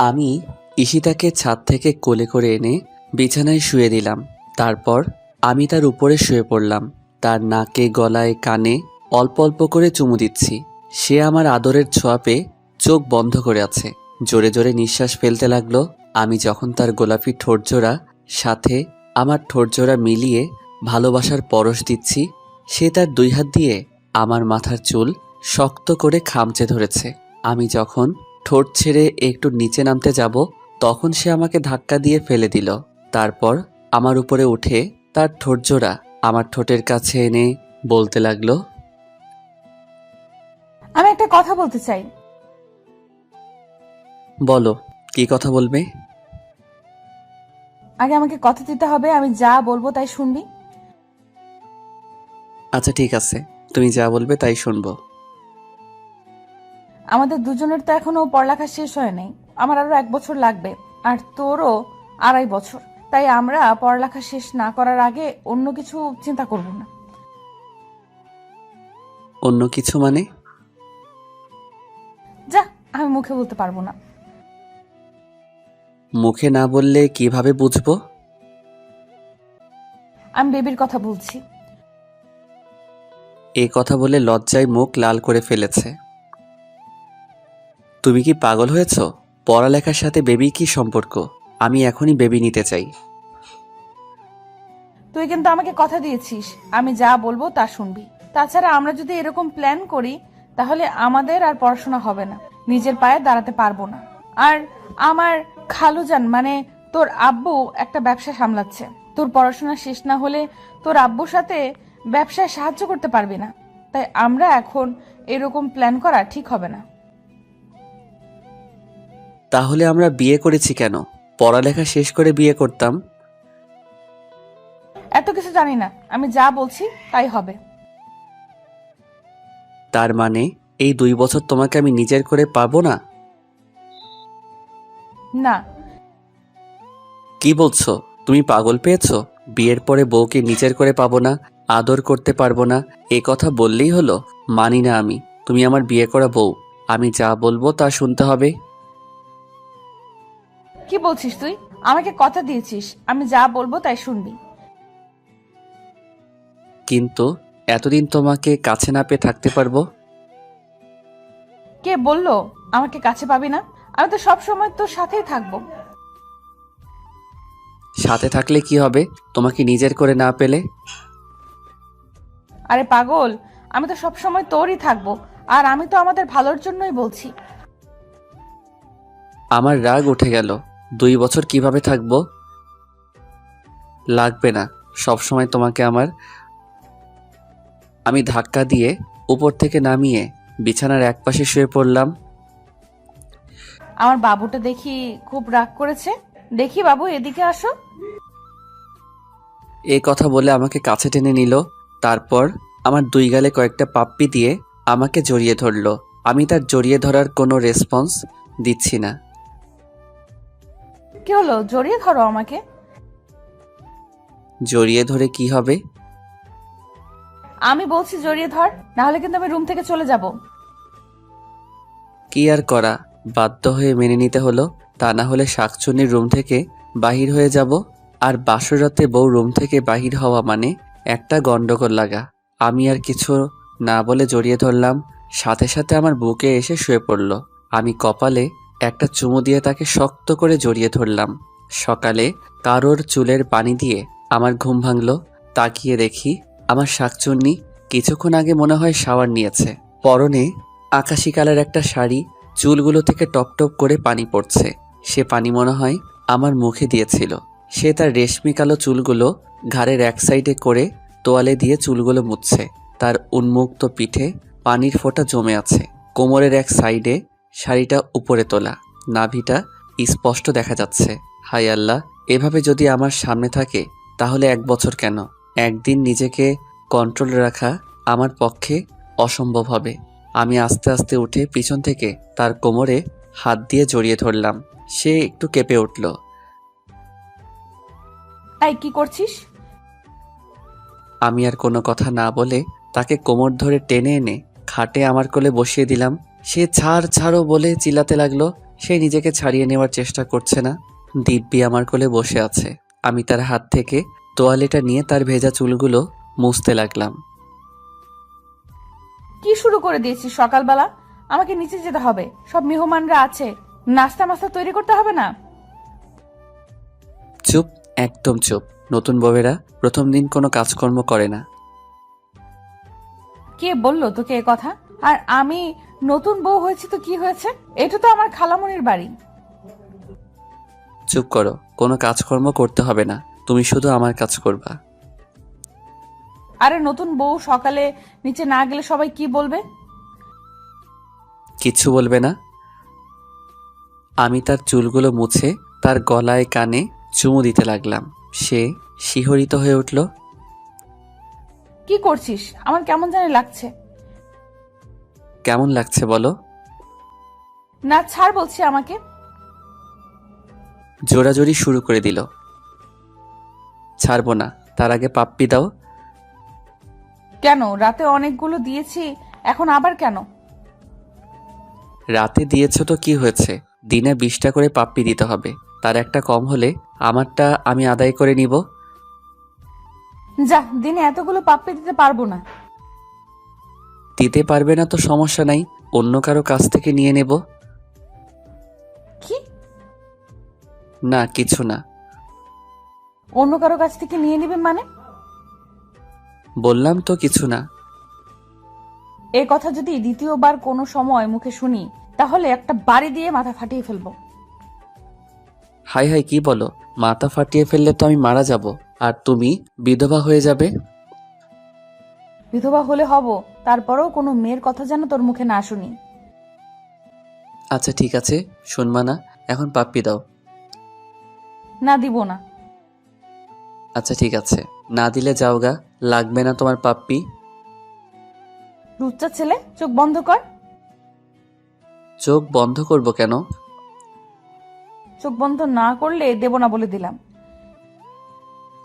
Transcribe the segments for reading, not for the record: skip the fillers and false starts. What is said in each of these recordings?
আমি ঈশিতাকে ছাদ থেকে কোলে করে এনে বিছানায় শুয়ে দিলাম। তারপর আমি তার উপরে শুয়ে পড়লাম। তার নাকে, গলায়, কানে অল্প অল্প করে চুমু দিচ্ছি। সে আমার আদরের ছোঁয়া পেয়ে চোখ বন্ধ করে আছে। জোরে জোরে নিঃশ্বাস ফেলতে লাগলো। আমি যখন তার গোলাপি ঠোঁটজোড়া সাথে আমার ঠোঁটজোড়া মিলিয়ে ভালোবাসার পরশ দিচ্ছি, সে তার 2 হাত দিয়ে আমার মাথার চুল শক্ত করে খামচে ধরেছে। আমি যখন ঠোঁট ছেড়ে একটু নিচে নামতে যাব, তখন সে আমাকে ধাক্কা দিয়ে ফেলে দিল। তারপর আমার উপরে উঠে তার ঠোঁটজোড়া আমার ঠোঁটের কাছে এনে বলতে লাগলো, আমি একটা কথা বলতে চাই। বলো, কি কথা বলবে? আগে আমাকে কথা দিতে হবে, আমি যা বলবো তাই শুনবি। আচ্ছা ঠিক আছে, তুমি যা বলবে তাই শুনবো। আমাদের দুজনের তো এখনো পড়ালেখা শেষ হয় নাই। আমার আরো 1 বছর লাগবে, আর তোরও 2.5 বছর। তাই আমরা পড়ালেখা শেষ না করার আগে অন্য কিছু চিন্তা করব না। অন্য কিছু মানে? যা, আমি মুখে বলতে পারবো না। মুখে না বললে কিভাবে বুঝবো? আমি বেবির কথা বলছি। এই কথা বলে লজ্জায় মুখ লাল করে ফেলেছে। তুমি কি পাগল হয়েছো? পড়ালেখার সাথে বেবি কি সম্পর্ক? আমি এখনই বেবি নিতে চাই। তুই কিন্তু আমাকে কথা দিয়েছিস, আমি যা বলবো তা শুনবি। তাছাড়া আমরা যদি এরকম প্ল্যান করি, তাহলে আমাদের আর পড়াশোনা হবে না, নিজের পায়ে দাঁড়াতে পারবো না। আর আমার খালুজান মানে তোর আব্বু একটা ব্যবসা সামলাচ্ছে। তোর পড়াশোনা শেষ না হলে তোর আব্বুর সাথে ব্যবসায় সাহায্য করতে পারবি না। তাই আমরা এখন এরকম প্ল্যান করা ঠিক হবে না। তাহলে আমরা বিয়ে করেছি কেন? পড়ালেখা শেষ করে বিয়ে করতাম। এত কিছু জানি না, আমি যা বলছি তাই হবে। তার মানে এই 2 বছর তোমাকে আমি নিজের করে পাবো না? না। কি বলছো? তুমি পাগল পেয়েছো? বিয়ের পরে বউকে নিজের করে পাবো না, আদর করতে পারবো না, এ কথা বললেই হলো? মানি না আমি। তুমি আমার বিয়ে করা বউ, আমি যা বলবো তা শুনতে হবে। কি বলছিস তুই? আমাকে কথা দিয়েছিস, আমি যা বলবো তাই শুনবি। কিন্তু এতদিন তোমাকে কাছে না পেয়ে থাকতে পারবো? কে বললো আমাকে কাছে পাবি না? আমি তো সব সময় তোর সাথেই থাকবো। সাথে থাকলে কি হবে তোমাকে নিজের করে না পেলে? আরে পাগল, আমি তো সব সময় তোরই থাকবো। আর আমি তো আমাদের ভালোর জন্যই বলছি। আমার রাগ উঠে গেল। 2 বছর কিভাবে থাকবো? লাগবে না সব সময় তোমাকে আমার। আমি ধাক্কা দিয়ে উপর থেকে নামিয়ে বিছানার একপাশে শুয়ে পড়লাম। আমার বাবুটা দেখি খুব রাগ করেছে। দেখি বাবু, এদিকে আসো। এই কথা বলে আমাকে কাছে টেনে নিল। তারপর আমার 2 গালে কয়েকটা পাপ্পি দিয়ে আমাকে জড়িয়ে ধরলো। আমি তার জড়িয়ে ধরার কোনো রেসপন্স দিচ্ছি না। কি হলো, জড়িয়ে ধরো আমাকে। জড়িয়ে ধরে কি হবে? আমি বলছি জড়িয়ে ধর, না হলে কিন্তু আমি রুম থেকে চলে যাব। কি আর করা, বাধ্য হয়ে মেনে নিতে হলো। তা না হলে শাকচুন্নির রুম থেকে বাহির হয়ে যাব। আর বাসরাতে বউ রুম থেকে বাহির হওয়া মানে একটা গন্ডগোল লাগা। আমি আর কিছু না বলে জড়িয়ে ধরলাম। সাথে সাথে আমার বুকে এসে শুয়ে পড়ল। আমি কপালে একটা চুমু দিয়ে তাকে শক্ত করে জড়িয়ে ধরলাম। সকালে কারোর চুলের পানি দিয়ে আমার ঘুম ভাঙল। তাকিয়ে দেখি আমার শাকচুন্নি কিছুক্ষণ আগে মনে হয় শাওয়ার নিয়েছে। পরনে আকাশি কালার একটা শাড়ি, চুলগুলো থেকে টপ টপ করে পানি পড়ছে। সে পানি মনে হয় আমার মুখে দিয়েছিল। সে তার রেশমি কালো চুলগুলো ঘাড়ের এক সাইডে করে তোয়ালে দিয়ে চুলগুলো মুছছে। তার উন্মুক্ত পিঠে পানির ফোঁটা জমে আছে। কোমরের এক সাইডে শাড়িটা উপরে তোলা, নাভিটা স্পষ্ট দেখা যাচ্ছে। হায় আল্লাহ, এভাবে যদি আমার সামনে থাকে তাহলে 1 বছর কেন, একদিন নিজেকে কন্ট্রোল রাখা আমার পক্ষে অসম্ভব হবে। আমি আস্তে আস্তে উঠে পিছন থেকে তার কোমরে হাত দিয়ে জড়িয়ে ধরলাম। সে একটু কেঁপে উঠল। এই কি করছিস? আমি আর কোনো কথা না বলে তাকে কোমর ধরে টেনে এনে খাটে আমার কোলে বসিয়ে দিলাম। সে ছাড় ছাড়ো বলে চিল্লাতে লাগলো। সে নিজেকে ছাড়িয়ে নেওয়ার চেষ্টা করছে না। দিব্যি আমার কোলে বসে আছে। আমি তার হাত থেকে তোয়ালেটা নিয়ে তার ভেজা চুলগুলো মুছতে লাগলাম। কি শুরু করে দিয়েছিস সকালবেলা? আমাকে নিচে যেতে হবে, সব মেহমানরা আছে, নাস্তা মাস্তা তৈরি করতে হবে না? চুপ, একদম চুপ। নতুন বউয়েরা প্রথম দিন কোনো কাজকর্ম করে না। কে বললো তোকে এ কথা? আর আমি নতুন বউ হয়েছি তো কি হয়েছে? এটা তো আমার খালামণির বাড়ি। চুপ করো, কোনো কাজকর্ম করতে হবে না, তুমি শুধু আমার কাজ করবা। আরে নতুন বউ সকালে নিচে না গেলে সবাই কি বলবে? কিচ্ছু বলবে না। আমি তার চুলগুলো মুছে তার গলায় কানে চুমু দিতে লাগলাম। সে শিহরিত হয়ে উঠল। কি করছিস? আমার কেমন জানি লাগছে। কেমন লাগছে বলো? না ছাড় বলছি আমাকে। জোরাজোরি শুরু করে দিল। ছাড়বো না, তার আগে পাপ্পি দাও। কেন? রাতে অনেকগুলো দিয়েছি, এখন আবার কেন? রাতে দিয়েছ তো কি হয়েছে? দিনে 20টা করে পাপ্পি দিতে হবে, তার একটা কম হলে আমারটা আমি আদায় করে নিব। যা, দিনে এতগুলো পাপ্পি দিতে পারবো না। দিতে পারবে না তো সমস্যা নাই, অন্য কারো কাছ থেকে নিয়ে নেব। কি? না কিছু না। অন্য কারো কাছ থেকে নিয়ে নিবি মানে? বললাম তো কিছু না। এই কথা যদি দ্বিতীয়বার কোনো সময় মুখে শুনি, তাহলে একটা বাড়ি দিয়ে মাথা ফাটিয়ে ফেলবো। হাই হাই, কি বলো? মাথা ফাটিয়ে ফেললে তো আমি মারা যাব, আর তুমি বিধবা হয়ে যাবে। বিধবা হলে হব, তারপরেও কোনো মেয়ের কথা যেন তোর মুখে না শুনি। আচ্ছা ঠিক আছে, শুনবা না, এখন পাপ্পি দাও। না দিব না। আচ্ছা ঠিক আছে, না দিলে যাওগা, লাগবে না তোমার পাপ্পি। লুচ্চা ছেলে, চোখ বন্ধ কর। চোখ বন্ধ করব কেন? চোখ বন্ধ না করলে দেব না বলে দিলাম।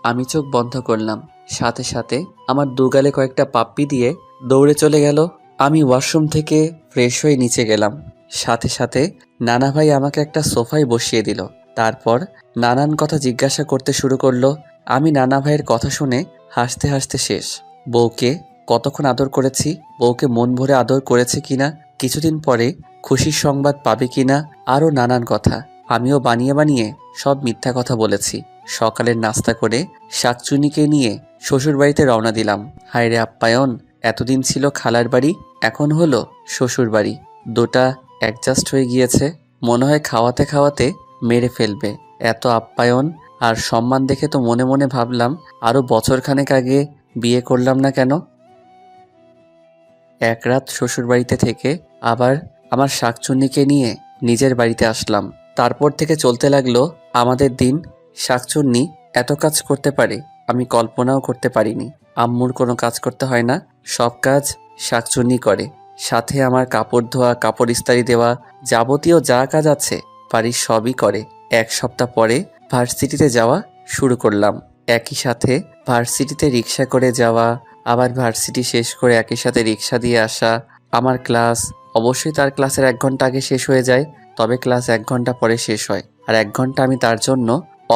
আমি চোখ বন্ধ করলাম, সাথে সাথে আমার দুগালে কয়েকটা পাপ্পি দিয়ে দৌড়ে চলে গেল। আমি ওয়াশরুম থেকে ফ্রেশ হয়ে নিচে গেলাম। সাথে সাথে নানা ভাই আমাকে একটা সোফায় বসিয়ে দিল। তারপর নানান কথা জিজ্ঞাসা করতে শুরু করলো। আমি নানা ভাইয়ের কথা শুনে হাসতে হাসতে শেষ। বউকে কতক্ষণ আদর করেছি, বউকে মন ভরে আদর করেছে কিনা, কিছুদিন পরে খুশির সংবাদ পাবে কিনা, আরও নানান কথা। আমিও বানিয়ে বানিয়ে সব মিথ্যা কথা বলেছি। সকালের নাস্তা করে শাকচুনিকে নিয়ে শ্বশুরবাড়িতে রওনা দিলাম। হায়রে আপ্যায়ন, এতদিন ছিল খালার বাড়ি, এখন হলো শ্বশুর বাড়ি। দুটা অ্যাডজাস্ট হয়ে গিয়েছে। মনে হয় খাওয়াতে খাওয়াতে মেরে ফেলবে। এত আপ্যায়ন আর সম্মান দেখে তো মনে মনে ভাবলাম আরও বছরখানেক আগে বিয়ে করলাম না কেন। এক রাত শ্বশুরবাড়িতে থেকে আবার আমার শাকচুন্নিকে নিয়ে নিজের বাড়িতে আসলাম। তারপর থেকে চলতে লাগলো আমাদের দিন। শাকচুন্নি এত কাজ করতে পারে আমি কল্পনাও করতে পারিনি। আম্মুর কোনো কাজ করতে হয় না, সব কাজ শাকচুন্নি করে। সাথে আমার কাপড় ধোয়া, কাপড় ইস্ত্রি দেওয়া, যাবতীয় যা কাজ আছে বাড়ির সবই করে। এক সপ্তাহ পরে ভার্সিটিতে যাওয়া শুরু করলাম। একই সাথে ভার্সিটিতে রিক্সা করে যাওয়া, আবার ভার্সিটি শেষ করে একই সাথে রিক্সা দিয়ে আসা। আমার ক্লাস অবশ্যই তার ক্লাসের 1 ঘন্টা আগে শেষ হয়ে যায়, তবে ক্লাস 1 ঘন্টা পরে শেষ হয়, আর 1 ঘন্টা আমি তার জন্য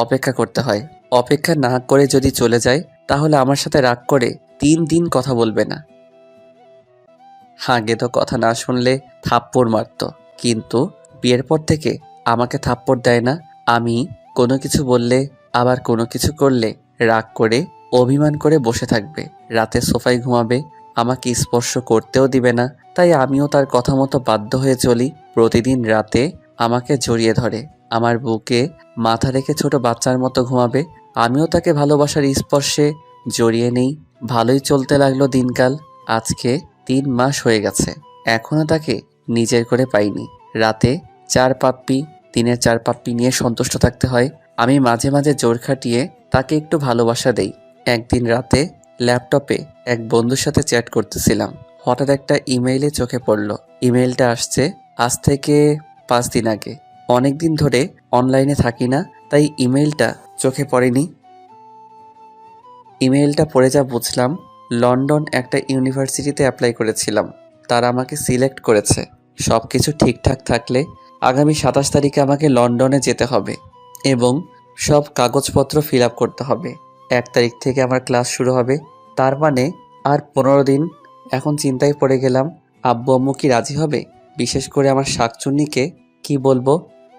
অপেক্ষা করতে হয়। অপেক্ষা না করে যদি চলে যায় তাহলে আমার সাথে রাগ করে 3 দিন কথা বলবে না। আগে তো কথা না শুনলে থাপ্পড় মারতো, কিন্তু বিয়ের পর থেকে আমাকে থাপ্পড় দেয় না। আমি কোনো কিছু বললে, আবার কোনো কিছু করলে রাগ করে অভিমান করে বসে থাকবে। রাতে সোফায় ঘুমাবে, আমাকে স্পর্শ করতেও দিবে না। তাই আমিও তার কথা মতো বাধ্য হয়ে চলি। প্রতিদিন রাতে আমাকে জড়িয়ে ধরে, আমার বুকে মাথা রেখে ছোট বাচ্চার মতো ঘুমাবে। আমিও তাকে ভালোবাসার স্পর্শে জড়িয়ে নেই। ভালোই চলতে লাগলো দিনকাল। আজকে 3 মাস হয়ে গেছে, এখনো তাকে নিজের করে পাইনি। রাতে 4 পাপ্পি, দিনে 4 পাপ্পি নিয়ে সন্তুষ্ট থাকতে হয়। আমি মাঝে মাঝে জোর খাটিয়ে তাকে একটু ভালোবাসা দেই। একদিন রাতে ল্যাপটপে এক বন্ধুর সাথে চ্যাট করতেছিলাম, হঠাৎ একটা ইমেইলে চোখে পড়ল। ইমেইলটা আসছে আজ থেকে 5 দিন আগে। অনেক দিন ধরে অনলাইনে থাকি না, তাই ইমেইলটা চোখে পড়েনি। ইমেইলটা পড়ে যা বুঝলাম, লন্ডন একটা ইউনিভার্সিটিতে অ্যাপ্লাই করেছিলাম, তারা আমাকে সিলেক্ট করেছে। সব কিছু ঠিকঠাক থাকলে আগামী 27 তারিখে আমাকে লন্ডনে যেতে হবে এবং সব কাগজপত্র ফিল আপ করতে হবে। 1 তারিখ থেকে আমার ক্লাস শুরু হবে। তার মানে আর 15 দিন। এখন চিন্তায় পড়ে গেলাম, আব্বু আম্মু কি রাজি হবে? বিশেষ করে আমার শাকচুন্নিকে কি বলবো?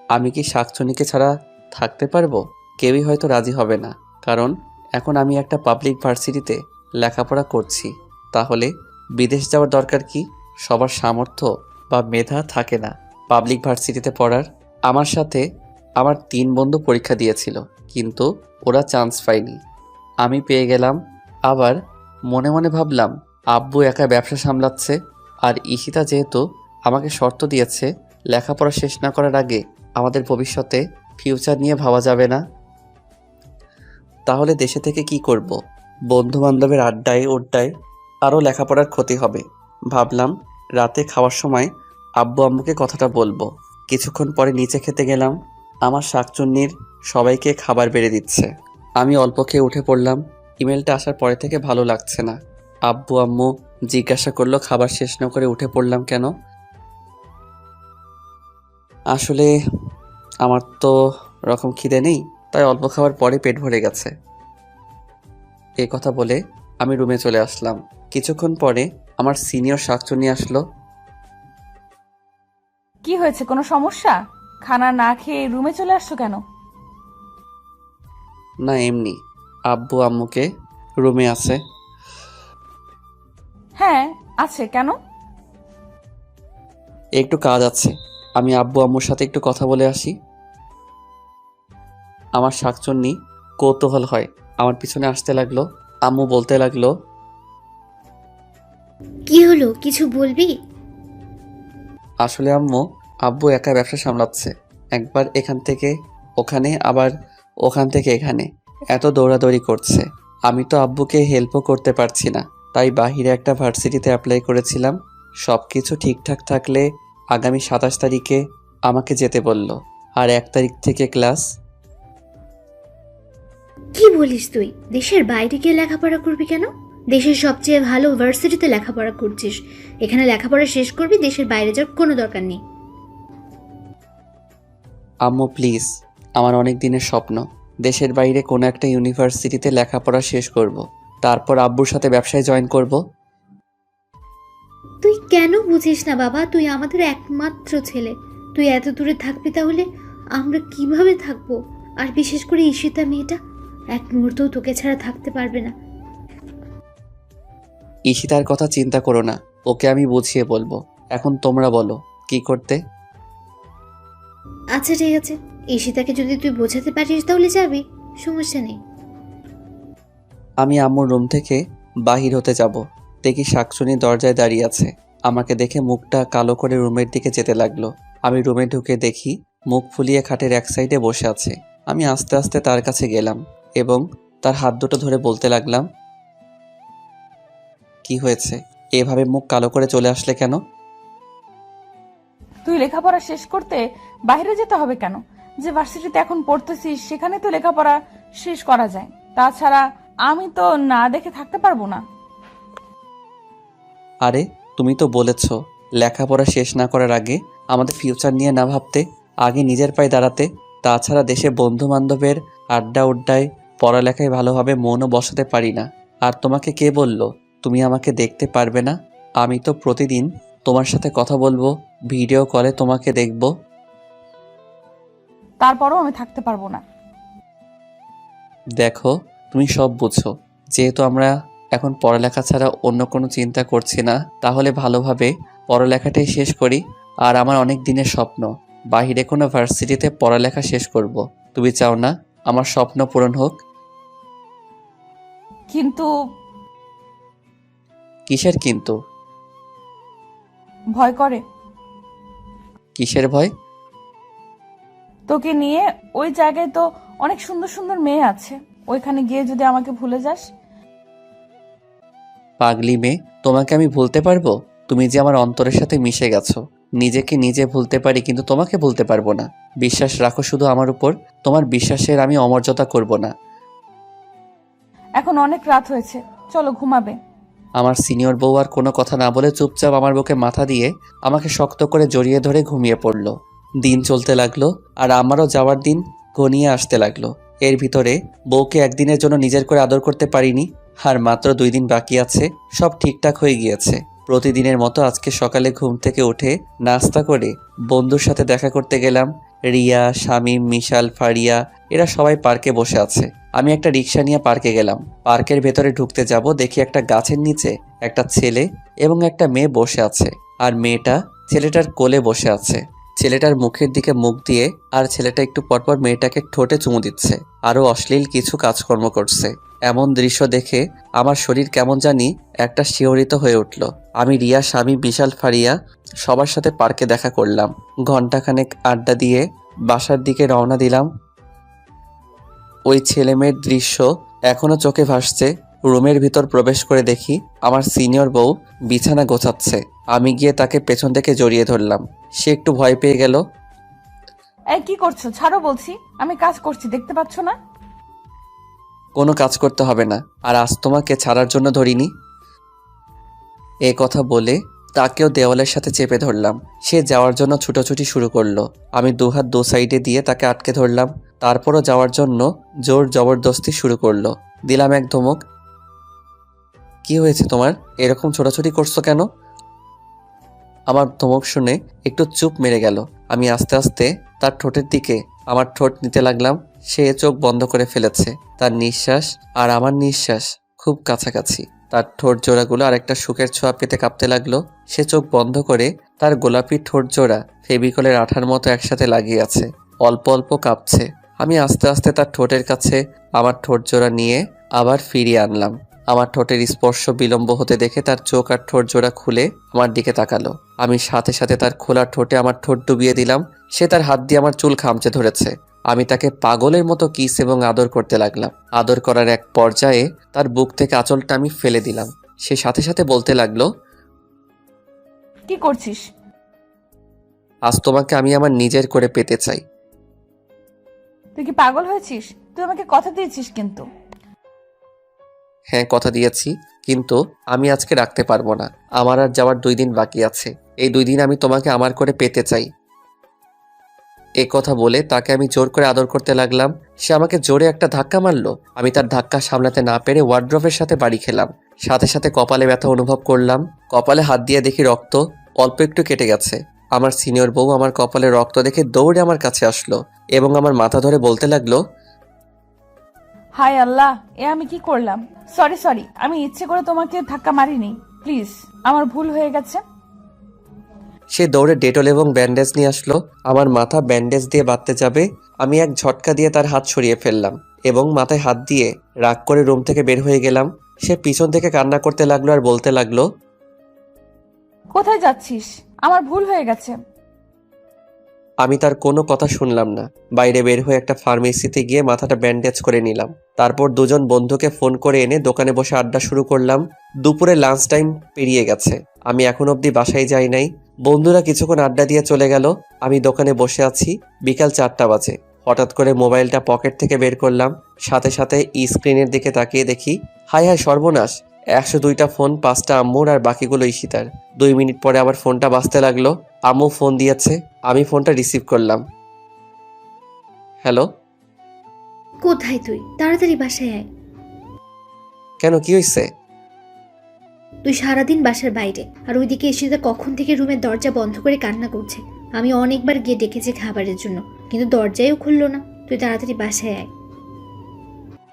আমি কি শাকচুন্নিকে ছাড়া থাকতে পারবো? কেউই হয়তো রাজি হবে না, কারণ এখন আমি একটা পাবলিক ভার্সিটিতে লেখাপড়া করছি। তাহলে বিদেশ যাওয়ার দরকার কি? সবার সামর্থ্য বা মেধা থাকে না পাবলিক ভার্সিটিতে পড়ার। আমার সাথে আমার 3 বন্ধু পরীক্ষা দিয়েছিল, কিন্তু ওরা চান্স পায়নি, আমি পেয়ে গেলাম। আবার মনে মনে ভাবলাম, আব্বু একা ব্যবসা সামলাচ্ছে, আর ঈশিতা যেহেতু আমাকে শর্ত দিয়েছে লেখাপড়া শেষ না করার আগে আমাদের ভবিষ্যতে ফিউচার নিয়ে ভাবা যাবে না, তাহলে দেশে থেকে কি করব? বন্ধু বান্ধবের আড্ডায় ওড্ডায় আরও লেখাপড়ার ক্ষতি হবে। ভাবলাম রাতে খাওয়ার সময় আব্বু আম্মুকে কথাটা বলবো। কিছুক্ষণ পরে নিচে খেতে গেলাম। আমার শাকচুন্নির সবাইকে খাবার বেড়ে দিচ্ছে, আমি অল্প খেয়ে উঠে পড়লাম। ইমেলটা আসার পরে থেকে ভালো লাগছে না। আব্বু আম্মু জিজ্ঞাসা করলো খাবার শেষ না করে উঠে পড়লাম কেন। আসলে আমার তো রকম খিদে নেই, তাই অল্প খাওয়ার পরে পেট ভরে গেছে। এই কথা বলে আমি রুমে চলে আসলাম। কিছুক্ষণ পরে আমার সিনিয়র শাকচুন্নি আসলো। কি হয়েছে, কোনো সমস্যা? খানা না খেয়ে রুমে চলে আসছো কেন? না এমনি, আব্বু আম্মুকে রুমে আছে। হ্যাঁ আছে, কেন? একটু কাজ আছে, আমি আব্বু আম্মুর সাথে একটু কথা বলে আসি। আমার শাকচুন্নি কৌতূহল হয় আমার পিছনে আসতে লাগলো। আম্মু বলতে লাগলো, কি হলো, কিছু বলবি? আসলে আম্মু, আব্বু একা ব্যবসা সামলাচ্ছে, একবার এখান থেকে ওখানে আবার ওখান থেকে এখানে এত দৌড়াদৌড়ি করছে। আমি তো আব্বুকে হেল্পও করতে পারছি না, তাই বাহিরে একটা ভার্সিটিতে অ্যাপ্লাই করেছিলাম। সব কিছু ঠিকঠাক থাকলে আগামী 27 তারিখে আমাকে যেতে বলল, আর 1 তারিখ থেকে ক্লাস। কি বলিস তুই? দেশের বাইরে গিয়ে লেখাপড়া করবি কেন? দেশের সবচেয়ে ভালো ভার্সিটিতে লেখাপড়া করছিস, এখানে লেখাপড়া শেষ করবি, দেশের বাইরে যাওয়ার কোনো দরকার নেই। আম্মু প্লিজ, আমার অনেক দিনের স্বপ্ন দেশের বাইরে কোনো একটা ইউনিভার্সিটিতে লেখাপড়া শেষ করব, তারপর আব্বুর সাথে ব্যবসায় জয়েন করব। তুই কেন বুঝিস না বাবা? তুই আমাদের একমাত্র ছেলে, তুই এত দূরে থাকবি, তাহলে আমরা কিভাবে থাকবো? আর বিশেষ করে ঈশিতা মেয়েটা এক মুহূর্তও তোকে ছাড়া থাকতে পারবে না। ঈশিতার কথা চিন্তা করো না, ওকে আমি বুঝিয়ে বলবো। এখন তোমরা বলো কি করতে। আচ্ছা ঠিক আছে, ঈশিতাকে যদি তুই বোঝাতে পারিস তাহলে যাবি, সমস্যা নেই। আমি আম্মুর রুম থেকে বাহির হতে যাব, দেখি শাকচুনি দরজায় দাঁড়িয়ে আছে। আমাকে দেখে মুখটা কালো করে রুমের দিকে যেতে লাগলো। আমি রুমে ঢুকে দেখি মুখ ফুলিয়ে খাটের এক সাইডে বসে আছে। আমি আস্তে আস্তে তার কাছে গেলাম এবং তার হাত দুটো ধরে বলতে লাগলাম, কি হয়েছে? এভাবে মুখ কালো করে চলে আসলে কেন? তুই লেখাপড়া শেষ করতে বাইরে যেতে হবে কেন? যে ভার্সিটিতে এখন পড়তেছিস সেখানে তো লেখাপড়া শেষ করা যায়। তাছাড়া আমি তো না দেখে থাকতে পারবো না। আরে তুমি তো বলেছ লেখাপড়া শেষ না করার আগে আমাদের ফিউচার নিয়ে না ভাবতে, আগে নিজের পায়ে দাঁড়াতে। তাছাড়া দেশে বন্ধু বান্ধবের আড্ডা উড্ডায় পড়ালেখায় ভালোভাবে মনও বসাতে পারি না। আর তোমাকে কে বলল তুমি আমাকে দেখতে পারবে না? আমি তো প্রতিদিন তোমার সাথে কথা বলবো, ভিডিও কলে তোমাকে দেখব। তারপরও আমি থাকতে পারবো না। দেখো তুমি সব বুঝো, যেহেতু আমরা এখন পড়ালেখা ছাড়া অন্য কোনো চিন্তা করছি না, তাহলে ভালোভাবে পড়ালেখাটাই শেষ করি। আর আমার অনেক দিনের স্বপ্ন বাহিরে কোনো ভার্সিটিতে পড়ালেখা শেষ করব। তুমি চাও না আমার স্বপ্ন পূরণ হোক? কিন্তু কিসের কিন্তু? ভয় করে। কিসের ভয়? তোকে নিয়ে ওই জায়গায় তো অনেক সুন্দর সুন্দর মেয়ে আছে, ওইখানে গিয়ে যদি আমাকে ভুলে যাস। পাগলি মেয়ে, তোমাকে আমি ভুলতে পারবো? তুমি যে আমার অন্তরের সাথে মিশে গেছো। নিজেকে নিজে ভুলতে পারি কিন্তু তোমাকে ভুলতে পারবো না। বিশ্বাস রাখো শুধু আমার উপর, তোমার বিশ্বাসের আমি অমর্যাদা করব না। এখন অনেক রাত হয়েছে, চলো ঘুমাবে। আমার সিনিয়র বউ আর কোনো কথা না বলে চুপচাপ আমার বুকে মাথা দিয়ে আমাকে শক্ত করে জড়িয়ে ধরে ঘুমিয়ে পড়ল। দিন চলতে লাগলো আর আমারও যাওয়ার দিন ঘনিয়ে আসতে লাগলো। এর ভিতরে বউকে একদিনের জন্য নিজের করে আদর করতে পারিনি। আর মাত্র 2 দিন বাকি আছে, সব ঠিকঠাক হয়ে গিয়েছে। প্রতিদিনের মতো আজকে সকালে ঘুম থেকে উঠে নাস্তা করে বন্ধুর সাথে দেখা করতে গেলাম। রিয়া, শামীম, মিশাল, ফারিয়া এরা সবাই পার্কে বসে আছে। আমি একটা রিক্সা নিয়ে পার্কে গেলাম। পার্কের ভেতরে ঢুকতে যাব, দেখি একটা গাছের নিচে একটা ছেলে এবং একটা মেয়ে বসে আছে। আর মেয়েটা ছেলেটার কোলে বসে আছে। ছেলেটার মুখের দিকে মুখ দিয়ে আর ছেলেটা একটু পরপর মেয়েটাকে ঠোঁটে চুমু দিচ্ছে, আরও অশ্লীল কিছু কাজকর্ম করছে। এমন দৃশ্য দেখে আমার শরীর কেমন জানি একটা শিহরিত হয়ে উঠল। আমি রিয়া, স্বামী, বিশাল, ফারিয়া সবার সাথে পার্কে দেখা করলাম। ঘন্টাখানেক আড্ডা দিয়ে বাসার দিকে রওনা দিলাম। ওই ছেলেমেয়ের দৃশ্য এখনো চোখে ভাসছে। রুমের ভিতর প্রবেশ করে দেখি আমার সিনিয়র বউ বিছানা গোছাচ্ছে। আমি গিয়ে তাকে পেছন থেকে জড়িয়ে ধরলাম। সে একটু ভয় পেয়ে গেল। এই কি করছো? ছাড়ো বলছি, আমি কাজ করছি, দেখতে পাচ্ছ না? কোনো কাজ করতে হবে না, আর আজ তোমাকে ছাড়ার জন্য ধরিনি। এ কথা বলে তাকেও দেওয়ালের সাথে চেপে ধরলাম। সে যাওয়ার জন্য ছুটোছুটি শুরু করলো। আমি দুহাত দু সাইডে দিয়ে তাকে আটকে ধরলাম। তারপরও যাওয়ার জন্য জোর জবরদস্তি শুরু করলো। দিলাম এক ধমক। কি হয়েছে তোমার? এরকম ছোটাছুটি করছো কেন? আমার ধমক শুনে একটু চুপ মেরে গেল। আমি আস্তে আস্তে তার ঠোঁটের দিকে আমার ঠোঁট নিতে লাগলাম। সে চোখ বন্ধ করে ফেলেছে। তার নিঃশ্বাস আর আমার নিঃশ্বাস খুব কাছাকাছি। তার ঠোঁট জোড়াগুলো আরেকটা সুখের ছোঁয়া পেতে কাঁপতে লাগলো। সে চোখ বন্ধ করে তার গোলাপি ঠোঁট জোড়া ফেভিকলের আঠার মতো একসাথে লাগিয়ে আছে। অল্প অল্প কাঁপছে। আমি আস্তে আস্তে তার ঠোঁটের কাছে আমার ঠোঁট জোড়া নিয়ে আবার ফিরিয়ে আনলাম। আমার ঠোঁটের স্পর্শ বিলম্ব হতে দেখে তার চোখ আর ঠোঁট জোড়া খুলে আমার দিকে তাকালো। আমি সাথে সাথে তার খোলা ঠোঁটে আমার ঠোঁট ডুবিয়ে দিলাম। সে তার হাত দিয়ে আমার চুল খামচে ধরেছে। আমি তাকে পাগলের মতো কিস এবং আদর করতে লাগলাম। আদর করার এক পর্যায়ে তার বুক থেকে আঁচলটা আমি ফেলে দিলাম। সে সাথে সাথে বলতে লাগলো, কি করছিস? আজ তোমাকে আমি আমার নিজের করে পেতে চাই। তুই কি পাগল হয়েছিস? তুই আমাকে কথা দিয়েছিস কিন্তু। হ্যাঁ, কথা দিয়েছি, কিন্তু আমি আজকে রাখতে পারবো না। আমার আর যাওয়ার 2 দিন বাকি আছে। এই 2 দিন আমি তোমাকে আমার করে পেতে চাই। এ কথা বলে তাকে আমি জোর করে আদর করতে লাগলাম। সে আমাকে জোরে একটা ধাক্কা মারলো। আমি তার ধাক্কা সামলাতে না পেরে ওয়ার্ড্রোবের সাথে বাড়ি খেলাম। সাথে সাথে কপালে ব্যথা অনুভব করলাম। কপালে হাত দিয়ে দেখি রক্ত অল্প একটু কেটে গেছে। আমার সিনিয়র বউ আমার কপালে রক্ত দেখে দৌড়ে আমার কাছে আসলো এবং আমার মাথা ধরে বলতে লাগলো, হায় আল্লাহ, এ আমি কি করলাম? সরি সরি, আমি ইচ্ছে করে তোমাকে ধাক্কা মারিনি, প্লিজ, আমার ভুল হয়ে গেছে। সে দৌড়ে ডেটল এবং ব্যান্ডেজ নিয়ে আসলো। আমার মাথা ব্যান্ডেজ দিয়ে বাঁধতে যাবে, আমি এক ঝটকা দিয়ে তার হাত সরিয়ে ফেললাম এবং মাথায় হাত দিয়ে রাগ করে রুম থেকে বের হয়ে গেলাম। সে পিছন থেকে কান্না করতে লাগলো আর বলতে লাগলো, কোথায় যাচ্ছিস? আমার ভুল হয়ে গেছে। আমি তার কোনো কথা শুনলাম না। বাইরে বের হয়ে একটা ফার্মেসিতে গিয়ে মাথাটা ব্যান্ডেজ করে নিলাম। তারপর দুজন বন্ধুকে ফোন করে এনে দোকানে বসে আড্ডা শুরু করলাম। দুপুরে লাঞ্চ টাইম পেরিয়ে গেছে, আমি এখন অবধি বাসায় যাই নাই। বন্ধুরা কিছুক্ষণ আড্ডা দিয়ে চলে গেল। আমি দোকানে বসে আছি। বিকাল 4টা বাজে। হঠাৎ করে মোবাইলটা পকেট থেকে বের করলাম। সাথে সাথে স্ক্রিনের দিকে তাকিয়ে দেখি, হায় হায় সর্বনাশ, 102টা ফোন, 5টা আম্মুর আর বাকিগুলো ঈশিতার। 2 মিনিট পরে আবার ফোনটা বাজতে লাগলো। আম্মু ফোন দিয়েছে। আমি ফোনটা রিসিভ করলাম। হ্যালো। কোথায় তুই? তাড়াতাড়ি বাসায় আয়। কেন, কি হয়েছে? তুই সারাদিন বাসার বাইরে, আর ওইদিকে এসে কখন থেকে রুমের দরজা বন্ধ করে কান্না করছে। আমি অনেকবার গিয়ে ডেকেছি খাবারের জন্য, কিন্তু দরজাও খুললো না। তুই তাড়াতাড়ি বাসায় আয়।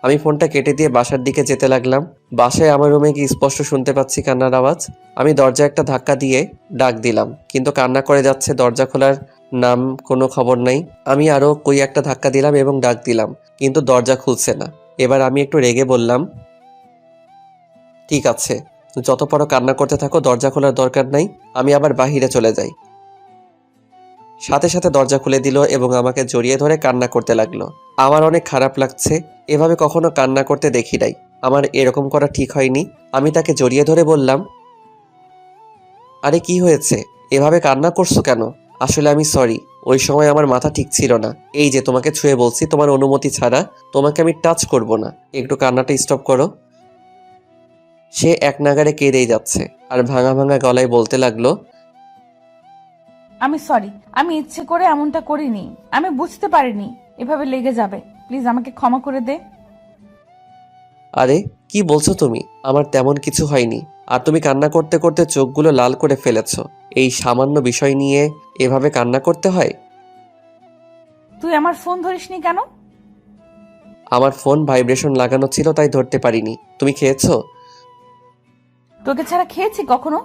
আমি ফোনটা কেটে দিয়ে বাসার দিকে যেতে লাগলাম। বাসায় আমার রুমে গিয়ে স্পষ্ট শুনতে পাচ্ছি কান্নার আওয়াজ। আমি দরজা একটা ধাক্কা দিয়ে ডাক দিলাম, কিন্তু কান্না করে যাচ্ছে। দরজা খোলার নাম কোনো খবর নাই। আমি আরও কই একটা ধাক্কা দিলাম এবং ডাক দিলাম, কিন্তু দরজা খুলছে না। এবার আমি একটু রেগে বললাম, ঠিক আছে, যত পারো কান্না করতে থাকো, দরজা খোলার দরকার নাই। আমি আবার বাহিরে চলে যাই। সাথে সাথে দরজা খুলে দিল এবং আমাকে জড়িয়ে ধরে কান্না করতে লাগলো। আমার অনেক খারাপ লাগছে, এভাবে কখনো কান্না করতে দেখি নাই। আমার এরকম করা ঠিক হয়নি। আমি তাকে জড়িয়ে ধরে বললাম, আরে কি হয়েছে, এভাবে কান্না করছো কেন? আসলে আমি সরি, ওই সময় আমার মাথা ঠিক ছিল না। এই যে তোমাকে ছুঁয়ে বলছি, তোমার অনুমতি ছাড়া তোমাকে আমি টাচ করব না, একটু কান্নাটা স্টপ করো। সে এক নাগাড়ে কেঁদেই যাচ্ছে আর ভাঙা ভাঙা গলায় বলতে লাগলো, আমি সরি, আমি ইচ্ছে করে এমনটা করিনি, আমি বুঝতে পারিনি এভাবে লেগে যাবে। প্লিজ আমাকে ক্ষমা করে দে। আরে কি বলছো তুমি? আমার তেমন কিছু হয়নি। আর তুমি কান্না করতে করতে চোখগুলো লাল করে ফেলেছো। এই সামান্য বিষয় নিয়ে এভাবে কান্না করতে হয়? তুই আমার ফোন ধরিসনি কেন? আমার ফোন ভাইব্রেশন লাগানো ছিল, তাই ধরতে পারিনি। তুমি খেয়েছো? তোকে ছাড়া খেয়েছি কখনো?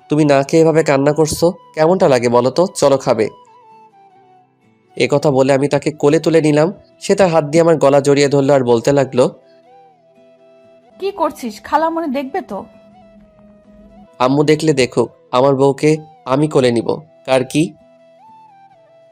তুমি না খেয়ে এভাবে কান্না করছো, কেমনটা লাগে বলো তো? চলো খাবে। এ কথা বলে আমি তাকে কোলে তুলে নিলাম। সে তার হাত দিয়ে আমার গলা জড়িয়ে ধরলো আর বলতে লাগলো, কি করছিস? খালামণি দেখবে তো। আম্মু দেখলে দেখুক, আমার বউকে আমি কোলে নিব। কার কি?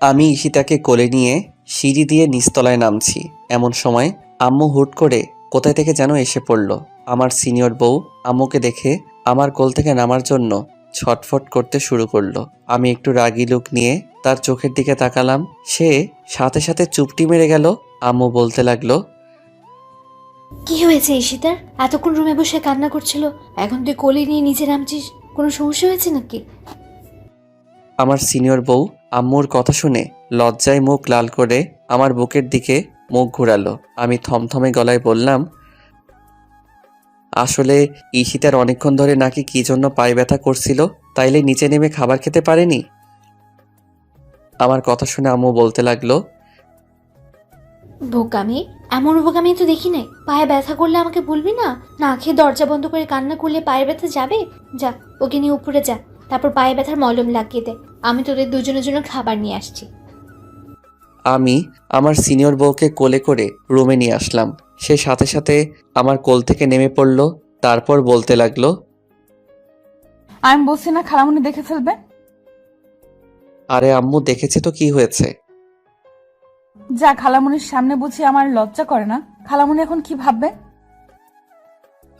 আমি ঈশিতাকে কোলে নিয়ে সিঁড়ি দিয়ে নিচতলায় নামছি। এমন সময় আম্মু হুট করে কোথায় থেকে যেন এসে পড়ল। আমার সিনিয়র বউ আম্মুকে দেখে আমার কোল থেকে নামার জন্য ছটফট করতে শুরু করলো। আমি একটু রাগী লুক নিয়ে তার চোখের দিকে তাকালাম। সে সাথে সাথে চুপটি মেরে গেল। আম্মু বলতে লাগলো, কি হয়েছে ঈশিতার? এতক্ষণ রুমে বসে কান্না করছিল, এখন তুই কোলে নিয়ে নিচে নামছিস, কোনো সমস্যা হয়েছে নাকি? আমার সিনিয়র বউ আম্মুর কথা শুনে লজ্জায় মুখ লাল করে আমার বুকের দিকে মুখ ঘুরালো। আমি থমথমে গলায় বললাম, আসলে ঈশিতার অনেকক্ষণ ধরে নাকি কি জন্য পায়ে ব্যথা করছিল, তাইলে নিচে নেমে খাবার খেতে পারেনি। আমার কথা শুনে আম্মু বলতে লাগলো, বোকামি, এমন বোকামি তো দেখি নাই। পায়ে ব্যথা করলে আমাকে বলবি না? না খেয়ে দরজা বন্ধ করে কান্না করলে পায়ে ব্যথা যাবে? যা, ওকে নিয়ে উপরে যা, তারপর পায়ে ব্যথার মলম লাগিয়ে দে। আমি তোদের দুজনের জন্য খাবার নিয়ে আসছি। আমি আমার সিনিয়র বউকে কোলে করে রুমে নিয়ে আসলাম। সে সাথে সাথে আমার কোল থেকে নেমে পড়ল। তারপর বলতে লাগলো, আমি বলছি না খালামণি দেখে ফেলবে? আরে আম্মু দেখেছে তো কি হয়েছে? যা, খালামণির সামনে বুঝি আমার লজ্জা করে না? খালামণি এখন কি ভাববে?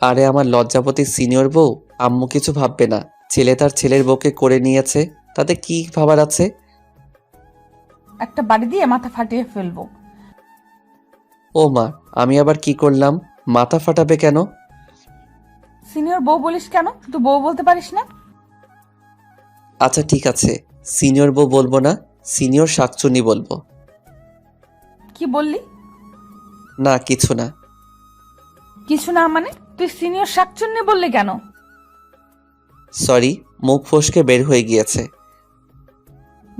আরে আমার লজ্জাপতি সিনিয়র বউ, আম্মু কিছু ভাববে না। ছেলে তার ছেলের বউকে করে নিয়েছে, তাতে কি ভাবার আছে? একটা বাড়ি দিয়ে মাথা ফাটিয়ে ফেলবো। ও মা, আমি আবার কি করলাম? মাথা ফাটাবে কেন? সিনিয়র বউ বলিস কেন? তুই বউ বলতে পারিস না? আচ্ছা ঠিক আছে, সিনিয়র বউ বলবো না, সিনিয়র শাকচুনি বলবো। কি বললি? না কিছু না। কিছু না মানে? তুই সিনিয়র শাকচুন্নি বললি কেন? সরি, মুখ ফসকে বের হয়ে গিয়েছে।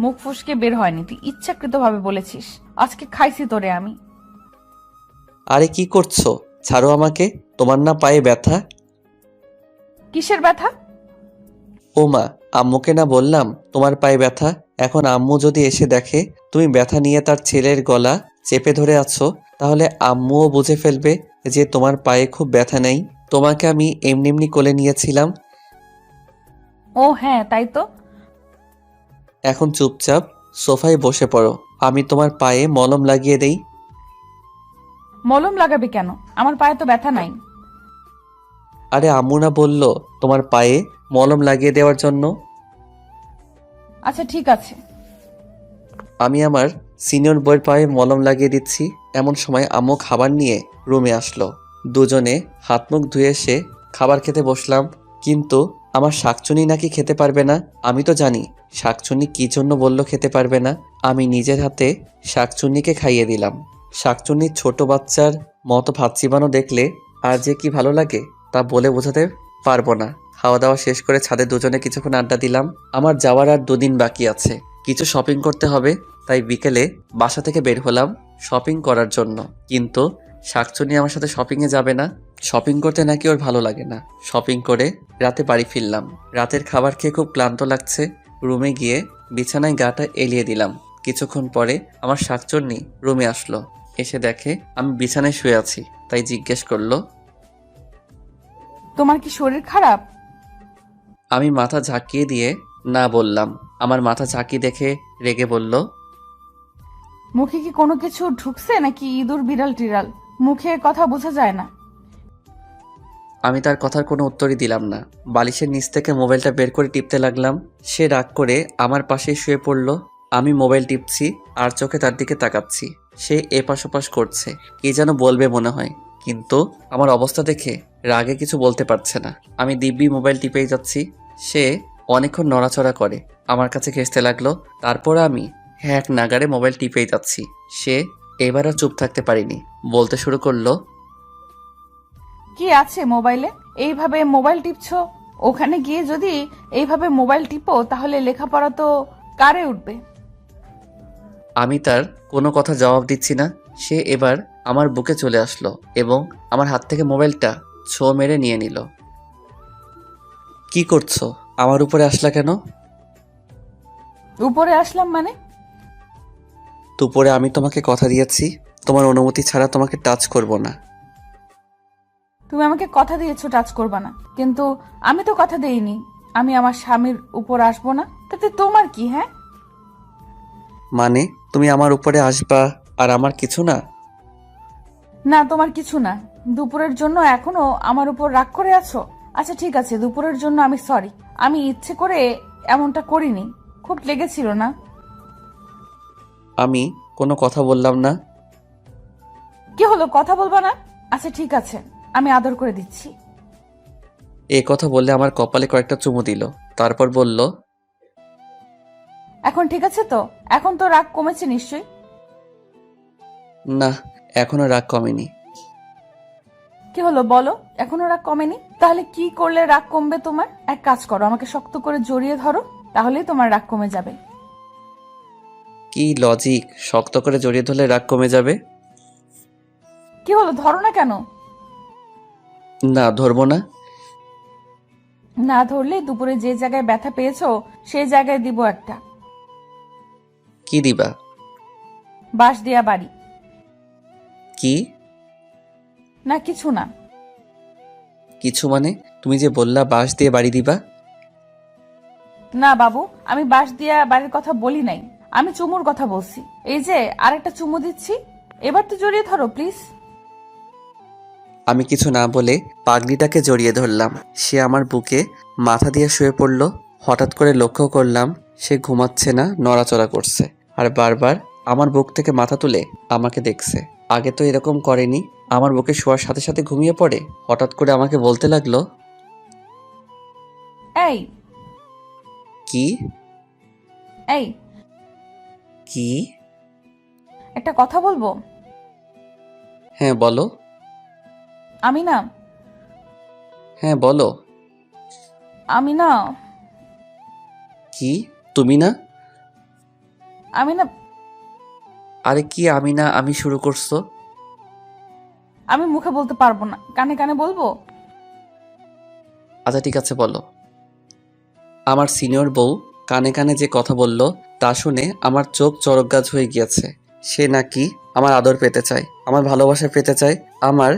মুখ ফসকে বের হয়নি, তুই ইচ্ছাকৃতভাবে বলেছিস। আজকে খাইছি তোরে আমি। আরে কি করছো? ছাড়ো আমাকে। তোমার না পায়ে ব্যথা? কিসের ব্যথা? ও মা, আম্মুকে না বললাম তোমার পায়ে ব্যথা? এখন আম্মু যদি এসে দেখে তুমি ব্যথা নিয়ে তার ছেলের গলা চেপে ধরে আছো, তাহলে আম্মুও বুঝে ফেলবে যে তোমার পায়ে খুব ব্যথা নেই। তোমাকে আমি এমনি এমনি কোলে নিয়েছিলাম। ও হ্যাঁ, তাই তো। এখন চুপচাপ সোফায় বসে পড়ো, আমি তোমার পায়ে মলম লাগিয়ে দেই। মলম লাগাবি কেন? আমার পায়ে তো ব্যথা নাই। আরে আম্মু না বললো তোমার পায়ে মলম লাগিয়ে দেওয়ার জন্য? আচ্ছা ঠিক আছে। আমি আমার সিনিয়র বইয়ের পায়ে মলম লাগিয়ে দিচ্ছি। এমন সময় আম্মু খাবার নিয়ে রুমে আসলো। দুজনে হাত মুখ ধুয়ে এসে খাবার খেতে বসলাম। কিন্তু আমার শাকচুনি নাকি খেতে পারবে না। আমি তো জানি শাকচুনি কি জন্য বললো খেতে পারবে না। আমি নিজের হাতে শাকচুন্নিকে খাইয়ে দিলাম। শাকচুন্নির ছোট বাচ্চার মতো ভাত চিবানো দেখলে আর যে কি ভালো লাগে তা বলে বোঝাতে পারবো না। খাওয়া দাওয়া শেষ করে ছাদে দুজনে কিছুক্ষণ আড্ডা দিলাম। আমার যাওয়ার আর 2 দিন বাকি আছে, কিছু শপিং করতে হবে। তাই বিকেলে বাসা থেকে বের হলাম শপিং করার জন্য। কিন্তু শাকচুনি আমার সাথে শপিংয়ে যাবে না। শপিং করতে নাকি ওর ভালো লাগে না। শপিং করে রাতে বাড়ি ফিরলাম। রাতের খাবার খেয়ে খুব ক্লান্ত লাগছে। রুমে গিয়ে বিছানায় গাটা এলিয়ে দিলাম। কিছুক্ষণ পরে আমার শাকচুন্নি রুমে আসলো। এসে দেখে আমি বিছানায় শুয়ে আছি, তাই জিজ্ঞেস করলো, তোমার কি শরীর খারাপ? আমি মাথা ঝাঁকিয়ে দিয়ে না বললাম। আমার মাথা ঝাঁকি দেখে রেগে বলল, মুখে কি কোনো কিছু ঢুকছে নাকি ইঁদুর বিড়াল টিড়াল? মুখে কথা বোঝা যায় না। আমি তার কথার কোনো উত্তরই দিলাম না। বালিশের নিচ থেকে মোবাইলটা বের করে টিপতে লাগলাম। সে রাগ করে আমার পাশেই শুয়ে পড়ল। আমি মোবাইল টিপছি আর চোখে তার দিকে তাকাচ্ছি। সে এপাশ ওপাশ করছে, কি যেন বলবে মনে হয়, কিন্তু আমার অবস্থা দেখে রাগে কিছু বলতে পারছে না। আমি দিব্যি মোবাইল টিপেই যাচ্ছি। সে অনেকক্ষণ নড়াচড়া করে, আমার কাছে ঘেঁষতে লাগলো। তারপর আমি এক নাগাড়ে মোবাইল টিপেই যাচ্ছি। সে এবার আর চুপ থাকতে পারিনি, বলতে শুরু করলো, কি আছে মোবাইলে? এইভাবে মোবাইল টিপছো? ওখানে গিয়ে যদি এইভাবে মোবাইল টিপো তাহলে লেখাপড়া তো কারে উঠবে? আমি তার কোনো কথা জবাব দিচ্ছি না। সে এবার আমার বুকে চলে আসলো এবং আমার হাত থেকে মোবাইলটা ছো মেরে নিয়ে নিল। কি করছো? আমার উপরে আসলা কেন? উপরে আসলাম মানে? দুপুরে আমি তোমাকে কথা দিয়েছি, তোমার অনুমতি ছাড়া তোমাকে টাচ করব না। তুমি আমাকে কথা দিয়েছো টাচ করবা না, কিন্তু আমি তো কথা দেইনি আমি আমার স্বামীর উপর আসবো না। তাতে তোমার কি? হ্যাঁ, মানে তুমি আমার উপরে আসবা আর আমার কিছু না? না তোমার কিছু না। দুপুরের জন্য এখনো আমার উপর রাগ করে আছো? আচ্ছা ঠিক আছে, দুপুরের জন্য আমি সরি। আমি ইচ্ছে করে এমনটা করিনি, খুব লেগেছিল না? আমি কোনো কথা বললাম না। কি হলো, কথা বলবা না? আচ্ছা ঠিক আছে, আমি আদর করে দিচ্ছি। এ কথা বললে আমার কপালে কয়েকটা চুমু দিল, তারপর বলল, এখন ঠিক আছে তো? এখন তো রাগ কমেছে নিশ্চয়ই? না, এখনো রাগ কমেনি। কি হলো বলো, এখনো রাগ কমেনি? তাহলে কি করলে রাগ কমবে তোমার? এক কাজ করো, আমাকে শক্ত করে জড়িয়ে ধরো, তাহলেই তোমার রাগ কমে যাবে। কি লজিক, শক্ত করে জড়িয়ে ধরলে রাগ কমে যাবে? কি হলো, ধরো না কেন? না, ধরবো না। না ধরলে দুপুরে যে জায়গায় ব্যথা পেয়েছো সেই জায়গায় দিব একটা। কি দিবা? বাঁশ দেয়া বাড়ি। কি? না কিছু না। কিছু মানে? তুমি যে বললা বাঁশ দিয়ে বাড়ি দিবা। না বাবু, আমি বাঁশ দিয়া বাড়ির কথা বলি নাই, আমি চুমুর কথা বলছি। এই যে আরেকটা চুমু দিচ্ছি, এবার তো জড়িয়ে ধরো প্লিজ। আমি কিছু না বলে পাগড়িটাকে জড়িয়ে ধরলাম। সে আমার বুকে মাথা দিয়ে শুয়ে পড়ল। হঠাৎ করে লক্ষ্য করলাম সে ঘুমাচ্ছে না, নড়াচড়া করছে আর বারবার আমার বুক থেকে মাথা তুলে আমাকে দেখছে। আগে তো এরকম করেনি। আমার বুকে শোয়ার সাথে সাথে ঘুমিয়ে পড়ে। হঠাৎ করে আমাকে বলতে লাগলো, এই কি? এই কি? একটা কথা বলবো? হ্যাঁ বলো। আমি না হ্যাঁ বলো। আমি না কি? তুমি না? আমি না আরে কি আমি না আমি শুরু করছো? আমি মুখে বলতে পারবো না, কানে কানে বলবো। আচ্ছা ঠিক আছে বলো। আমার সিনিয়র বউ কানে কানে যে কথা বলল তা শুনে আমার চোখ চরকগাছ হয়ে গিয়েছে। সে নাকি আমার আদর পেতে চায়, আমার ভালোবাসা পেতে চায়, আমার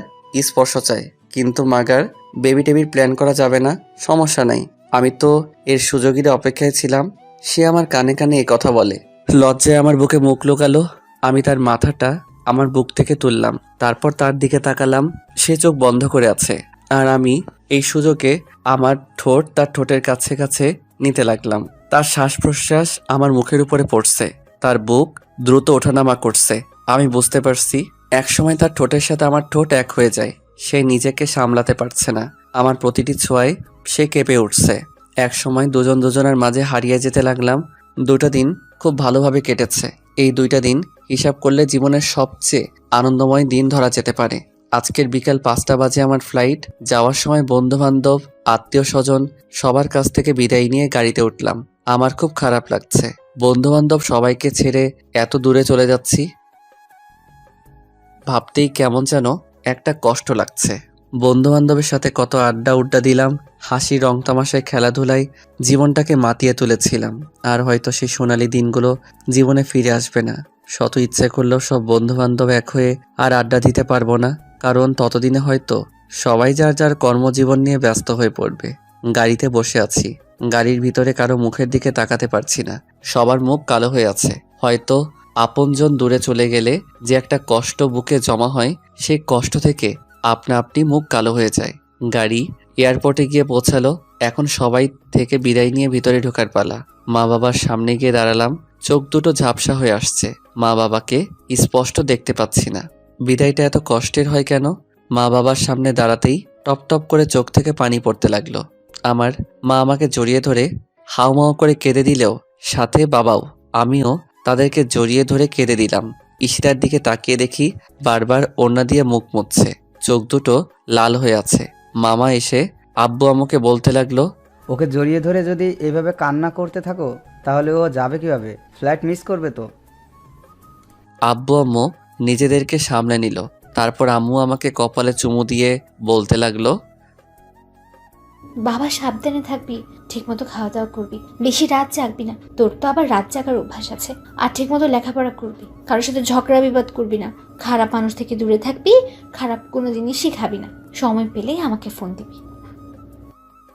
স্পর্শ চায়। কিন্তু মাগার বেবি টেবির প্ল্যান করা যাবে না। সমস্যা নাই, আমি তো এর সুযোগের অপেক্ষায় ছিলাম। সে আমার কানে কানে এ কথা বলে। লজ্জায় আমার বুকে মুখ লুকালো। আমি তার মাথাটা আমার বুক থেকে তুললাম, তারপর তার দিকে তাকালাম। সে চোখ বন্ধ করে আছে আর আমি এই সুযোগে আমার ঠোঁট তার ঠোঁটের কাছে কাছে নিতে লাগলাম। তার শ্বাস প্রশ্বাস আমার মুখের উপরে পড়ছে, তার বুক দ্রুত ওঠানামা করছে। আমি বুঝতে পারছি একসময় তার ঠোঁটের সাথে আমার ঠোঁট এক হয়ে যায়। সে নিজেকে সামলাতে পারছে না, আমার প্রতিটি ছোঁয়ায় সে কেঁপে উঠছে। একসময় দুজন দুজনের মাঝে হারিয়ে যেতে লাগলাম। 2টা দিন খুব ভালোভাবে কেটেছে। এই 2টা দিন হিসাব করলে জীবনের সবচেয়ে আনন্দময় দিন ধরা যেতে পারে। আজকের বিকাল 5টা বাজে আমার ফ্লাইট। যাওয়ার সময় বন্ধু বান্ধব, আত্মীয় স্বজন সবার কাছ থেকে বিদায় নিয়ে গাড়িতে উঠলাম। আমার খুব খারাপ লাগছে, বন্ধু বান্ধব সবাইকে ছেড়ে এত দূরে চলে যাচ্ছি। ভাবতেই কেমন যেন একটা কষ্ট লাগছে। বন্ধু বান্ধবের সাথে কত আড্ডা উড্ডা দিলাম, হাসি রং তামাশায় খেলাধুলায় জীবনটাকে মাতিয়ে তুলেছিলাম। আর হয়তো সেই সোনালি দিনগুলো জীবনে ফিরে আসবে না। শত ইচ্ছে করলেও সব বন্ধু বান্ধব এক হয়ে আর আড্ডা দিতে পারবো না, কারণ ততদিনে হয়তো সবাই যার যার কর্মজীবন নিয়ে ব্যস্ত হয়ে পড়বে। গাড়িতে বসে আছি, গাড়ির ভিতরে কারো মুখের দিকে তাকাতে পারছি না। সবার মুখ কালো হয়ে আছে। হয়তো আপনজন দূরে চলে গেলে যে একটা কষ্ট বুকে জমা হয়, সেই কষ্ট থেকে আপনা আপনি মুখ কালো হয়ে যায়। গাড়ি এয়ারপোর্টে গিয়ে পৌঁছালো। এখন সবাই থেকে বিদায় নিয়ে ভিতরে ঢোকার পালা। মা বাবার সামনে গিয়ে দাঁড়ালাম। চোখ দুটো ঝাপসা হয়ে আসছে, মা বাবাকে স্পষ্ট দেখতে পাচ্ছি না। বিদায়টা এত কষ্টের হয় কেন? মা বাবার সামনে দাঁড়াতেই টপ টপ করে চোখ থেকে পানি পড়তে লাগলো। আমার মা আমাকে জড়িয়ে ধরে হাউমাউ করে কেঁদে দিলেও সাথে বাবাও। আমিও তাদেরকে জড়িয়ে ধরে কেঁদে দিলাম। ঈশিতার দিকে তাকিয়ে দেখি বারবার ওড়না দিয়ে মুখ মুছছে, চোখ দুটো লাল হয়ে আছে। মামা এসে আব্বু আম্মুকে বলতে লাগলো, ওকে জড়িয়ে ধরে যদি এইভাবে কান্না করতে থাকো তাহলে ও যাবে কিভাবে? ফ্লাইট মিস করবে তো। আব্বু আম্মু নিজেদেরকে সামলে নিল। তারপর আম্মু আমাকে কপালে চুমু দিয়ে বলতে লাগলো, বাবা সাবধানে থাকবি, ঠিকমতো খাওয়া দাওয়া করবি, বেশি রাত জাগবি না, তোর তো আবার রাত জাগার অভ্যাস আছে। আর ঠিকমতো লেখাপড়া করবি, কারোর সাথে ঝগড়া বিবাদ করবি না, খারাপ মানুষ থেকে দূরে থাকবি, খারাপ কোনো জিনিসই খাবি না, সময় পেলেই আমাকে ফোন দিবি।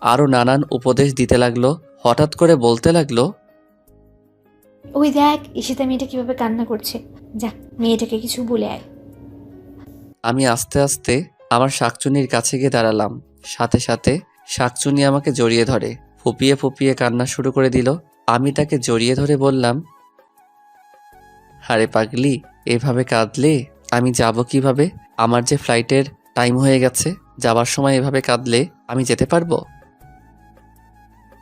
আরও নানান উপদেশ দিতে লাগলো। হঠাৎ করে বলতে লাগলো, ওই দেখ ঈশিতা মেয়েটা কিভাবে কান্না করছে, যা মেয়েটাকে কিছু বলে আয়। আমি আস্তে আস্তে আমার শাকচুনির কাছে গিয়ে দাঁড়ালাম। সাথে সাথে শাকচুনি আমাকে জড়িয়ে ধরে ফুপিয়ে ফুপিয়ে কান্না শুরু করে দিল। আমি তাকে জড়িয়ে ধরে বললাম, আরে পাগলি, এভাবে কাঁদলে আমি যাব কিভাবে? আমার যে ফ্লাইটের টাইম হয়ে গেছে, যাবার সময় এভাবে কাঁদলে আমি যেতে পারবো?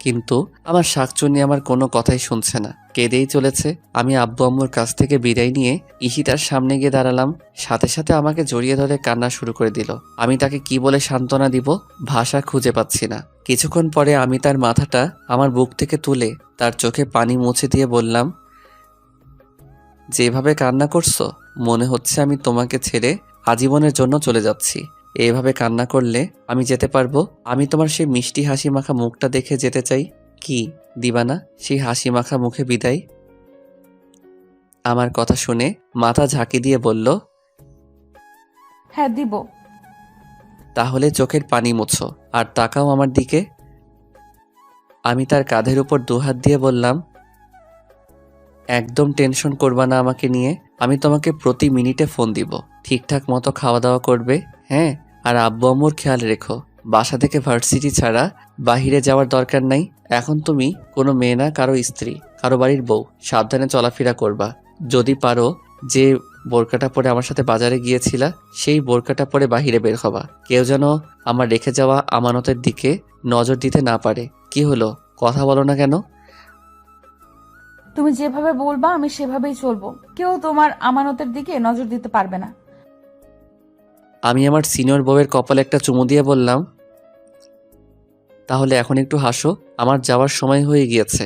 কিন্তু আমার শাকচুনি আমার কোনো কথাই শুনছে না, কেঁদেই চলেছে। আমি আব্বু আম্মুর কাছ থেকে বিদায় নিয়ে ঈশিতার সামনে গিয়ে দাঁড়ালাম। সাথে সাথে আমাকে জড়িয়ে ধরে কান্না শুরু করে দিল। আমি তাকে কি বলে সান্ত্বনা দিব ভাষা খুঁজে পাচ্ছি না। কিছুক্ষণ পরে আমি তার মাথাটা আমার বুক থেকে তুলে তার চোখে পানি মুছে দিয়ে বললাম, যেভাবে কান্না করছো মনে হচ্ছে আমি তোমাকে ছেড়ে আজীবনের জন্য চলে যাচ্ছি। এভাবে কান্না করলে আমি যেতে পারবো? আমি তোমার সেই মিষ্টি হাসি মাখা মুখটা দেখে যেতে চাই। কি দিবা না সেই হাসি মাখা মুখে বিদায়? আমার কথা শুনে মাথা ঝাঁকি দিয়ে বলল, হ্যাঁ দিব। তাহলে চোখের পানি মুছো আর তাকাও আমার দিকে। আমি তার কাঁধের উপর দুহাত দিয়ে বললাম, একদম টেনশন করবা না আমাকে নিয়ে। আমি তোমাকে প্রতি মিনিটে ফোন দিব। ঠিকঠাক মতো খাওয়া দাওয়া করবে, হ্যাঁ? আর আব্বু আম্মুর খেয়াল রেখো। বাসা থেকে ভার্সিটি ছাড়া বাহিরে যাওয়ার দরকার নাই। এখন তুমি কোনো মেয়ে না, কারো স্ত্রী, কারো বাড়ির বউ। সাবধানে চলাফেরা করবা। যদি পারো যে বোরকাটা পরে আমার সাথে বাজারে গিয়েছিলা সেই বোরকাটা পরে বাহিরে বের হবা। কেউ যেন আমার রেখে যাওয়া আমানতের দিকে নজর দিতে না পারে। কি হলো, কথা বলো না কেন? তুমি যেভাবে বলবা আমি সেভাবেই চলবো। কেউ তোমার আমানতের দিকে নজর দিতে পারবে না। আমি আমার সিনিয়র বউয়ের কপালে একটা চুমু দিয়ে বললাম, তাহলে এখন একটু হাসো, আমার যাওয়ার সময় হয়ে গিয়েছে।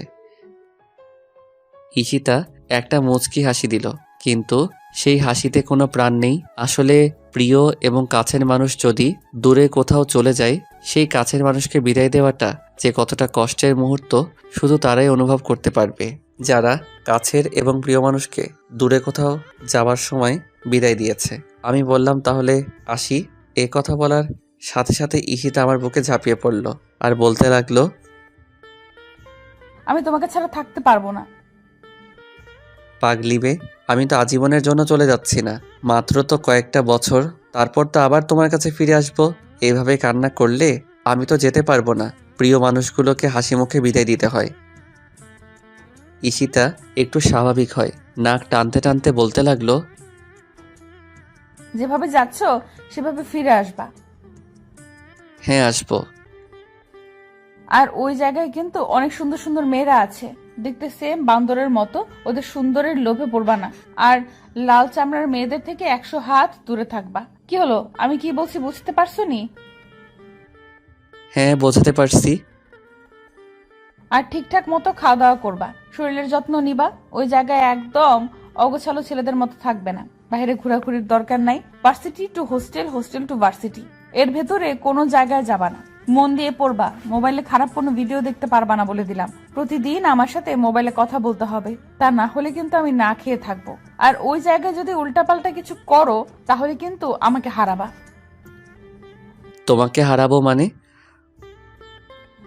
ঈশিতা একটা মুচকি হাসি দিল, কিন্তু সেই হাসিতে কোনো প্রাণ নেই। আসলে প্রিয় এবং কাছের মানুষ যদি দূরে কোথাও চলে যায়, সেই কাছের মানুষকে বিদায় দেওয়াটা যে কতটা কষ্টের মুহূর্ত শুধু তারাই অনুভব করতে পারবে, যারা কাছের এবং প্রিয় মানুষকে দূরে কোথাও যাওয়ার সময় বিদায় দিয়েছে। আমি বললাম, তাহলে আসি। এ কথা বলার সাথে সাথে ঈশিতা আমার বুকে ঝাঁপিয়ে পড়ল আর বলতে লাগলো, আমি তোমাকে ছাড়া থাকতে পারবো না। পাগলিবে, আমি তো আজীবনের জন্য চলে যাচ্ছি না, মাত্র তো কয়েকটা বছর, তারপর তো আবার তোমার কাছে ফিরে আসবো। এভাবে কান্না করলে আমি তো যেতে পারবো না। প্রিয় মানুষগুলোকে হাসি মুখে বিদায় দিতে হয়। ঈশিতা একটু স্বাভাবিক হয়, নাক টানতে টানতে বলতে লাগলো, যেভাবে যাচ্ছ সেভাবে ফিরে আসবা। হ্যাঁ আসবো। আর ওই জায়গায় কিন্তু অনেক সুন্দর সুন্দর মেয়েরা আছে, দেখতে সেম বান্দরের মতো। ওদের সুন্দরের লোভে পড়বা না। আর লাল চামড়ার মেয়েদের থেকে 100 হাত দূরে থাকবা। কি হলো, আমি কি বলছি বুঝতে পারছো নি? হ্যাঁ বোঝাতে পারছি। আর ঠিকঠাক মতো খাওয়া দাওয়া করবা, শরীরের যত্ন নিবা। ওই জায়গায় একদম অগোছালো ছেলেদের মতো থাকবে না। বাইরে ঘোরাঘুরির দরকার নাই। Varsity to hostel, hostel to varsity, এর ভেতরে কোনো জায়গায় যাবা না। মন দিয়ে পড়বা। মোবাইলে খারাপ কোনো ভিডিও দেখতে পারবা না বলে দিলাম। প্রতিদিন আমার সাথে মোবাইলে কথা বলতে হবে, তা না হলে কিন্তু আমি না খেয়ে থাকবো। আর ওই জায়গায় যদি উল্টাপাল্টা কিছু করো তাহলে কিন্তু আমাকে হারাবা। তোমাকে হারাবো মানে?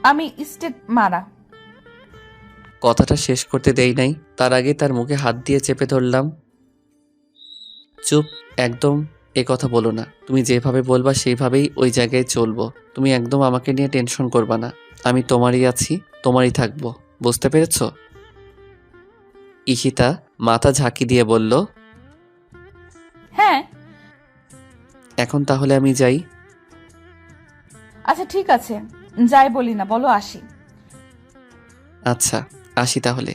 আমি স্টেট মারা। কথাটা শেষ করতে দেই নাই, তার আগে তার মুখে হাত দিয়ে চেপে ধরলাম। চুপ, একদম এ কথা বলো না। তুমি যেভাবে বলবা সেইভাবেই ওই জায়গায় চলবো। তুমি একদম আমাকে নিয়ে টেনশন করবা না। আমি তোমারই আছি, তোমারই থাকবো। বুঝতে পেরেছ? ঈশিতা মাথা ঝাঁকি দিয়ে বলল, হ্যাঁ। এখন তাহলে আমি যাই। আচ্ছা ঠিক আছে, যাই বলি না, বলো আসি। আচ্ছা, আসি তাহলে।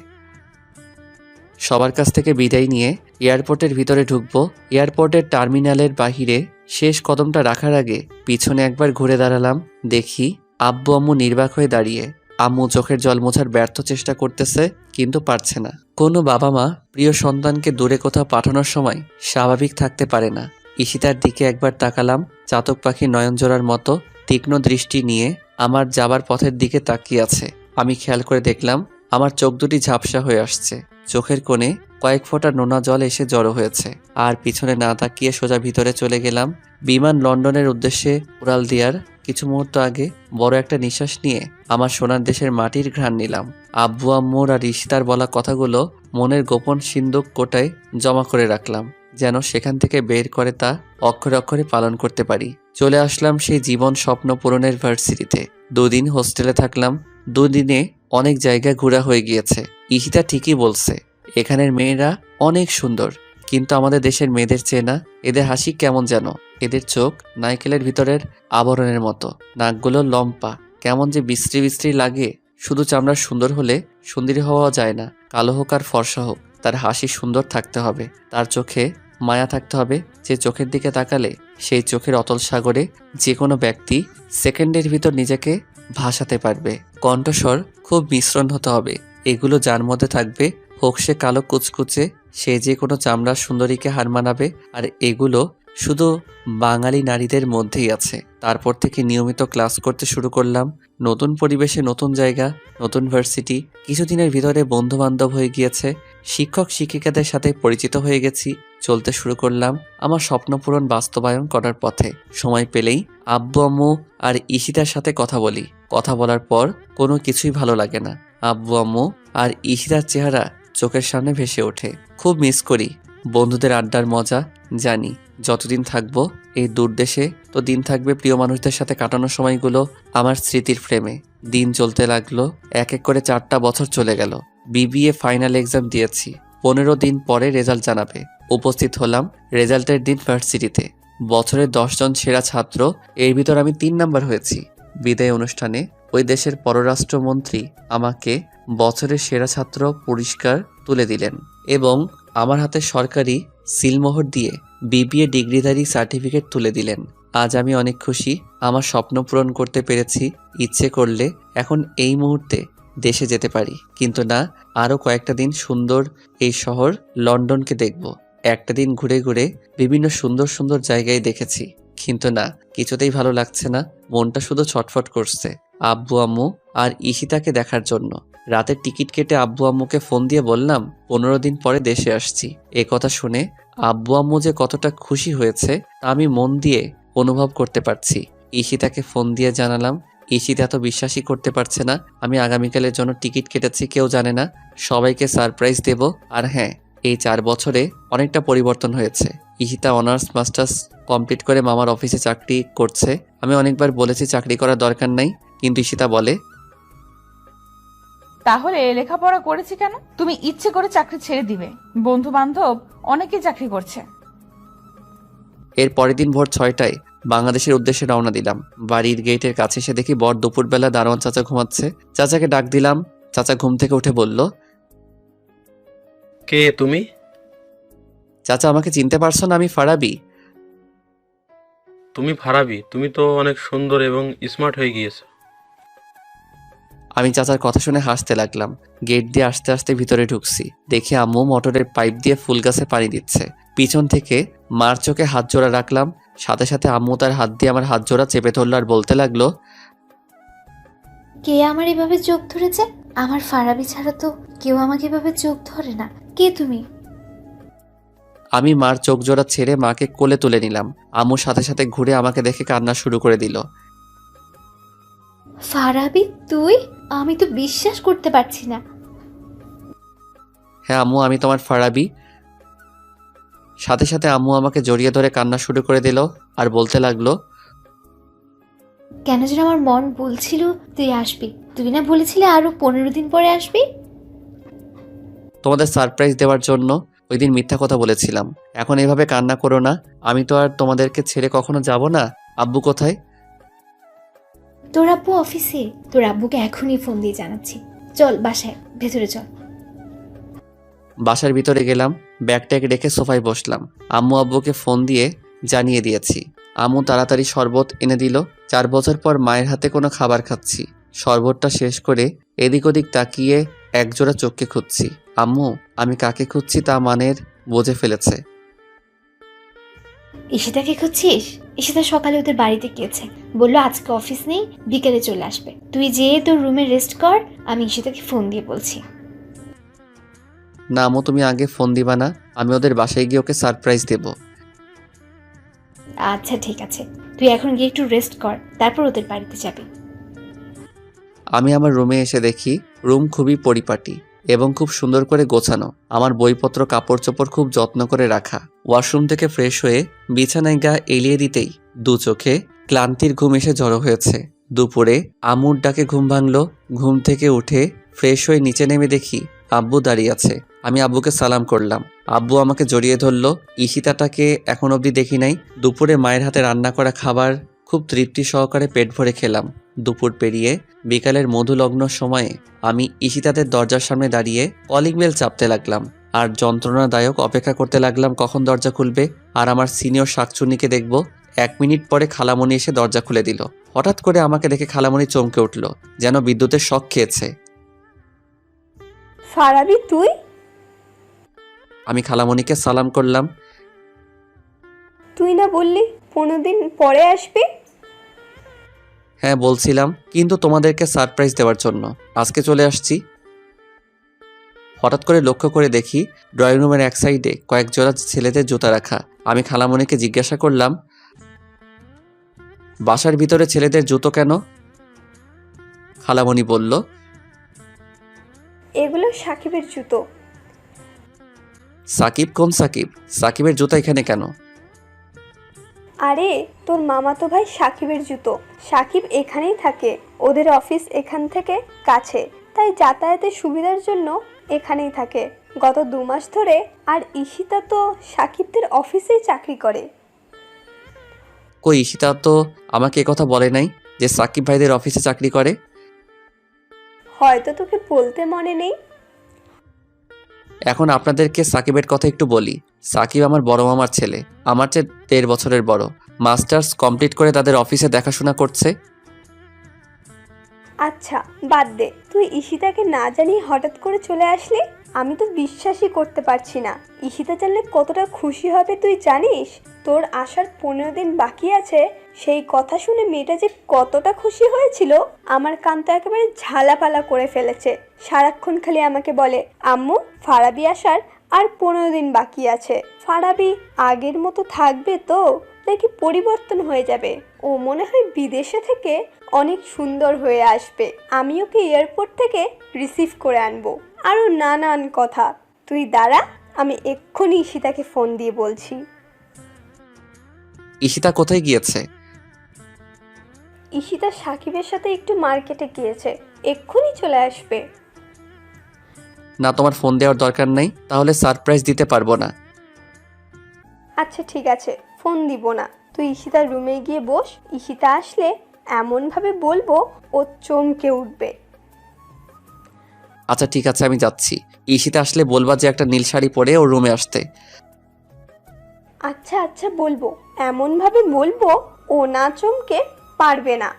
সবার কাছ থেকে বিদায় নিয়ে এয়ারপোর্টের ভিতরে ঢুকবো। এয়ারপোর্টের টার্মিনালের বাহিরে শেষ কদমটা রাখার আগে পিছনে একবার ঘুরে দাঁড়ালাম। দেখি আব্বু আম্মু নির্বাক হয়ে দাঁড়িয়ে। আম্মু চোখের জল মোছার ব্যর্থ চেষ্টা করতেছে, কিন্তু পারছে না। কোনো বাবা মা প্রিয় সন্তানকে দূরে কোথাও পাঠানোর সময় স্বাভাবিক থাকতে পারে না। ঈশিতার দিকে একবার তাকালাম, চাতক পাখির নয়নজোড়ার মতো তীক্ষ্ণ দৃষ্টি নিয়ে আমার যাবার পথের দিকে তাকিয়ে আছে। আমি খেয়াল করে দেখলাম আমার চোখ দুটি ঝাপসা হয়ে আসছে। চোখের কোণে কয়েক ফোঁটা নোনা জল এসে জড়ো হয়েছে। আর পিছনে না তাকিয়ে সোজা ভিতরে চলে গেলাম। বিমান লন্ডনের উদ্দেশ্যে উড়াল দেওয়ার কিছু মুহূর্ত আগে বড় একটা নিঃশ্বাস নিয়ে আমার সোনার দেশের মাটির ঘ্রাণ নিলাম। আব্বু আম্মুর আর ঈশিতার বলা কথাগুলো মনের গোপন সিন্দুক কোটায় জমা করে রাখলাম, যেন সেখান থেকে বের করে তা অক্ষরে অক্ষরে পালন করতে পারি। চলে আসলাম সেই জীবন স্বপ্ন পূরণের ভার্সিটিতে। 2 দিন হোস্টেলে থাকলাম। 2 দিনে অনেক জায়গা ঘোরা হয়ে গিয়েছে। ঈশিতা ঠিকই বলছে, এখানের মেয়েরা অনেক সুন্দর, কিন্তু আমাদের দেশের মেয়েদের চেয়ে না। এদের হাসি কেমন যেন, এদের চোখ নারকেলের ভিতরের আবরণের মতো, নাকগুলো লম্পা, কেমন যে বিশ্রী বিশ্রী লাগে। শুধু চামড়া সুন্দর হলে সুন্দরী হওয়া যায় না, কালো হোক আর ফর্সা হোক, তার হাসি সুন্দর থাকতে হবে, তার চোখে মায়া থাকতে হবে। যে চোখের দিকে তাকালে সেই চোখের অতল সাগরে যে কোনো ব্যক্তি সেকেন্ডের ভিতর নিজেকে ভাসাতে পারবে। কণ্ঠস্বর খুব মিশ্রণ হতে হবে। এগুলো যার মধ্যে থাকবে, হোক সে কালো কুচকুচে, সে যে কোনো চামড়ার সুন্দরীকে হার মানাবে। আর এগুলো শুধু বাঙালি নারীদের মধ্যেই আছে। তারপর থেকে নিয়মিত ক্লাস করতে শুরু করলাম। নতুন পরিবেশে, নতুন জায়গা, নতুন ভার্সিটি। কিছুদিনের ভিতরে বন্ধু বান্ধব হয়ে গিয়েছে, শিক্ষক শিক্ষিকাদের সাথে পরিচিত হয়ে গেছি। চলতে শুরু করলাম আমার স্বপ্নপূরণ বাস্তবায়ন করার পথে। সময় পেলেই আব্বু আম্মু আর ঈশিতার সাথে কথা বলি। কথা বলার পর কোনো কিছুই ভালো লাগে না। আব্বু আম্মু আর ঈশিতার চেহারা চোখের সামনে ভেসে ওঠে। খুব মিস করি বন্ধুদের আড্ডার মজা। জানি যতদিন থাকবো এই দূর দেশে, তো দিন থাকবে প্রিয় মানুষদের সাথে কাটানোর সময়গুলো আমার স্মৃতির ফ্রেমে। দিন চলতে লাগলো, এক এক করে 4টা বছর চলে গেল। বিবিএ ফাইনাল এক্সাম দিয়েছি। 15 দিন পরে রেজাল্ট জানাবে। উপস্থিত হলাম রেজাল্টের দিন ভার্সিটিতে। বছরের 10 জন সেরা ছাত্র, এর ভিতর আমি 3 নাম্বার হয়েছি। বিদায় অনুষ্ঠানে ওই দেশের পররাষ্ট্রমন্ত্রী আমাকে বছরের সেরা ছাত্র পুরস্কার তুলে দিলেন এবং আমার হাতে সরকারি সিলমোহর দিয়ে বিবিএ ডিগ্রিধারী সার্টিফিকেট তুলে দিলেন। আজ আমি অনেক খুশি, আমার স্বপ্ন পূরণ করতে পেরেছি। ইচ্ছে করলে এখন এই মুহূর্তে দেশে যেতে পারি, কিন্তু না, আরও কয়েকটা দিন সুন্দর এই শহর লন্ডনকে দেখব। একটা দিন ঘুরে ঘুরে বিভিন্ন সুন্দর সুন্দর জায়গায় দেখেছি, কিন্তু না, কিছুতেই ভালো লাগছে না। মনটা শুধু ছটফট করছে আব্বু আম্মু আর ঈশিতাকে দেখার জন্য। রাতের টিকিট কেটে আব্বু আম্মুকে ফোন দিয়ে বললাম 15 দিন পরে দেশে আসছি। এ কথা শুনে আব্বু আম্মু যে কতটা খুশি হয়েছে তা আমি মন দিয়ে অনুভব করতে পারছি। ঈশিতাকে ফোন দিয়ে জানালাম। ঈশিতা এত বিশ্বাসই করতে পারছে না আমি আগামীকালের জন্য টিকিট কেটেছি। কেউ জানে না, সবাইকে সারপ্রাইজ দেব। আর হ্যাঁ, এই 4 বছরে অনেকটা পরিবর্তন হয়েছে। ঈশিতা অনার্স মাস্টার্স কমপ্লিট করে মামার অফিসে চাকরি করছে। আমি অনেকবার বলেছি চাকরি করার দরকার নাই, কিন্তু ঈশিতা বলে, তাহলে লেখাপড়া করেছি কেন? তুমি ইচ্ছে করে চাকরি ছেড়ে দিবে? বন্ধু বান্ধব অনেকেই চাকরি করছে। এর পরের দিন ভোর 6টায় বাংলাদেশের উদ্দেশ্যে রওনা দিলাম। বাড়ির গেটের কাছে এসে দেখি বর দুপুরবেলা দারোয়ান চাচা ঘুমাচ্ছে। চাচাকে ডাক দিলাম। চাচা ঘুম থেকে উঠে বলল, কে তুমি? চাচা আমাকে চিনতে পারছো না? আমি ফারাবি। তুমি ফারাবি? তুমি তো অনেক সুন্দর এবং স্মার্ট হয়ে গিয়েছো। আমি চাচার কথা শুনে হাসতে লাগলাম। গেট দিয়ে আস্তে আস্তে ভিতরে ঢুকছি। দেখি আম্মু মোটরের পাইপ দিয়ে ফুল গাছে পানি দিচ্ছে। পিছন থেকে মার চোখে হাত জোড়া রাখলাম। সাথে সাথে আম্মু তার হাত দিয়ে আমার হাত জোড়া চেপে ধরলো আর বলতে লাগলো, কে আমার এভাবে চোখ ধরেছে? আমার ফারাবি ছাড়া তো কেউ আমাকে এভাবে চোখ ধরে না। কে তুমি? আমি মার চোখ জোড়া ছেড়ে মাকে কোলে তুলে নিলাম। আম্মু সাথে সাথে ঘুরে আমাকে দেখে কান্না শুরু করে দিল। ফারাবি তুই? আমি তো বিশ্বাস করতে পারছি না। হ্যাঁ আম্মু, আমি তোমার ফারাবি। সাথে সাথে আম্মু আমাকে জড়িয়ে ধরে কান্না শুরু করে দিল আর বলতে লাগলো, কেন যেন আমার মন বলছিল তুই আসবি। তুই না বলেছিলি আরো 15 দিন পরে আসবি? তোমাদের সারপ্রাইজ দেওয়ার জন্য ওই দিন মিথ্যা কথা বলেছিলাম। এখন এভাবে কান্না করো না। আমি তো আর তোমাদেরকে ছেড়ে কখনো যাব না। আব্বু কোথায়? তোর আব্বু অফিসে। তোর আব্বুকে এখনই ফোন দিয়ে জানাচ্ছি। চল বাসায়, ভেতরে চল। বাসার ভিতরে গেলাম, ব্যাগ ট্যাগ রেখে সোফায় বসলাম। আম্মু আব্বুকে ফোন দিয়ে জানিয়ে দিয়েছি। আম্মু তাড়াতাড়ি শরবত এনে দিল। 4 বছর পর মায়ের হাতে কোনো খাবার খাচ্ছি। শরবতটা শেষ করে এদিক ওদিক তাকিয়ে একজোড়া চোখকে খুঁজছি। আম্মু আমি কাকে খুঁজছি তা মানের বুঝে ফেলেছে। ঈশিতাকে খুঁজছিস? ঈশিতা সকালে ওদের বাড়িতে গিয়েছে, বললো আজকে অফিস নেই, বিকেলে চলে আসবে। তুই যেয়ে তোর রুমে রেস্ট কর, আমি ঈশিতাকে ফোন দিয়ে বলছি। না আম্মু, তুমি আগে ফোন দিবা না? আমি ওদের বাসায় গিয়ে ওকে সারপ্রাইজ দেব। আচ্ছা ঠিক আছে, তুই এখন গিয়ে একটু রেস্ট কর, তারপর ওদের বাড়িতে যাবি। আমি আমার রুমে এসে দেখি রুম খুবই পরিপাটি এবং খুব সুন্দর করে গোছানো। আমার বইপত্র কাপড় চোপড় খুব যত্ন করে রাখা। ওয়াশরুম থেকে ফ্রেশ হয়ে বিছানায় গা এলিয়ে দিতেই দু চোখে ক্লান্তির ঘুম এসে জড়ো হয়েছে। দুপুরে আম্মুর ডাকে ঘুম ভাঙলো। ঘুম থেকে উঠে ফ্রেশ হয়ে নিচে নেমে দেখি আব্বু দাঁড়িয়ে আছে। আমি আব্বুকে সালাম করলাম। আব্বু আমাকে জড়িয়ে ধরলো। ঈশিতাটাকে এখন অবধি দেখি নাই। দুপুরে মায়ের হাতে রান্না করা খাবার খুব তৃপ্তি সহকারে পেট ভরে খেলাম। দুপুর পেরিয়ে বিকালের মধুলগ্ন সময়ে আমি ঈশিতাদের দরজার সামনে দাঁড়িয়ে কলিং বেল চাপতে লাগলাম আর যন্ত্রণাদায়ক অপেক্ষা করতে লাগলাম কখন দরজা খুলবে আর আমার সিনিয়র শাকচুন্নিকে দেখব। 1 মিনিট পরে খালামণি এসে দরজা খুলে দিল। হঠাৎ করে আমাকে দেখে খালামণি চমকে উঠল, যেন বিদ্যুতের শক খেয়েছে। ফারাবি তুই? আমি খালামণিকে সালাম করলাম। তুই না বললি 15 দিন পরে আসবি? হ্যাঁ বলছিলাম, কিন্তু তোমাদেরকে সারপ্রাইজ দেওয়ার জন্য আজকে চলে আসছি। হঠাৎ করে লক্ষ্য করে দেখি ড্রয়িং রুমের এক সাইডে কয়েক জোড়া ছেলেদের জুতা রাখা। আমি খালামণিকে জিজ্ঞাসা করলাম, বাসার ভিতরে ছেলেদের জুতো কেন? খালামণি বলল, এগুলো সাকিবের জুতো। সাকিব? কোন সাকিব? সাকিবের জুতা এখানে কেন? আরে তোর মামাতো ভাই সাকিবের জুতো। সাকিব এখানেই থাকে, ওদের অফিস এখান থেকে কাছে, তাই যাতায়াতের সুবিধার জন্য এখানেই থাকে গত 2 মাস ধরে। আর ঈশিতা তো সাকিবদের অফিসেই চাকরি করে। কই ঈশিতা তো আমাকে একথা বলে নাই যে সাকিব ভাইদের অফিসে চাকরি করে। হয়তো তোকে বলতে মনে নেই। এখন আপনাদেরকে সাকিবের কথা একটু বলি। সাকিব আমার বড় মামার ছেলে, আমার চেয়ে 13 বছরের বড়। মাস্টার্স কমপ্লিট করে তাদের অফিসে দেখাশোনা করছে। আচ্ছা বাদ দে, তুই ঈশিতাকে না জানিয়ে হঠাৎ করে চলে আসলি। আমি তো বিশ্বাসই করতে পারছি না। ঈশিতা জানলে কতটা খুশি হবে তুই জানিস? তোর আসার 15 দিন বাকি আছে, সেই কথা শুনে মেয়েটা যে কতটা খুশি হয়েছিল, আমার কান তো একেবারে ঝালাপালা করে ফেলেছে। সারাক্ষণ খালি আমাকে বলে, আম্মু ফারাবি আসার আর 15 দিন বাকি আছে। ফারাবি আগের মতো থাকবে তো নাকি পরিবর্তন হয়ে যাবে? ও মনে হয় বিদেশে থেকে অনেক সুন্দর হয়ে আসবে, আমি ওকে এয়ারপোর্ট থেকে রিসিভ করে আনবো। আরও নানান কথা। তুই দাঁড়া, আমি এক্ষুনি ঈশিতাকে ফোন দিয়ে বলছি। ঈশিতা কোথায় গিয়েছে? ঈশিতা সাকিবের সাথে একটু মার্কেটে গিয়েছে, এক্ষুনি চলে আসবে। না, তোমার ফোন দেওয়ার দরকার নেই, তাহলে সারপ্রাইজ দিতে পারবো না। আচ্ছা ঠিক আছে, ফোন দিব না। তুই ঈশিতার রুমে গিয়ে বস, ঈশিতা আসলে এমনভাবে বলবো ও চমকে উঠবে। আচ্ছা ঠিক আছে, আমি যাচ্ছি। ঈশিতা আসলে বলবা যে একটা নীল শাড়ি পরে ওর রুমে আসতে। আচ্ছা আচ্ছা বলবো, এমনভাবে বলবো ও না চমকে পারবে না।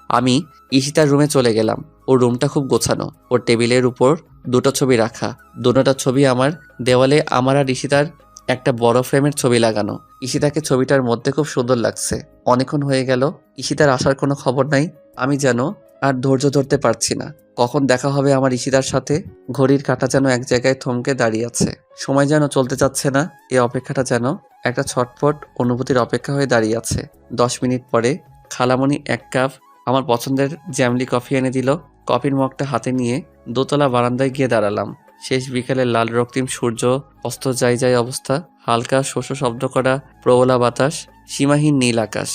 আমি ঈশিতার রুমে চলে গেলাম। ওর রুমটা খুব গোছানো। ওর টেবিলের উপর 2টো ছবি রাখা। দুটোটা ছবি আমার। দেওয়ালে আমার আর ঈশিতার একটা বড় ফ্রেমের ছবি লাগানো। ঈশিতাকে ছবিটার মধ্যে খুব সুন্দর লাগছে। অনেকক্ষণ হয়ে গেল, ঈশিতার আসার কোনো খবর নাই। আমি যেন আর ধৈর্য ধরতে পারছি না। কখন দেখা হবে আমার ঈশিতার সাথে? ঘড়ির কাঁটা যেন এক জায়গায় থমকে দাঁড়িয়ে আছে। সময় যেন চলতে চাচ্ছে না। এই অপেক্ষাটা যেন একটা ছটফট অনুভূতির অপেক্ষা হয়ে দাঁড়িয়ে আছে। 10 মিনিট পরে খালামণি 1 কাপ আমার পছন্দের জ্যামলি কফি এনে দিল। কফির মগটা হাতে নিয়ে দোতলা বারান্দায় গিয়ে দাঁড়ালাম। শেষ বিকেলের লাল রক্তিম সূর্য অস্ত যায় যায় অবস্থা। হালকা শোষ শব্দ করা প্রবলা বাতাস, সীমাহীন নীল আকাশ,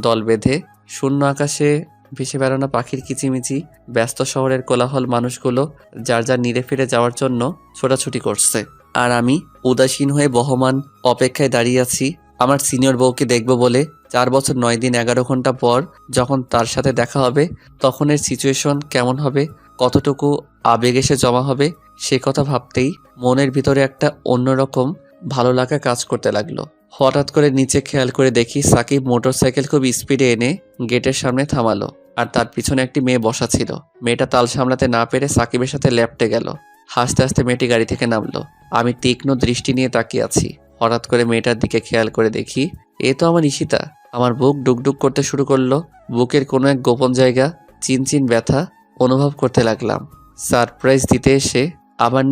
দল বেঁধে শূন্য আকাশে ভেসে বেড়ানো পাখির কিচিমিচি, ব্যস্ত শহরের কোলাহল, মানুষগুলো যার যার নিরে ফিরে যাওয়ার জন্য ছোটাছুটি করছে। আর আমি উদাসীন হয়ে বহমান অপেক্ষায় দাঁড়িয়ে আছি। আমার সিনিয়র বউকে দেখব বলে 4 বছর 9 দিন 11 ঘন্টা পর যখন তার সাথে দেখা হবে তখন এর সিচুয়েশন কেমন হবে, কতটুকু আবেগ এসে জমা হবে, সে কথা ভাবতেই মনের ভিতরে একটা অন্যরকম ভালো লাগা কাজ করতে লাগলো। হঠাৎ করে নিচে খেয়াল করে দেখি সাকিব মোটরসাইকেল খুব স্পিডে এনে গেটের সামনে থামালো, আর তার পিছনে একটি মেয়ে বসা ছিল। মেয়েটা তাল সামলাতে না পেরে সাকিবের সাথে ল্যাপটে গেল। হাসতে হাসতে মেয়েটি গাড়ি থেকে নামলো। আমি তীক্ষ্ণ দৃষ্টি নিয়ে তাকিয়ে আছি। হঠাৎ করে মেয়েটার দিকে খেয়াল করে দেখি এ তো আমার ঈশিতা। আমার বুক ডুকডুক করতে শুরু করলো। বুকের কোনো এক গোপন জায়গা চিনচিন ব্যথা অনুভব করতে লাগলাম। সারপ্রাইজ দিতে এসে আবার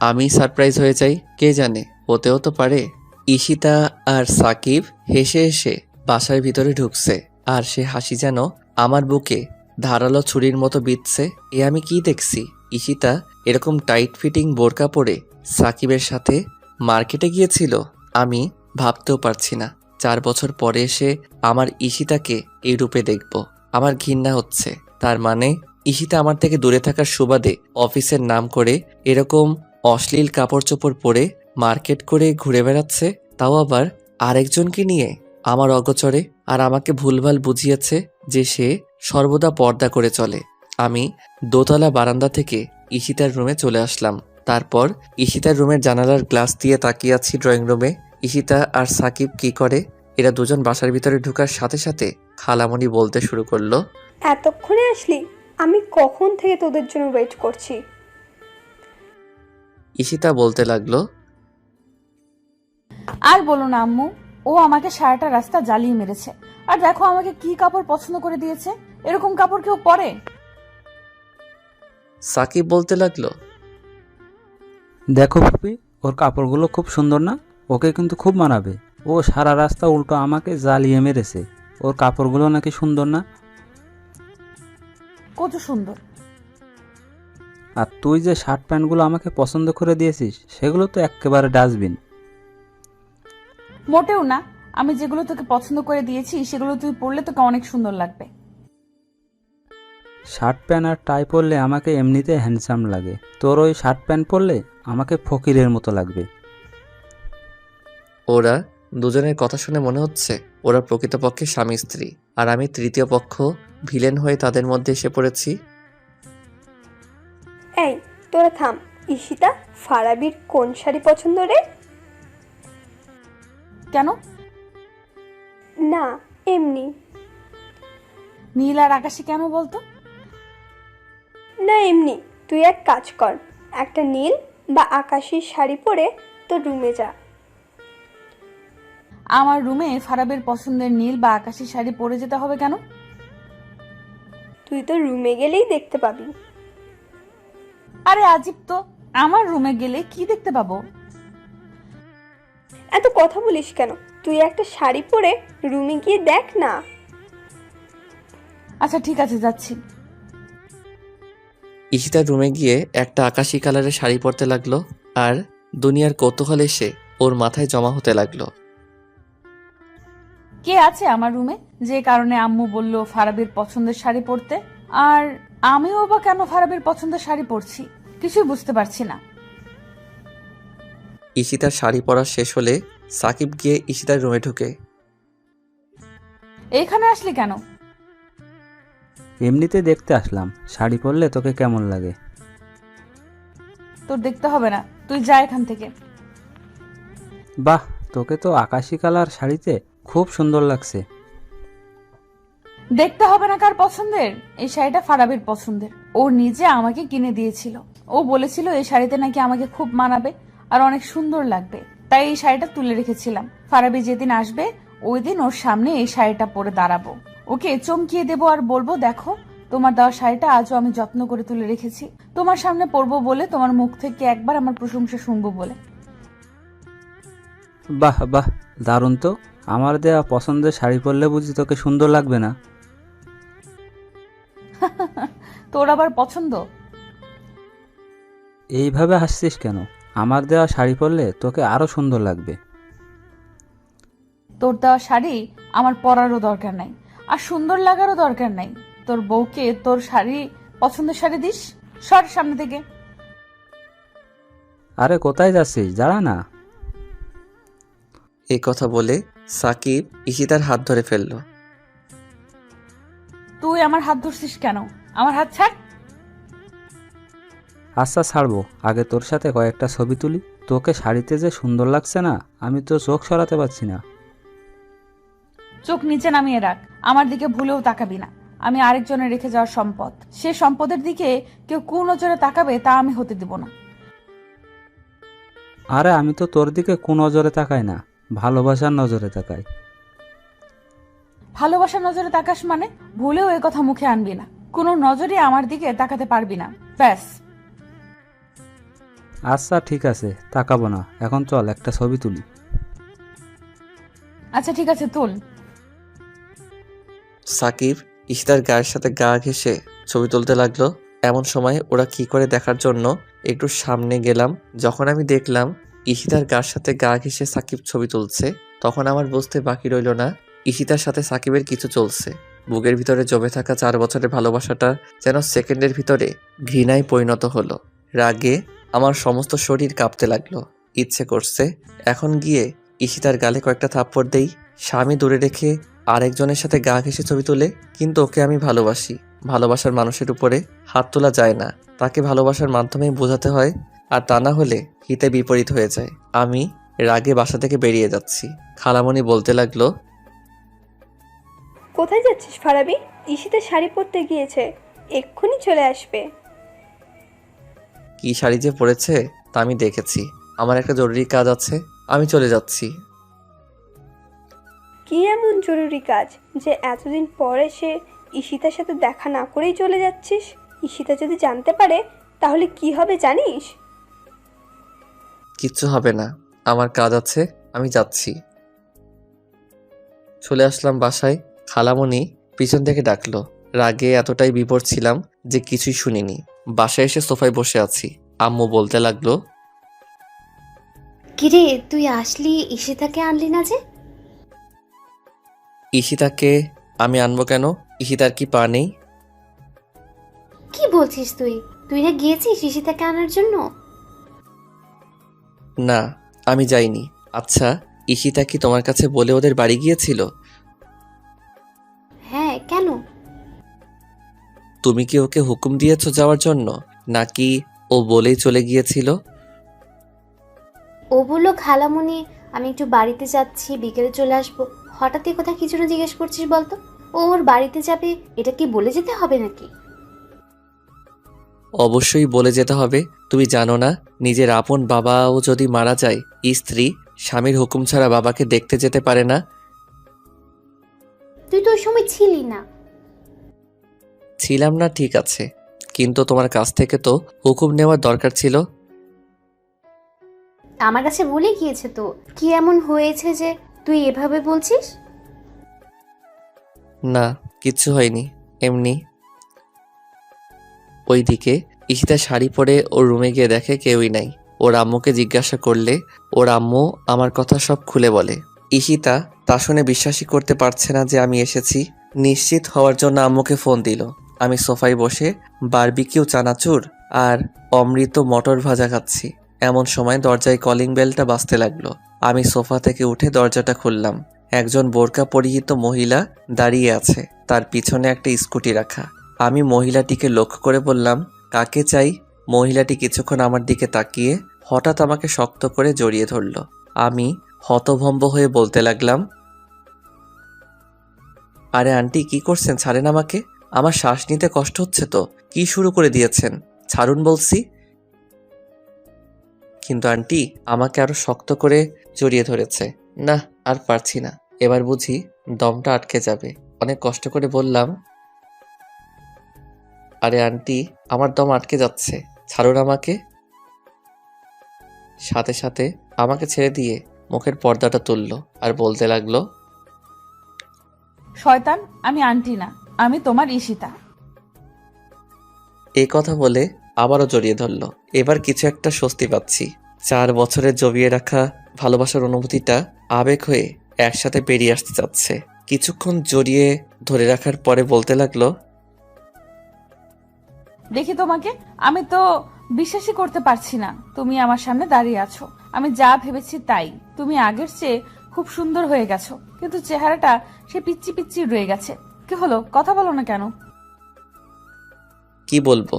আমি সারপ্রাইজ হয়ে যাই, কে জানে, হতেও তো পারে। ঈশিতা আর সাকিব হেসে হেসে বাসার ভিতরে ঢুকছে, আর সে হাসি যেন আমার বুকে ধারালো ছুরির মতো বিঁধছে। এ আমি কি দেখছি? ঈশিতা এরকম টাইট ফিটিং বোরকা পরে সাকিবের সাথে মার্কেটে গিয়েছিল? আমি ভাবতেও পারছি না 4 বছর পরে এসে আমার ঈশিতাকে এই রূপে দেখব। আমার ঘৃণা হচ্ছে। তার মানে ঈশিতা আমার থেকে দূরে থাকার সুবাদে অফিসের নাম করে এরকম অশ্লীল কাপড় চোপড় পরে মার্কেট করে ঘুরে বেড়াচ্ছে, তাও আবার আরেকজনকে নিয়ে আমার অগোচরে। আর আমাকে ভুলভাল বুঝিয়েছে যে সে সর্বদা পর্দা করে চলে। আমি দোতলা বারান্দা থেকে ঈশিতার রুমে চলে আসলাম। তারপর ঈশিতার রুমের জানালার গ্লাস দিয়ে তাকিয়ে আছি ড্রয়িং রুমে। ঈশিতা আর সাকিব কি করে? এরা দুজন বাসার ভিতরে ঢোকার সাথে সাথে খালামণি বলতে শুরু করলো, এতক্ষণে আসলি? আমি কখন থেকে তোদের জন্য ওয়েট করছি। ঈশিতা বলতে লাগলো, আর বলো না আম্মু, ও আমাকে সারাটা রাস্তা জ্বালিয়ে মেরেছে। আর দেখো আমাকে কি কাপড় পছন্দ করে দিয়েছে। এরকম কাপড় কেউ পরে? সাকিব বলতে লাগলো, দেখো ফুপি, ওর কাপড়গুলো খুব সুন্দর না? ওকে কিন্তু খুব মানাবে। ও সারা রাস্তা উল্টো আমাকে জ্বালিয়ে মেরেছে। ওর কাপড়গুলো নাকি সুন্দর না? কত সুন্দর। আর তুই যে শার্ট প্যান্টগুলো আমাকে পছন্দ করে দিয়েছিস সেগুলো তো একেবারে ডাস্টবিন। মোটেও না, আমি যেগুলো তোকে পছন্দ করে দিয়েছি সেগুলো তুই পরলে তোকে অনেক সুন্দর লাগবে। শার্ট প্যান্ট আর টাই পরলে আমাকে এমনিতে হ্যান্ডসাম লাগে, তোর ওই শার্ট প্যান্ট পরলে আমাকে ফকিরের মতো লাগবে। ওরা দুজনের কথা শুনে মনে হচ্ছে ওরা প্রকৃতপক্ষে স্বামী স্ত্রী, আর আমি তৃতীয় পক্ষ ভিলেন হয়ে তাদের মধ্যে এসে পড়েছি। এই তোরা থাম। ঈশিতা, ফারাবির কোন শাড়ি পছন্দ রে? কেন? না, এমনি। নীল আর আকাশি কেন বলতো? না এমনি। তুই এক কাজ কর, একটা নীল বা আকাশি শাড়ি পরে তোর রুমে যা। আমার রুমে ফারাবের পছন্দের নীল বা আকাশি শাড়ি পরে যেতে হবে কেন? তুই তো রুমে গেলেই দেখতে পাবি। আরে আজীব তো, আমার রুমে গেলে কি দেখতে পাবো? এত কথা বলিস কেন? তুই একটা শাড়ি পরে রুমে গিয়ে দেখ না। আচ্ছা ঠিক আছে, যাচ্ছি। ঈশিতার রুমে গিয়ে একটা আকাশি কালারের শাড়ি পরতে লাগলো, আর দুনিয়ার কৌতূহল এসে ওর মাথায় জমা হতে লাগলো। কে আছে আমার রুমে যে কারণে আম্মু বলল ফারাবির পছন্দের শাড়ি পরতে? আর আমিও বা কেন ফারাবির পছন্দের শাড়ি পরছি কিছুই বুঝতে পারছি না। ঈশিতার শাড়ি পরা শেষ হলে সাকিব গিয়ে ঈশিতার রুমে ঢুকে। এইখানে আসলি কেন? এমনিতে দেখতে আসলাম শাড়ি পরলে তোকে কেমন লাগে। তোর দেখতে হবে না, তুই যা এখান থেকে। বাহ, তোকে তো আকাশি কালার শাড়িতে খুব সুন্দর লাগছে। দেখতে হবে না কার পছন্দের, এই শাড়িটা ফারাবির পছন্দের। ও নিজে আমাকে কিনে দিয়েছিল। ও বলেছিল এই শাড়িতে নাকি আমাকে খুব মানাবে আর অনেক সুন্দর লাগবে, তাই এই শাড়িটা তুলে রেখেছিলাম। ফারাবি যেদিন আসবে ওই দিন ওর সামনে এই শাড়িটা পরে দাঁড়াবো, ওকে চমকিয়ে দেবো আর বলবো, দেখো তোমার দেওয়া শাড়িটা আজও আমি যত্ন করে তুলে রেখেছি, তোমার সামনে পরবো বলে, তোমার মুখ থেকে একবার আমার প্রশংসা শুনবো বলে। বাহ বাহ, দারুণ তো। আমার দেয়া পছন্দের শাড়ি পরলে বুঝি তোকে সুন্দর লাগবে না? তোর আবার পছন্দ? এইভাবে হাসছিস কেন? আমার দেওয়া শাড়ি পরলে তোকে আরো সুন্দর লাগবে। তোর দেওয়া শাড়ি আমার পরারও দরকার নাই, আর সুন্দর লাগারও দরকার নাই। তোর বউকে তোর শাড়ি পছন্দের শাড়ি দিস, সর সামনে থেকে। আরে কোথায় যাচ্ছিস, দাঁড়া না। এই কথা বলে সাকিব ঈশিতার হাত ধরে ফেলল। তুই আমার হাত ধরছিস কেন? আমার হাত ছাড়। আচ্ছা ছাড়বো, আগে তোর সাথে কয়েকটা ছবি তুলি। তোকে শাড়িতে যে সুন্দর লাগছে না, আমি তো চোখ সরাতে পারছি না। চোখ নিচে নামিয়ে রাখ, আমার দিকে ভুলেও তাকাবি না। আমি আরেকজনের রেখে যাওয়ার সম্পদ, সে সম্পদের দিকে কেউ কুনজরে তাকাবে তা আমি হতে দেব না। আরে আমি তো তোর দিকে কোন নজরে তাকাই না, ভালোবাসার নজরে তাকাই। ভালোবাসার নজরে তাকাস মানে? ভুলেও এ কথা মুখে আনবি না। কোনো নজরে আমার দিকে তাকাতে পারবি না, ব্যাস। আচ্ছা ঠিক আছে, তাকাবো না। এখন চল একটা ছবি তুলি। আচ্ছা ঠিক আছে, তুল। সাকিব ঈশিতার গায়ের সাথে গা ঘেঁষে ছবি তুলতে লাগলো। এমন সময় ওরা কি করে দেখার জন্য একটু সামনে গেলাম। যখন আমি দেখলাম ঈশিতার গায়ের সাথে গা ঘেঁষে সাকিব ছবি তুলছে, তখন আমার বুঝতে বাকি রইল না ঈশিতার সাথে সাকিবের কিছু চলছে। বুকের ভিতরে জমে থাকা 4 বছরের ভালোবাসাটা যেন সেকেন্ডের ভিতরে ঘৃণায় পরিণত হলো। রাগে আমার সমস্ত শরীর কাঁপতে লাগলো। ইচ্ছে করছে এখন গিয়ে ঈশিতার গালে কয়েকটা থাপ্পড় দেই। স্বামী দূরে রেখে আরেকজনের সাথে গা ঘেঁষে ছবি তুলে, কিন্তু ওকে আমি ভালোবাসি। ভালোবাসার মানুষের উপরে হাত তোলা যায় না, তাকে ভালোবাসার মাধ্যমেই বোঝাতে হয়, আর তা না হলে হিতে বিপরীত হয়ে যায়। আমি রাগে বাসা থেকে বেরিয়ে যাচ্ছি। খালামণি বলতে লাগলো, কোথায় যাচ্ছিস ফারাবি? ঈশিতা শাড়ি পরতে গিয়েছে, এক্ষুনি চলে আসবে। কি শাড়ি যে পরেছে তা আমি দেখেছি। আমার একটা জরুরি কাজ আছে, আমি চলে যাচ্ছি। কি এমন জরুরি কাজ যে এতদিন পরে সে ঈশিতার সাথে দেখা না করেই চলে যাচ্ছিস? ঈশিতা যদি জানতে পারে তাহলে কি হবে জানিস? কিচ্ছু হবে না, আমার কাজ আছে, আমি যাচ্ছি। চলে আসলাম বাসায়। খালামণি পিছন থেকে ডাকলো। রাগে এতটাই বিভোর ছিলাম যে কিছুই শুনিনি। বাসায় এসে সোফায় বসে আছি। আম্মু বলতে লাগলো, কিরে তুই আসলি, ঈশিতাকে আনলি না যে? ঈশিতাকে আমি আনবো কেন? ঈশিতার কি পা নেই? কি বলছিস তুই? তুই না গিয়েছিস ঈশিতাকে আনার জন্য? না, আমি যাইনি। আচ্ছা, ঈশিতা কি তোমার কাছে বলে ওদের বাড়ি গিয়েছিল? হ্যাঁ, কেন? তুমি কি ওকে হুকুম দিয়েছো যাওয়ার জন্য, নাকি ও বলেই চলে গিয়েছিল? ও বললো খালামণি আমি একটু বাড়িতে যাচ্ছি, বিকেলে চলে আসবো। হঠাৎ এই কথা কি জন্য জিজ্ঞেস করছিস বলতো? ও ওর বাড়িতে যাবে, এটা কি বলে যেতে হবে নাকি? অবশ্যই বলে যেতে হবে। তুমি জানো না, নিজের আপন বাবাও যদি মারা যায়, স্ত্রী স্বামীর হুকুম ছাড়া বাবাকে দেখতে যেতে পারে না। তুই তো ওই সময় ছিলি না। ছিলাম না ঠিক আছে, কিন্তু তোমার কাছ থেকে তো হুকুম নেওয়ার দরকার ছিল। আমার কাছে বলে গিয়েছে তো। কি এমন হয়েছে যে তুই এভাবে বলছিস? না, কিচ্ছু হয়নি, এমনি। ওইদিকে ঈশিতা শাড়ি পরে ওর রুমে গিয়ে দেখে কেউই নাই। ওর আম্মুকে জিজ্ঞাসা করলে ওর আম্মু আমার কথা সব খুলে বলে। ঈশিতা তা শুনে বিশ্বাসই করতে পারছে না যে আমি এসেছি। নিশ্চিত হওয়ার জন্য আম্মুকে ফোন দিল। আমি সোফায় বসে বারবিকিউ চানাচুর আর অমৃত মটর ভাজা খাচ্ছি। এমন সময় দরজায় কলিং বেলটা বাজতে লাগলো। আমি সোফা থেকে উঠে দরজাটা খুললাম। একজন বোরকা পরিহিত মহিলা দাঁড়িয়ে আছে, তার পিছনে একটা স্কুটি রাখা। আমি মহিলাটিকে লক্ষ্য করে বললাম, কাকে চাই? মহিলাটি কিছুক্ষণ আমার দিকে তাকিয়ে হঠাৎ আমাকে শক্ত করে জড়িয়ে ধরল। আমি হতভম্ব হয়ে বলতে লাগলাম, আরে আন্টি কি করছেন? ছাড়েন আমাকে, আমার শ্বাস নিতে কষ্ট হচ্ছে তো। কি শুরু করে দিয়েছেন? ছাড়ুন বলছি। কিন্তু আন্টি আমাকে আরো শক্ত করে জড়িয়ে ধরেছে। না, আর পারছি না, এবার বুঝি দমটা আটকে যাবে। অনেক কষ্ট করে বললাম, আরে আন্টি আমার দম আটকে যাচ্ছে, ছাড়ুন আমাকে। সাথে সাথে আমাকে ছেড়ে দিয়ে মুখের পর্দাটা তুলল আর বলতে লাগলো, শয়তান, আমি আন্টি না, আমি তোমার ঈশিতা। এই কথা বলে আবারও জড়িয়ে ধরল। এবার কিছু একটা স্বস্তি পাচ্ছি। 4 বছরের জমিয়ে রাখা ভালোবাসার অনুভূতিটা আবেগ হয়ে একসাথে বেরিয়ে আসতে যাচ্ছে। কিছুক্ষণ জড়িয়ে ধরে রাখার পরে বলতে লাগলো, দেখি তোমাকে, আমি তো বিশ্বাসই করতে পারছি না তুমি আমার সামনে দাঁড়িয়ে আছো। আমি যা ভেবেছি তাই, তুমি আগের চেয়ে খুব সুন্দর হয়ে গেছো, কিন্তু চেহারাটা সে পিচ্চি পিচ্চি রয়ে গেছে। কি হলো, কথা বলো না কেন? কি বলবো?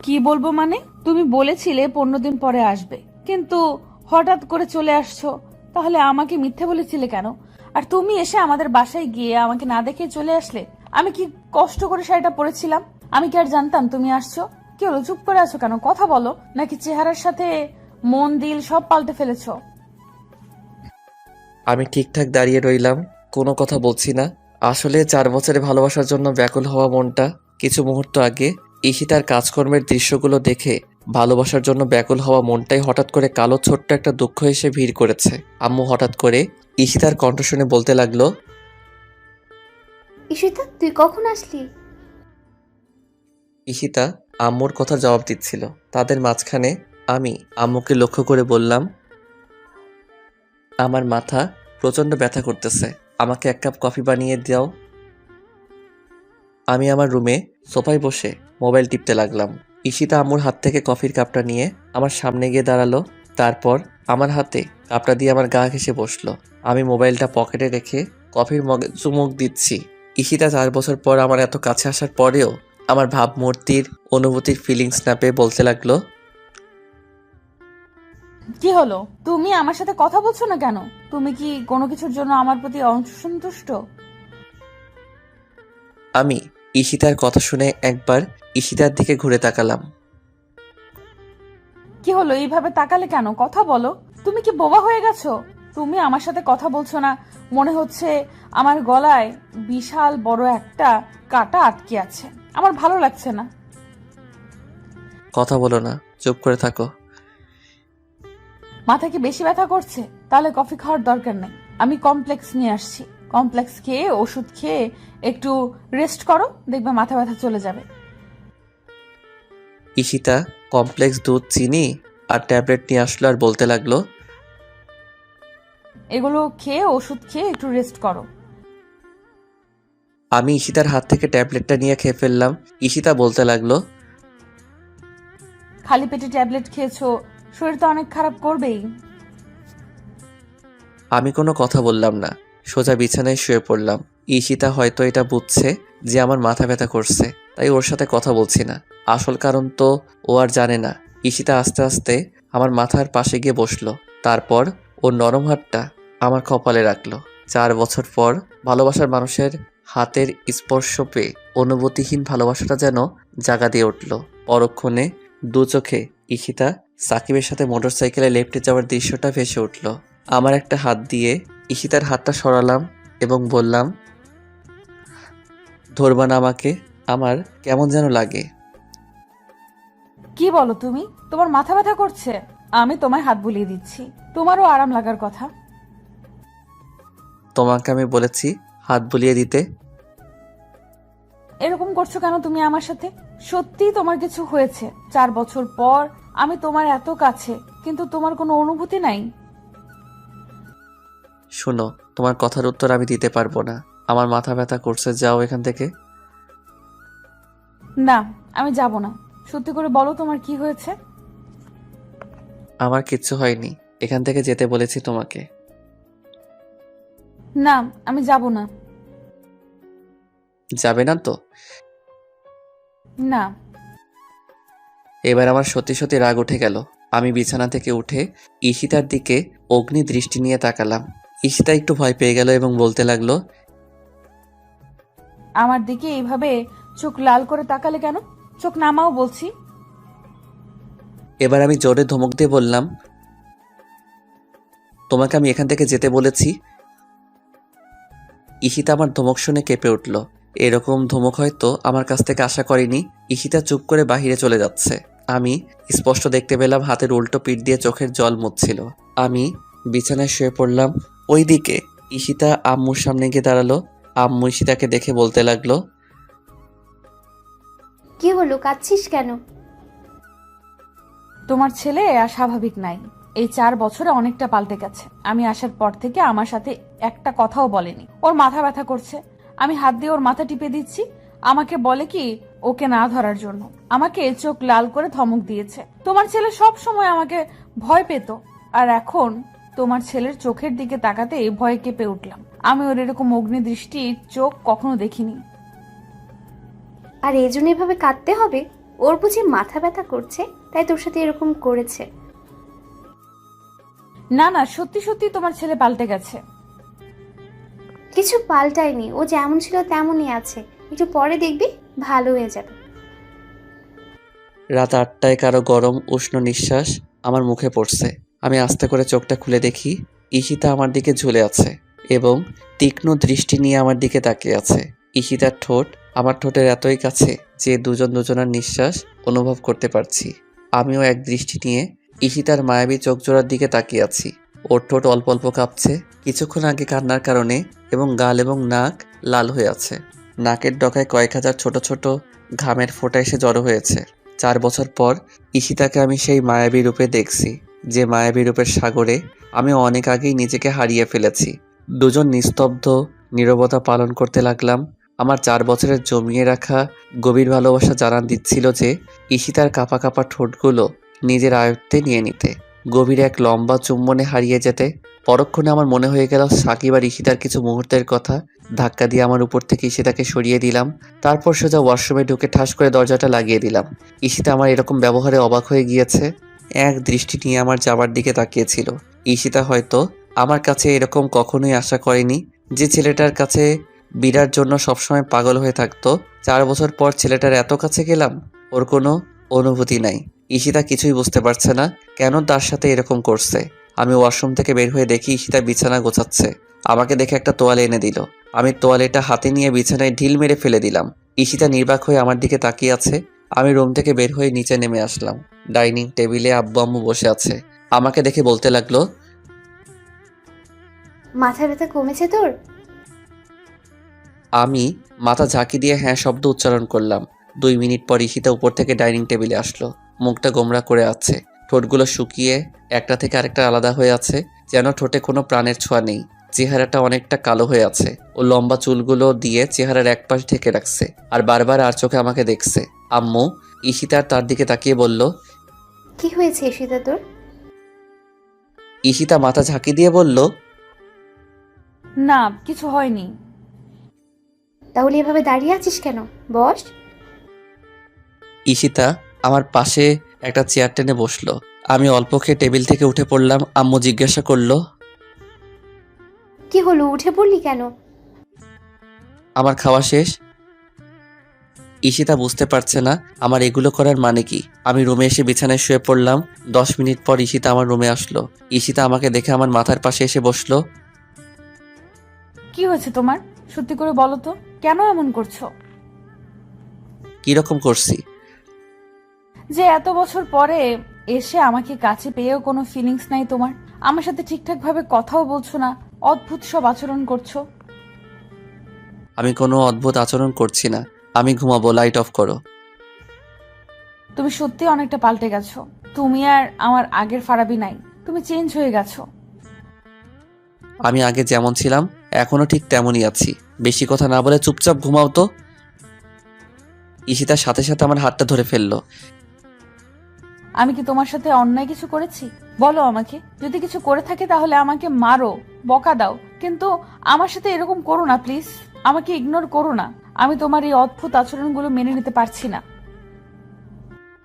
কি বলবো মানে? তুমি বলেছিলে 15 দিন পরে আসবে, কিন্তু হঠাৎ করে চলে আসছো। তাহলে আমাকে মিথ্যে বলেছিলে কেন? আর তুমি এসে আমাদের বাসায় গিয়ে আমাকে না দেখে চলে আসলে। আমি কি কষ্ট করে শাড়িটা পরেছিলাম? আমি কি আর জানতাম তুমি আসছো? কি হলো, চুপ করে আছো কেন? কথা বলো, নাকি চেহারার সাথে মন দিল সব পাল্টে ফেলেছো? আমি ঠিকঠাক দাঁড়িয়ে রইলাম, কোনো কথা বলছি না। আসলে 4 বছরে ভালোবাসার জন্য ব্যাকুল হওয়া মনটা কিছু মুহূর্ত আগে ঈশিতার কাজকর্মের দৃশ্যগুলো দেখে ভালোবাসার জন্য ব্যাকুল হওয়া মনটাই হঠাৎ করে কালো ছোট্ট একটা দুঃখ এসে ভিড় করেছে। আম্মু হঠাৎ করে ঈশিতার কণ্ঠ শুনে বলতে লাগলো, ঈশিতা, তুই কখন আসলি? ঈশিতা আম্মুর কথার জবাব দিচ্ছিল। তাদের মাঝখানে আমি আম্মুকে লক্ষ্য করে বললাম, আমার মাথা প্রচণ্ড ব্যথা করতেছে, আমাকে 1 কাপ কফি বানিয়ে দাও। আমি আমার রুমে সোফায় বসে মোবাইল টিপতে লাগলাম। ঈশিতা আম্মুর হাত থেকে কফির কাপটা নিয়ে আমার সামনে গিয়ে দাঁড়ালো। তারপর আমার হাতে কাপটা দিয়ে আমার গা ঘেঁষে বসলো। আমি মোবাইলটা পকেটে রেখে কফির মগে চুমুক দিচ্ছি। ঈশিতা 4 বছর পর আমার এত কাছে আসার পরেও আমার ভাবমূর্তির অনুভূতির ফিলিংস না পেয়ে বলতে লাগলো, কি হলো, তুমি আমার সাথে কথা বলছো না কেন? তুমি কি কোনো কিছুর জন্য আমার প্রতি অসন্তুষ্ট? আমি ঈশিতার কথা শুনে একবার ঈশিতার দিকে ঘুরে তাকালাম। কি হলো, এইভাবে তাকালে কেন? কথা বলো। তুমি কি বোবা হয়ে গেছো? তুমি আমার সাথে কথা বলছো না, মনে হচ্ছে আমার গলায় বিশাল বড় একটা কাঁটা আটকে আছে। আমার ভালো লাগছে না। কথা বলো না, চুপ করে থাকো। মাথা কি বেশি ব্যথা করছে? তাহলে কফি খাওয়ার দরকার নেই, আমি কমপ্লেক্স নিয়ে আসছি। কমপ্লেক্স খেয়ে ওষুধ খেয়ে একটু রেস্ট করো, দেখবে মাথা ব্যথা চলে যাবে। ঈশিতা কমপ্লেক্স দুধ, চিনি আর ট্যাবলেট নিয়ে আসলো আর বলতে লাগলো, এগুলো খেয়ে ওষুধ খেয়ে একটু রেস্ট করো। আমি ঈশিতার হাত থেকে ট্যাবলেটটা নিয়ে খেয়ে ফেললাম। ঈশিতা বলতে লাগলো, খালি পেটে ট্যাবলেট খেয়েছো, শরীর তো অনেক খারাপ করবেই। আমি কোনো কথা বললাম না, সোজা বিছানায় শুয়ে পড়লাম। ঈশিতা হয়তো এটা বুঝছে যে আমার মাথা ব্যথা করছে, তাই ওর সাথে কথা বলছি না। আসল কারণ তো ও আর জানে না। ঈশিতা আস্তে আস্তে আমার মাথার পাশে গিয়ে বসলো। তারপর ওর নরম হাতটা আমার কপালে রাখলো। 4 বছর পর ভালোবাসার মানুষের হাতের স্পর্শ পেয়ে অনুভূতিহীন ভালোবাসাটা যেন জাগা দিয়ে উঠল। পরক্ষণে দু চোখে ঈশিতা সাকিবের সাথে মোটরসাইকেলে লেফটে যাওয়ার দৃশ্যটা ভেসে উঠল। আমার একটা হাত দিয়ে ঈশিতার হাতটা সরালাম এবং বললাম, ধরবা না আমাকে, আমার কেমন যেন লাগে। কি বলো তুমি? তোমার মাথা ব্যথা করছে? আমি তোমায় হাত বুলিয়ে দিচ্ছি, তোমারও আরাম লাগার কথা। তোমাকে আমি বলেছি হাত বুলিয়ে দিতে? এরকম করছো কেন তুমি আমার সাথে? সত্যি তোমার কিছু হয়েছে? 4 বছর পর আমি তোমার এত কাছে, কিন্তু তোমার কোনো অনুভূতি নাই। শোনো, তোমার কথার উত্তর আমি দিতে পারবো না। আমার মাথা ব্যথা করছে, যাও এখান থেকে। না, আমি যাব না। সত্যি করে বলো তোমার কি হয়েছে? আমার কিচ্ছু হয়নি, এখান থেকে যেতে বলেছি তোমাকে। না, আমি যাব না। যাবে না তো? না। এবার আমার সত্যি সত্যি রাগ উঠে গেল। আমি বিছানা থেকে উঠে ঈশিতার দিকে অগ্নি দৃষ্টি নিয়ে তাকালাম। ঈশিতা একটু ভয় পেয়ে গেল এবং বলতে লাগলো, আমার দিকে এইভাবে চোখ লাল করে তাকালে কেন? চোখ নামাও বলছি। এবার আমি জোরে ধমক দিয়ে বললাম, তোমাকে আমি এখান থেকে যেতে বলেছি। ঈশিতা আমার ধমক শুনে কেঁপে উঠল। এরকম ধমক হয়তো আমার কাছ থেকে আশা করেনি। ঈশিতা চুপ করে বাহিরে চলে যাচ্ছে। আমি স্পষ্ট দেখতে পেলাম হাতের উল্টো পিঠ দিয়ে চোখের জল মুছছিল। আমি বিছানায় শুয়ে পড়লাম। ওইদিকে ঈশিতা আম্মুর সামনে গিয়ে দাঁড়ালো। আম্মু ঈশিতাকে দেখে বলতে লাগলো, কি হলো, কাঁদছিস কেন? তোমার ছেলে আর স্বাভাবিক নাই। এই 4 বছরে অনেকটা পাল্টে গেছে। আমি আসার পর থেকে আমার সাথে একটা কথাও বলেনি। ওর মাথা ব্যথা করছে, আমি হাত দিয়ে ওর মাথা টিপে দিচ্ছি। আমাকে বলে কি ওকে না ধরার জন্য। আমাকে চোখ লাল করে ধমক দিয়েছে। তোমার ছেলে সব সময় আমাকে ভয় পেত, আর এখন তোমার ছেলের চোখের দিকে তাকাতে ভয়ে কেঁপে উঠলাম। আমি ওর এরকম অগ্নিদৃষ্টির চোখ কখনো দেখিনি। আর এই জন্য এভাবে কাঁদতে হবে? ওর বুঝি মাথা ব্যথা করছে তাই তোর সাথে এরকম করেছে? না না, সত্যি সত্যি তোমার ছেলে পাল্টে গেছে। কিছু পাল্টায়নি, ও যেমন ছিল তেমনই আছে। একটু পরে দেখবি ভালো হয়ে যাবে। রাত 8টায় কারো গরম উষ্ণ নিঃশ্বাস আমার মুখে পড়ছে। আমি আস্তে করে চোখটা খুলে দেখি ঈশিতা আমার দিকে ঝুলে আছে এবং তীক্ষ্ণ দৃষ্টি নিয়ে আমার দিকে তাকিয়ে আছে। ঈশিতার ঠোঁট আমার ঠোঁটের এতই কাছে যে দুজন দুজনার নিঃশ্বাস অনুভব করতে পারছি। আমিও এক দৃষ্টি নিয়ে ঈশিতার মায়াবী চোখজোড়ার দিকে তাকিয়ে আছি। ওর ঠোঁট অল্প অল্প কাঁপছে কিছুক্ষণ আগে কান্নার কারণে এবং গাল এবং নাক লাল হয়ে আছে। নাকের ডগায় কয়েক হাজার ছোট ছোট ঘামের ফোঁটা এসে জড়ো হয়েছে। 4 বছর পর ঈশিতাকে আমি সেই মায়াবী রূপে দেখছি যে মায়াবী রূপের সাগরে আমি অনেক আগেই নিজেকে হারিয়ে ফেলেছি। দুজন নিস্তব্ধ নীরবতা পালন করতে লাগলাম। আমার 4 বছরের জমিয়ে রাখা গভীর ভালোবাসা জানান দিচ্ছিল যে ঈশিতার কাঁপা কাঁপা ঠোঁটগুলো নিজের আয়ত্তে নিয়ে নিতে, গভীর এক লম্বা চুম্বনে হারিয়ে যেতে। পরক্ষণে আমার মনে হয়ে গেল সাকিব আর ঈশিতার কিছু মুহূর্তের কথা। ধাক্কা দিয়ে আমার উপর থেকে ঈশিতাকে সরিয়ে দিলাম। তারপর সোজা ওয়াশরুমে ঢুকে ঠাস করে দরজাটা লাগিয়ে দিলাম। ঈশিতা আমার এরকম ব্যবহারে অবাক হয়ে গিয়েছে। এক দৃষ্টি নিয়ে আমার যাবার দিকে তাকিয়েছিল। ঈশিতা হয়তো আমার কাছে এরকম কখনোই আশা করেনি যে ছেলেটার কাছে বিরার জন্য সবসময় পাগল হয়ে থাকতো। 4 বছর পর ছেলেটার এত কাছে গেলাম, ওর কোনো অনুভূতি নাই। ঈশিতা কিছুই বুঝতে পারছে না কেন তার সাথে এরকম করছে। আমি ওয়াশরুম থেকে বের হয়ে দেখি ঈশিতা বিছানা গোছাচ্ছে। আমাকে দেখে একটা তোয়ালে এনে দিল। আমি তোয়ালেটা হাতে নিয়ে বিছানায় ঢিল মেরে ফেলে দিলাম। ঈশিতা নির্বাক হয়ে আমার দিকে তাকিয়ে আছে। আমি রুম থেকে বের হয়ে নিচে নেমে আসলাম। ডাইনিং টেবিলে আব্বু আম্মু বসে আছে। আমাকে দেখে বলতে লাগলো, মাথা ব্যথা কমেছে তোর? আমি মাথা ঝাঁকি দিয়ে হ্যাঁ শব্দ উচ্চারণ করলাম। 2 মিনিট পর ঈশিতা উপর থেকে ডাইনিং টেবিলে আসলো। মুখটা গোমরা করে আছে, ঠোঁটগুলো শুকিয়ে একটা থেকে আরেকটা আলাদা হয়ে আছে, যেন ঠোঁটে কোনো প্রাণের ছোঁয়া নেই। চেহারাটা অনেকটা কালো হয়ে আছে। ও লম্বা চুলগুলো দিয়ে চেহারার এক পাশ ঢেকে রাখছে আর বারবার আর চোখে আমাকে দেখছে। আম্মু ঈশিতার তার দিকে তাকিয়ে বলল, কি হয়েছে ঈশিতা তোর? ঈশিতা মাথা ঝাঁকি দিয়ে বলল, না, কিছু হয়নি। তাহলে এভাবে দাঁড়িয়ে আছিস কেন? বস। ঈশিতা আমার পাশে একটা চেয়ার টেনে বসলো। আমি অল্প খেয়ে টেবিল থেকে উঠে পড়লাম। আম্মু জিজ্ঞাসা করলো, কি হলো, উঠে পড়লি কেন? আমার খাওয়া শেষ। ঈশিতা বুঝতে পারছে না আমার এগুলো করার মানে কি। আমি রুমে এসে বিছানায় শুয়ে পড়লাম। 10 মিনিট পর ঈশিতা আমার রুমে আসলো। ঈশিতা আমাকে দেখে আমার মাথার পাশে এসে বসলো। কি হয়েছে তোমার? সত্যি করে বলো তো, কেন এমন করছো? কিরকম করছি? যে এত বছর পরে এসে আমাকে কাছে পেয়েও কোনো ফিলিংস নাই তোমার। আমার সাথে ঠিকঠাক ভাবে কথাও বলছো না, অদ্ভুত সব আচরণ করছো। আমি কোনো অদ্ভুত আচরণ করছি না। আমি ঘুমাবো, লাইট অফ করো। তুমি সত্যি অনেকটা পাল্টে গেছো। তুমি আর আমার আগের ফারাবি নাই, তুমি চেঞ্জ হয়ে গেছো। আমি আগে যেমন ছিলাম এখনো ঠিক তেমনই আছি। বেশি কথা না বলে চুপচাপ ঘুমাও তো। ঈশিতার সাথে সাথে আমার হাতটা ধরে ফেললো। আমি কি তোমার সাথে অন্যায় কিছু করেছি? বলো আমাকে। যদি কিছু করে থাকে তাহলে আমাকে মারো, বকা দাও, কিন্তু আমার সাথে এরকম করো না প্লিজ। আমাকে ইগনোর করো না। আমি তোমার এই অদ্ভুত আচরণগুলো মেনে নিতে পারছি না।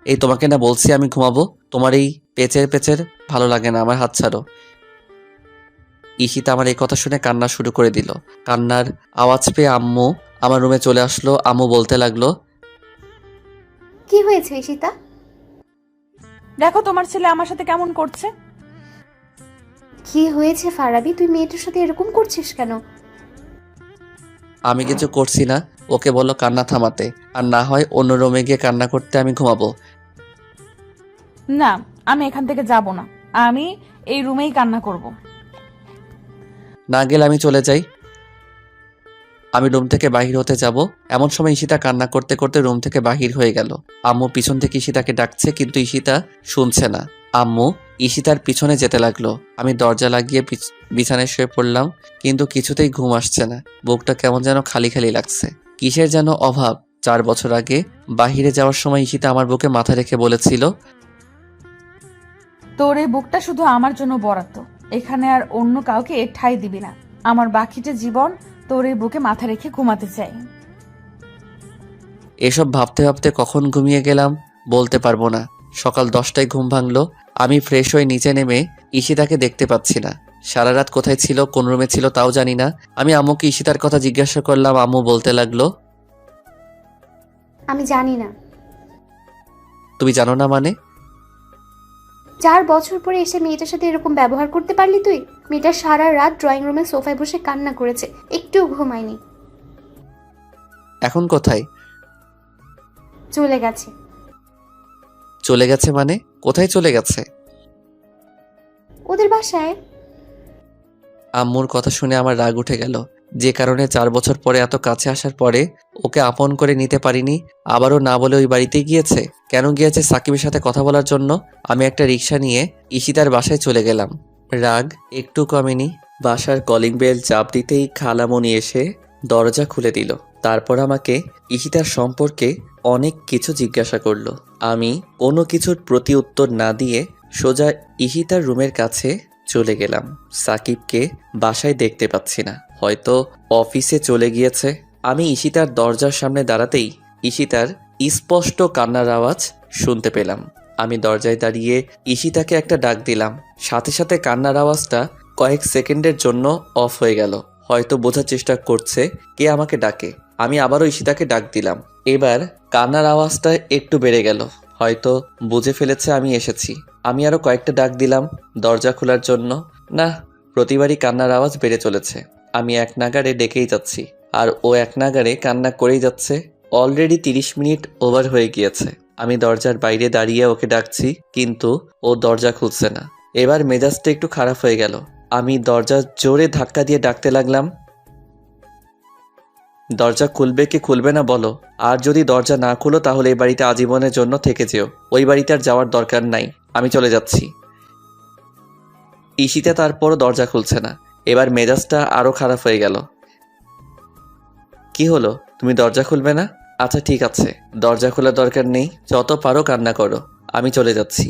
এই তোমাকে না বলছি আমি ঘুমাবো। তোমার এই পেচের পেচের ভালো লাগে না, আমার হাত ছাড়ো। ঈশিতা আমার এই কথা শুনে কান্না শুরু করে দিল। কান্নার আওয়াজ পেয়ে আম্মু আমার রুমে চলে আসলো। আম্মু বলতে লাগলো, কি হয়েছে ঈশিতা? দেখো তোমার ছেলে আমার সাথে কেমন করছে। কি হয়েছে ফারাবি, তুই মেয়েটার সাথে এরকম করছিস কেন? আমি কিছু করছি না, ওকে বললো কান্না থামাতে, আর না হয় অন্য রুমে গিয়ে কান্না করতে আমি ঘুমাবো। না, আমি এখান থেকে যাব না। আমি এই রুমেই কান্না করব। না গেলে আমি চলে যাই। আমি রুম থেকে বাহির হতে যাব এমন সময় ঈশিতা কান্না করতে করতে রুম থেকে বাহির হয়ে গেল। আম্মু পিছন থেকে ঈশিতাকে ডাকছে কিন্তু ঈশিতা শুনছে না। আম্মু ঈশিতার পিছনে যেতে লাগলো। আমি দরজা লাগিয়ে বিছানায় শুয়ে পড়লাম, কিন্তু কিছুতেই ঘুম আসছে না। বুকটা কেমন যেন খালি খালি লাগছে, কিসের যেন অভাব। 4 বছর আগে বাহিরে যাওয়ার সময় ঈশিতা আমার বুকে মাথা রেখে বলেছিল, তোর এই বুকটা শুধু আমার জন্য বরাদ্দ। এখানে আর অন্য কাউকে ঠাঁই দিবি না। আমার বাকিটা জীবন তোর এই বুকে মাথা রেখে ঘুমাতে চাই। এসব ভাবতে ভাবতে কখন ঘুমিয়ে গেলাম বলতে পারবো না। সকাল 10টায় ঘুম ভাঙলো। আমি ফ্রেশ হয়ে নিচে নেমে ঈশিতাকে দেখতে পাচ্ছি না। সারা রাত কোথায় ছিল, কোন রুমে ছিল তাও জানি না। আমি আম্মুকে ঈশিতার কথা জিজ্ঞাসা করলাম। আম্মু বলতে লাগলো, আমি জানি না। তুমি জানো না মানে? 4 বছর পরে এসে মেয়েটার সাথে এরকম ব্যবহার করতে পারলি তুই? মেয়েটা সারা রাত ড্রয়িং রুমে সোফায় বসে কান্না করেছে, একটুও ঘুমায়নি। এখন কোথায়? চলে গেছে। চলে গেছে মানে? কোথায় চলে গেছে? ওদের বাসায়। আম্মুর কথা শুনে আমার রাগ উঠে গেল। যে কারণে 4 বছর পরে এত কাছে আসার পরে ওকে আপন করে নিতে পারিনি, আবারও না বলে ওই বাড়িতেই গিয়েছে। কেন গিয়েছে? সাকিবের সাথে কথা বলার জন্য। আমি একটা রিক্সা নিয়ে ঈশিতার বাসায় চলে গেলাম। রাগ একটু কমেনি। বাসার কলিং বেল চাপ দিতেই খালামণি এসে দরজা খুলে দিল। তারপর আমাকে ঈশিতার সম্পর্কে অনেক কিছু জিজ্ঞাসা করলো। আমি কোনো কিছুর প্রতি উত্তর না দিয়ে সোজা ঈশিতার রুমের কাছে চলে গেলাম। সাকিবকে বাসায় দেখতে পাচ্ছি না, হয়তো অফিসে চলে গিয়েছে। আমি ঈশিতার দরজার সামনে দাঁড়াতেই ঈশিতার স্পষ্ট কান্নার আওয়াজ শুনতে পেলাম। আমি দরজায় দাঁড়িয়ে ঈশিতাকে একটা ডাক দিলাম। সাথে সাথে কান্নার আওয়াজটা কয়েক সেকেন্ডের জন্য অফ হয়ে গেল। হয়তো বোঝার চেষ্টা করছে কে আমাকে ডাকে। আমি আবারও ঈশিতাকে ডাক দিলাম। এবার কান্নার আওয়াজটা একটু বেড়ে গেল, হয়তো বুঝে ফেলেছে আমি এসেছি। আমি আরো কয়েকটা ডাক দিলাম দরজা খোলার জন্য। না, প্রতিবারই কান্নার আওয়াজ বেড়ে চলেছে। আমি এক নাগাড়ে ডেকেই যাচ্ছি আর ও এক নাগাড়ে কান্না করেই যাচ্ছে। অলরেডি 30 মিনিট ওভার হয়ে গিয়েছে। আমি দরজার বাইরে দাঁড়িয়ে ওকে ডাকছি, কিন্তু ও দরজা খুলছে না। এবার মেজাজটা একটু খারাপ হয়ে গেল। আমি দরজা জোরে ধাক্কা দিয়ে ডাকতে লাগলাম, দরজা খুলবে কি খুলবে না বলো? আর যদি দরজা না খুলো তাহলে এই বাড়িতে আজীবনের জন্য থেকে যেও। ওই বাড়িতে আর যাওয়ার দরকার নাই, আমি চলে যাচ্ছি। ঈশিতা তারপরও দরজা খুলছে না। এবার মেজাজটা আরো খারাপ হয়ে গেল। কি হলো, তুমি দরজা খুলবে না? আচ্ছা ঠিক আছে, দরজা খোলার দরকার নেই, যত পারো কান্না করো, আমি চলে যাচ্ছি।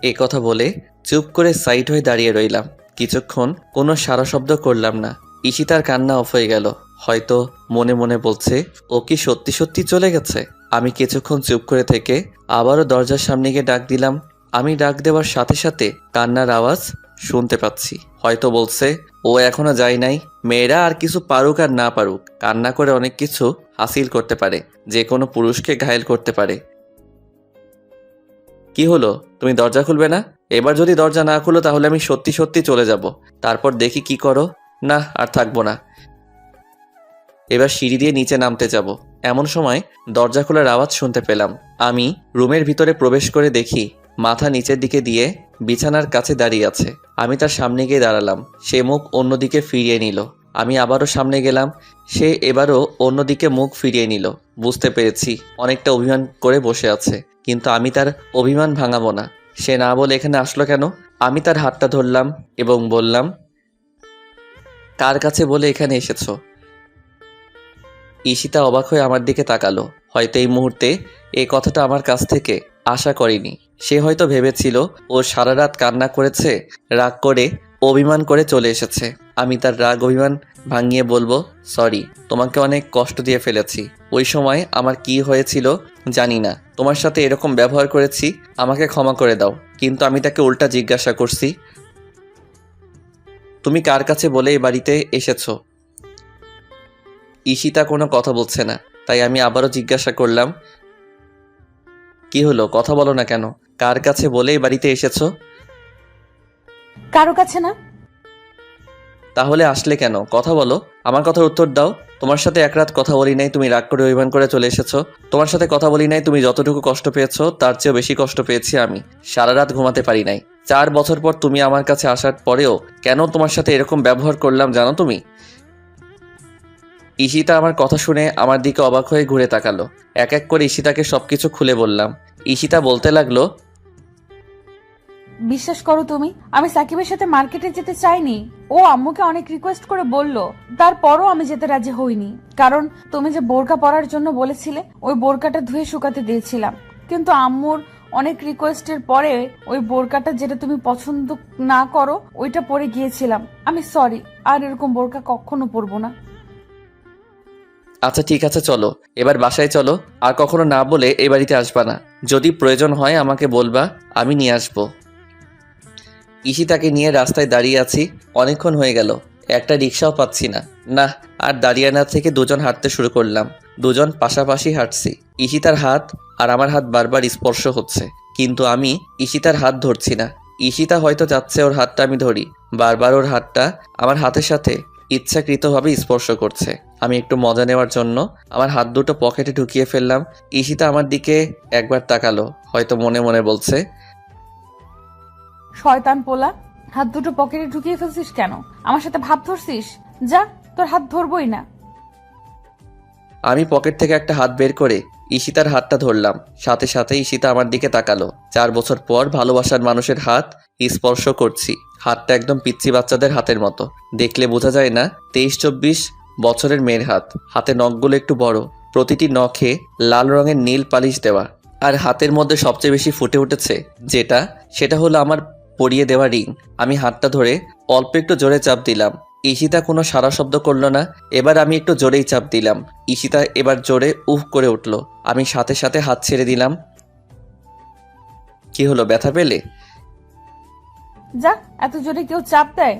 এ কথা বলে চুপ করে সাইড হয়ে দাঁড়িয়ে রইলাম। কিছুক্ষণ কোনো সারা শব্দ করলাম না। ঈশিতার কান্না অফ হয়ে গেল। হয়তো মনে মনে বলছে ও কি সত্যি সত্যি চলে গেছে। আমি কিছুক্ষণ চুপ করে থেকে আবারও দরজার সামনে গিয়ে ডাক দিলাম। আমি ডাক দেওয়ার সাথে সাথে কান্নার আওয়াজ শুনতে পাচ্ছি। হয়তো বলছে ও এখনো যায় নাই। মেয়েরা আর কিছু পারুক আর না পারুক, কান্না করে অনেক কিছু হাসিল করতে পারে, যে কোনো পুরুষকে ঘায়েল করতে পারে। কি হলো, তুমি দরজা খুলবে না? এবার যদি দরজা না খুলো তাহলে আমি সত্যি সত্যি চলে যাব। তারপর দেখি কি করো। না, আর থাকবো না। এবার সিঁড়ি দিয়ে নিচে নামতে যাব। এমন সময় দরজা খোলার আওয়াজ শুনতে পেলাম। আমি রুমের ভিতরে প্রবেশ করে দেখি মাথা নিচের দিকে দিয়ে বিছানার কাছে দাঁড়িয়ে আছে। আমি তার সামনে গিয়ে দাঁড়ালাম। সে মুখ অন্যদিকে ফিরিয়ে নিল। আমি আবারও সামনে গেলাম। সে এবারও অন্যদিকে মুখ ফিরিয়ে নিল। বুঝতে পেরেছি অনেকটা অভিমান করে বসে আছে, কিন্তু আমি তার অভিমান ভাঙাবো না। সে না বলে এখানে আসলো কেন? আমি তার হাতটা ধরলাম এবং বললাম, কার কাছে বলে এখানে এসেছো? ঈশিতা অবাক হয়ে আমার দিকে তাকালো। হয়তো এই মুহূর্তে এই কথাটা আমার কাছ থেকে আশা করেনি। সে হয়তো ভেবেছিল ও সারা রাত কান্না করেছে, রাগ করে অভিমান করে চলে এসেছে। আমি তার রাগ অভিমান ভাঙিয়ে বলবো, সরি, তোমাকে অনেক কষ্ট দিয়ে ফেলেছি। ওই সময় আমার কি হয়েছিল জানি না, তোমার সাথে এরকম ব্যবহার করেছি, আমাকে ক্ষমা করে দাও। কিন্তু আমি তাকে উল্টা জিজ্ঞাসা করছি, তুমি কার কাছে বলে এই বাড়িতে এসেছো? ঈশিতা কোনো কথা বলছে না, তাই আমি আবারও জিজ্ঞাসা করলাম, কি হলো, কথা বলো না কেন? কার কাছে বলে এই বাড়িতে এসেছো? কারো কাছে না। তাহলে আসলে কেন? কথা বলো, আমার কথার উত্তর দাও। তোমার সাথে এক রাত কথা বলি নাই, তুমি রাগ করে অভিমান করে চলে এসেছো। তোমার সাথে কথা বলি নাই, তুমি যতটুকু কষ্ট পেয়েছো তার চেয়েও বেশি কষ্ট পেয়েছি আমি। সারা রাত ঘুমাতে পারি নাই। 4 বছর পর তুমি আমার কাছে আসার পরেও কেন তোমার সাথে এরকম ব্যবহার করলাম জানো তুমি? ঈশিতা আমার কথা শুনে আমার দিকে অবাক হয়ে ঘুরে তাকালো। এক এক করে ঈশিতাকে সবকিছু খুলে বললাম। ঈশিতা বলতে লাগলো, বিশ্বাস করো তুমি, আমি সাকিবের সাথে মার্কেটে যেতে চাইনি। ও আম্মুকে অনেক রিকোয়েস্ট করে বলল, তারপরও আমি যেতে রাজি হইনি। কারণ তুমি যে বোরকা পরার জন্য বলেছিলে, ওই বোরকাটা ধুয়ে শুকাতে দিয়েছিলাম। কিন্তু আম্মুর অনেক রিকোয়েস্টের পরে ওই বোরকাটা যেটা তুমি পছন্দ না করো ওইটা পরে গিয়েছিলাম। আমি সরি, আর এরকম বোরকা কখনো পরবো না। আচ্ছা ঠিক আছে চলো, এবার বাসায় চলো। আর কখনো না বলে এই বাড়িতে আসবা না। যদি প্রয়োজন হয় আমাকে বলবা, আমি নিয়ে আসবো। ঈশিতাকে নিয়ে রাস্তায় দাঁড়িয়ে আছি, অনেকক্ষণ হয়ে গেল, একটা রিক্সাও পাচ্ছি না। না, আর দাঁড়িয়ে না থেকে দুজন হাঁটতে শুরু করলাম। দুজন পাশাপাশি হাঁটছি। ঈশিতার হাত আর আমার হাত বারবার স্পর্শ হচ্ছে, কিন্তু আমি ঈশিতার হাত ধরছি না। ঈশিতা হয়তো চাচ্ছে ওর হাতটা আমি ধরি, বারবার ওর হাতটা আমার হাতের সাথে ইচ্ছাকৃতভাবে স্পর্শ করছে। আমি একটু মজা নেওয়ার জন্য আমার হাত দুটো পকেটে ঢুকিয়ে ফেললাম। ঈশিতা আমার দিকে একবার তাকালো, হয়তো মনে মনে বলছে, শয়তান পোলা, হাত দুটো পকেটে ঢুকিয়ে ফেলছিস কেন? আমার সাথে ভাব ধরছিস? যা, তোর হাত ধরবই না। আমি পকেট থেকে একটা হাত বের করে ঈশিতার হাতটা ধরলাম। সাথে সাথে ঈশিতা আমার দিকে তাকালো। 4 বছর পর ভালোবাসার মানুষের হাত স্পর্শ করছি। হাতটা একদম পিচ্চি বাচ্চাদের হাতের মতো, দেখলে বোঝা যায় না 23-24 বছরের মেয়ের হাত। হাতে নখগুলো একটু বড়, প্রতিটি নখে লাল রঙের নীল পালিশ দেওয়া। আর হাতের মধ্যে সবচেয়ে বেশি ফুটে উঠেছে সেটা হলো আমার পরিয়ে দেওয়া রিং। আমি হাতটা ধরে অল্প একটু জোরে চাপ দিলাম। ঈশিতা কোনো সারা শব্দ করলো না। এবার আমি একটু জোরেই চাপ দিলাম। ঈশিতা এবার জোরে উফ করে উঠল। আমি সাথে সাথে হাত ছেড়ে দিলাম। কি হলো, ব্যথা পেলে? যা, এত জোরে কেউ চাপ দেয়?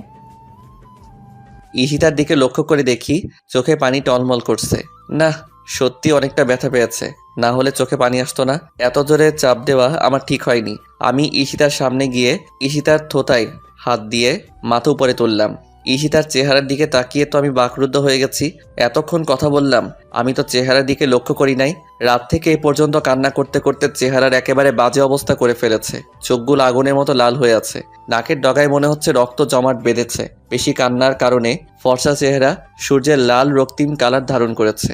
ঈশিতার দিকে লক্ষ্য করে দেখি চোখে পানি টলমল করছে। না, সত্যি অনেকটা ব্যথা পেয়েছে, না হলে চোখে পানি আসতো না। এত জোরে চাপ দেওয়া আমার ঠিক হয়নি। আমি ঈশিতার সামনে গিয়ে ঈশিতার থোতায় হাত দিয়ে মাথা উপরে তুললাম। ঈশিতার চেহারার দিকে তাকিয়ে তো আমি বাকরুদ্ধ হয়ে গেছি। এতক্ষণ কথা বললাম, আমি তো চেহারার দিকে লক্ষ্য করি নাই। রাত থেকে এ পর্যন্ত কান্না করতে করতে চেহারার একেবারে বাজে অবস্থা করে ফেলেছে। চোখগুলো আগুনের মতো লাল হয়ে আছে, নাকের ডগায় মনে হচ্ছে রক্ত জমাট বেঁধেছে। বেশি কান্নার কারণে ফর্সা চেহারা সূর্যের লাল রক্তিম কালার ধারণ করেছে।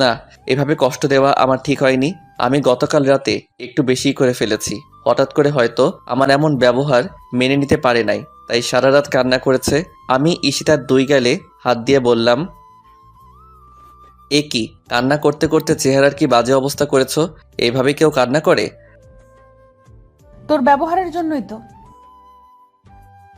না, এভাবে কষ্ট দেওয়া আমার ঠিক হয়নি। আমি গতকাল রাতে একটু বেশি করে ফেলেছি। হঠাৎ করে হয়তো আমার এমন ব্যবহার মেনে নিতে পারে নাই, তাই সারা রাত কান্না করেছে। আমি ঈশিতার 2 গালে হাত দিয়ে বললাম, এ কি, কান্না করতে করতে চেহারার কি বাজে অবস্থা করেছো? এইভাবে কেউ কান্না করে? তোর ব্যবহারের জন্যই তো।